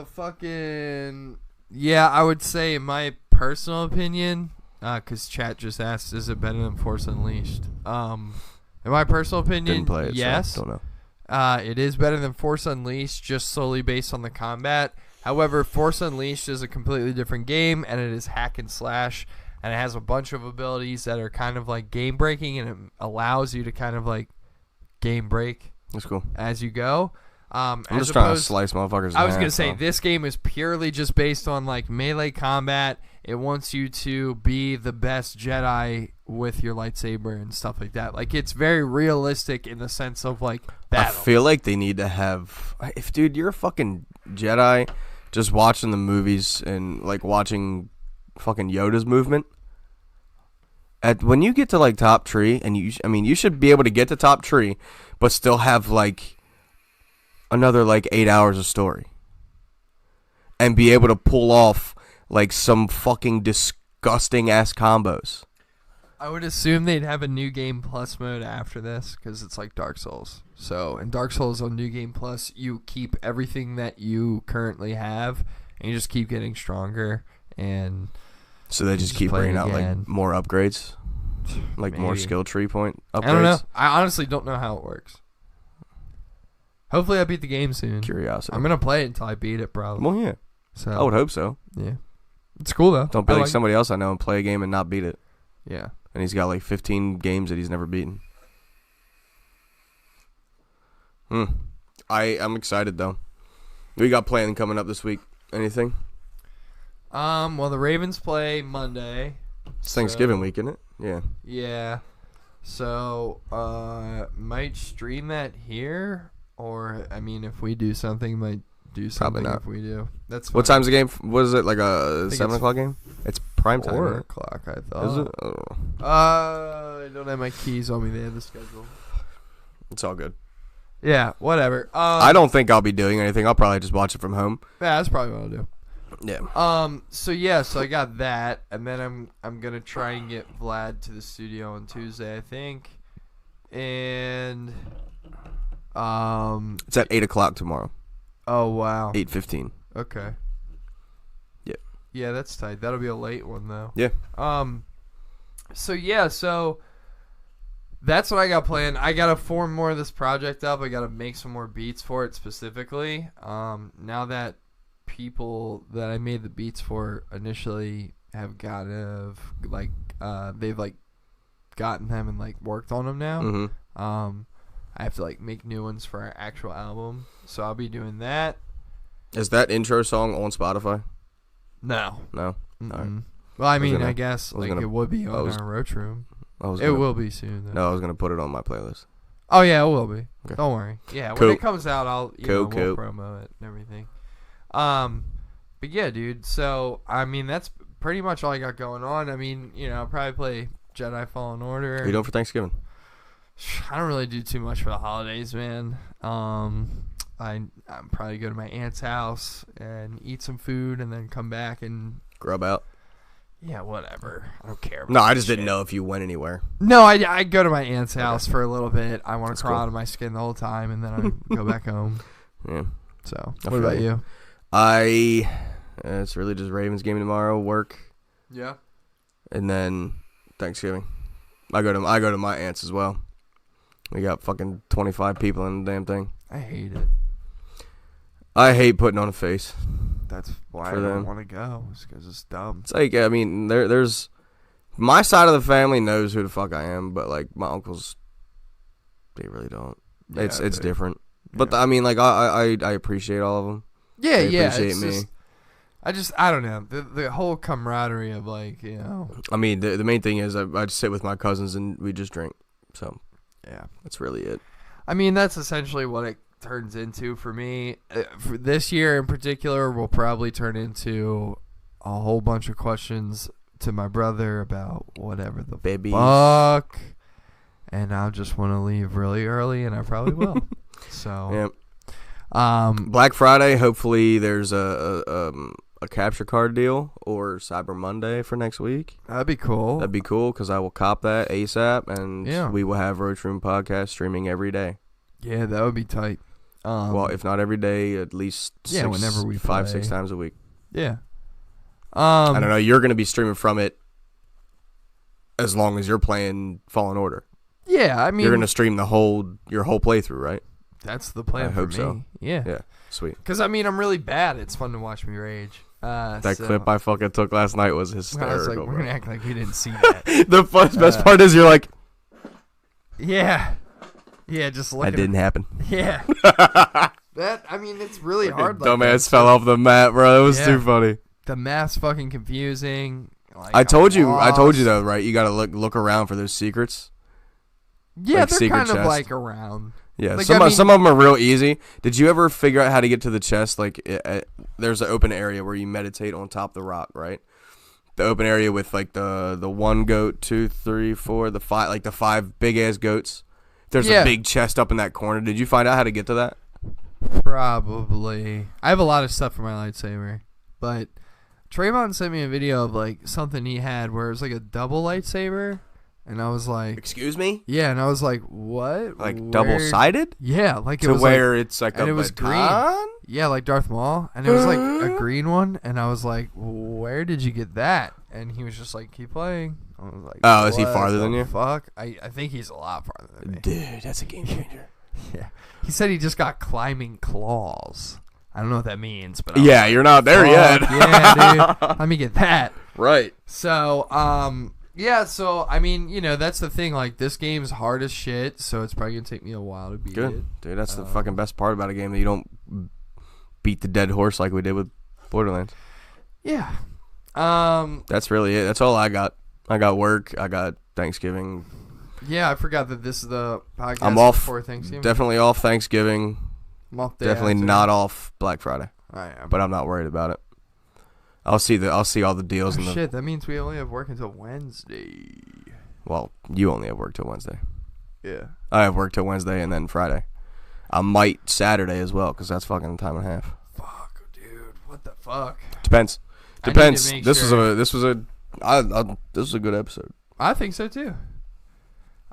fucking yeah, I would say in my personal opinion, because chat just asked, is it better than Force Unleashed? In my personal opinion, didn't play it, yes. So don't know. It is better than Force Unleashed, just solely based on the combat. However, Force Unleashed is a completely different game, and it is hack and slash, and it has a bunch of abilities that are kind of like game breaking, and it allows you to kind of like game break. That's cool. As you go. I'm just trying to slice motherfuckers. I was going to say, this game is purely just based on like melee combat. It wants you to be the best Jedi with your lightsaber and stuff like that. Like, it's very realistic in the sense of like battle. I feel like they need to have, if dude, you're a fucking Jedi, just watching the movies and like watching fucking Yoda's movement. When you get to like top tree, and you should be able to get to top tree, but still have like another like 8 hours of story, and be able to pull off like some fucking disgusting ass combos. I would assume they'd have a New Game Plus mode after this, because it's like Dark Souls. So in Dark Souls on New Game Plus, you keep everything that you currently have, and you just keep getting stronger. And so they just keep bringing out like more upgrades, like more skill tree point upgrades. I don't know. I honestly don't know how it works. Hopefully I beat the game soon. Curiosity. I'm going to play it until I beat it, probably. Well, yeah. So I would hope so. Yeah. It's cool, though. Don't be like somebody else I know and play a game and not beat it. Yeah. And he's got like 15 games that he's never beaten. I'm excited, though. We got playing coming up this week. Anything? Well, the Ravens play Monday. It's Thanksgiving week, isn't it? Yeah. Yeah. So, might stream that here. Or, I mean, if we do something, might do something. Probably not. If we do. That's fine. What time's the game? What is it, like a 7 o'clock game? It's prime time. 4 o'clock, I thought. Is it? Oh. I don't have my keys on me. They have the schedule. It's all good. Yeah, whatever. I don't think I'll be doing anything. I'll probably just watch it from home. Yeah, that's probably what I'll do. Yeah. So I got that, and then I'm gonna try and get Vlad to the studio on Tuesday, I think. And it's at 8 o'clock tomorrow. Oh wow. 8:15. Okay. Yeah. Yeah, that's tight. That'll be a late one though. Yeah. So that's what I got planned. I gotta form more of this project up. I gotta make some more beats for it specifically. Now that people that I made the beats for initially have they've like gotten them and like worked on them now. Mm-hmm. I have to like make new ones for our actual album, so I'll be doing that. Is that intro song on Spotify? No. All right. Well, I mean, I guess it would be on our Roach Room. It will be soon, though. No, I was gonna put it on my playlist. Oh yeah, it will be. Okay. Don't worry. Yeah, cool. when it comes out, I'll we'll promo it and everything. But yeah, dude. So I mean, that's pretty much all I got going on. I mean, I'll probably play Jedi Fallen Order. What are you doing for Thanksgiving? I don't really do too much for the holidays, man. I'm probably go to my aunt's house and eat some food, and then come back and grub out. Yeah, whatever. I don't care. No, I just didn't know if you went anywhere. No, I go to my aunt's house for a little bit. I want to crawl out of my skin the whole time, and then I go back home. Yeah. So, what about you? It's really just Ravens game tomorrow, work. Yeah. And then Thanksgiving. I go to my aunt's as well. We got fucking 25 people in the damn thing. I hate it. I hate putting on a face. That's why I For don't them. want to go. It's because it's dumb. It's like, I mean, there's my side of the family knows who the fuck I am, but like my uncles, they really don't. Yeah, It's they- different. But yeah. I mean, like I appreciate all of them. Yeah, They yeah. appreciate It's me. I don't know. The whole camaraderie of like, I mean, the main thing is I just sit with my cousins and we just drink. So yeah. that's really it. I mean, that's essentially what it turns into for me. For this year in particular, will probably turn into a whole bunch of questions to my brother about whatever the Babies. fuck. And I'll just want to leave really early, and I probably will. So, Yeah. Black Friday. Hopefully, there's a capture card deal or Cyber Monday for next week. that'd be cool. That'd be cool because I will cop that ASAP, and Yeah. we will have Roach Room Podcast streaming every day. Yeah, that would be tight. Well, if not every day, at least yeah, whenever we 5-6 play. times a week. Yeah. I don't know. You're going to be streaming from it as long as you're playing Fallen Order. Yeah, I mean, You're going to stream your whole playthrough, right? that's the plan I for hope me. so. Yeah. Yeah, sweet. Because, I mean, I'm really bad. It's fun to watch me rage. That So- clip I fucking took last night was I was hysterical. like, we're bro. going to act like we didn't see that. The best part is you're like, Yeah. Yeah, just look that didn't happen. Yeah. That, I mean, it's really hard. Like Dumbass that. fell off the mat, bro. It was Yeah. too funny. The math's fucking confusing. Like, I told I'm you lost. though, right? You got to look around for those secrets. Yeah, like they're secret kind of chest. like around. Yeah, Like, some I mean- some of them are real easy. Did you ever figure out how to get to the chest? Like, there's an open area where you meditate on top of the rock, right? The open area with like the one goat, 2, 3, 4, the five big ass goats. There's Yeah. a big chest up in that corner. Did you find out how to get to that? Probably. I have a lot of stuff for my lightsaber, but Trayvon sent me a video of like something he had where it was like a double lightsaber, and I was like, Excuse me? yeah, and I was like, what? Like Where- double sided? Yeah, like it To was where like, it's like and a it was green. baton? Yeah, like Darth Maul, and it was like a green one, and I was like, where did you get that? And he was just like, keep playing. I was like, Oh, is he what farther the than you? Fuck, I think he's a lot farther than me. Dude, that's a game changer. Yeah, he said he just got climbing claws. I don't know what that means, but I was Yeah, you're not there yet. fuck yeah, dude. Let me get that. Right. So, yeah. So, I mean, you know, that's the thing. Like, this game's hard as shit, so it's probably gonna take me a while to beat Good. it. Dude, that's the fucking best part about a game, that you don't beat the dead horse like we did with Borderlands. Yeah. That's really it. That's all I got. I got work. I got Thanksgiving. Yeah, I forgot that this is the podcast I'm off. before Thanksgiving. Definitely off Thanksgiving. I'm off day Definitely after. not off Black Friday. I am. But I'm not worried about it. I'll see all the deals Oh, in the. shit, that means we only have work until Wednesday. Well, you only have work till Wednesday. Yeah. I have work till Wednesday and then Friday. I might Saturday as well because that's fucking time and a half. Fuck, dude. What the fuck? Depends. I need to Depends. make This sure- was a good episode. I think so too.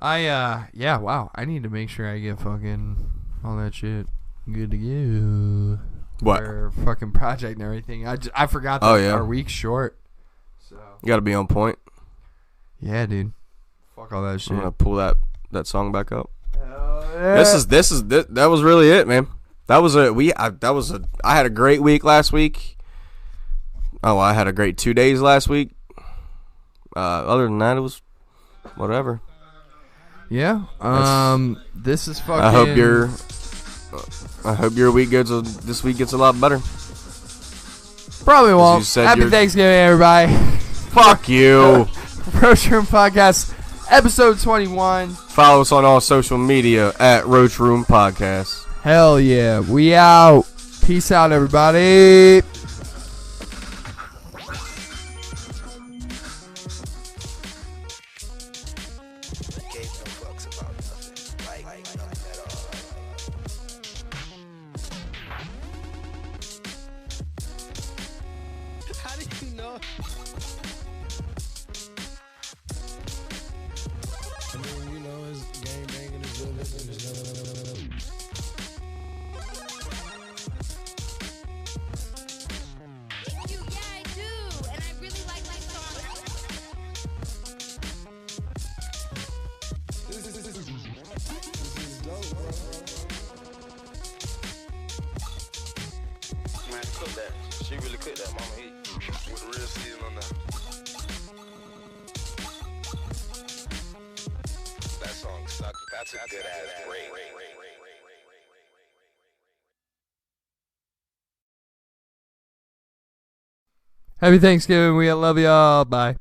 Yeah, wow. I need to make sure I get fucking all that shit good to go. What? For fucking project and everything. I forgot that Oh, yeah. our week's short. So You got to be on point. yeah, dude. Fuck all that shit. I'm gonna pull that song back up. Hell yeah. That was really it, man. I had a great week last week. Oh, I had a great 2 days last week. Other than that, it was whatever. Yeah. This is fucking. I hope your week this week gets a lot better. Probably won't. you said Happy you're- Thanksgiving, everybody. Fuck you. Roach Room Podcast, episode 21. Follow us on all social media at Roach Room Podcast. Hell yeah. We out. Peace out, everybody. Gave no fucks about nothing. Like nothing at all. How do you know? I mean, you know, it's game banging, it's good looking, it's Thank you, yeah, I do. And I really like my song. This is dope, bro. Man, cook that. She really cooked that mama heat. With the real season on there. That song sucks. That's a good ass break. Happy Thanksgiving. We love y'all. Bye.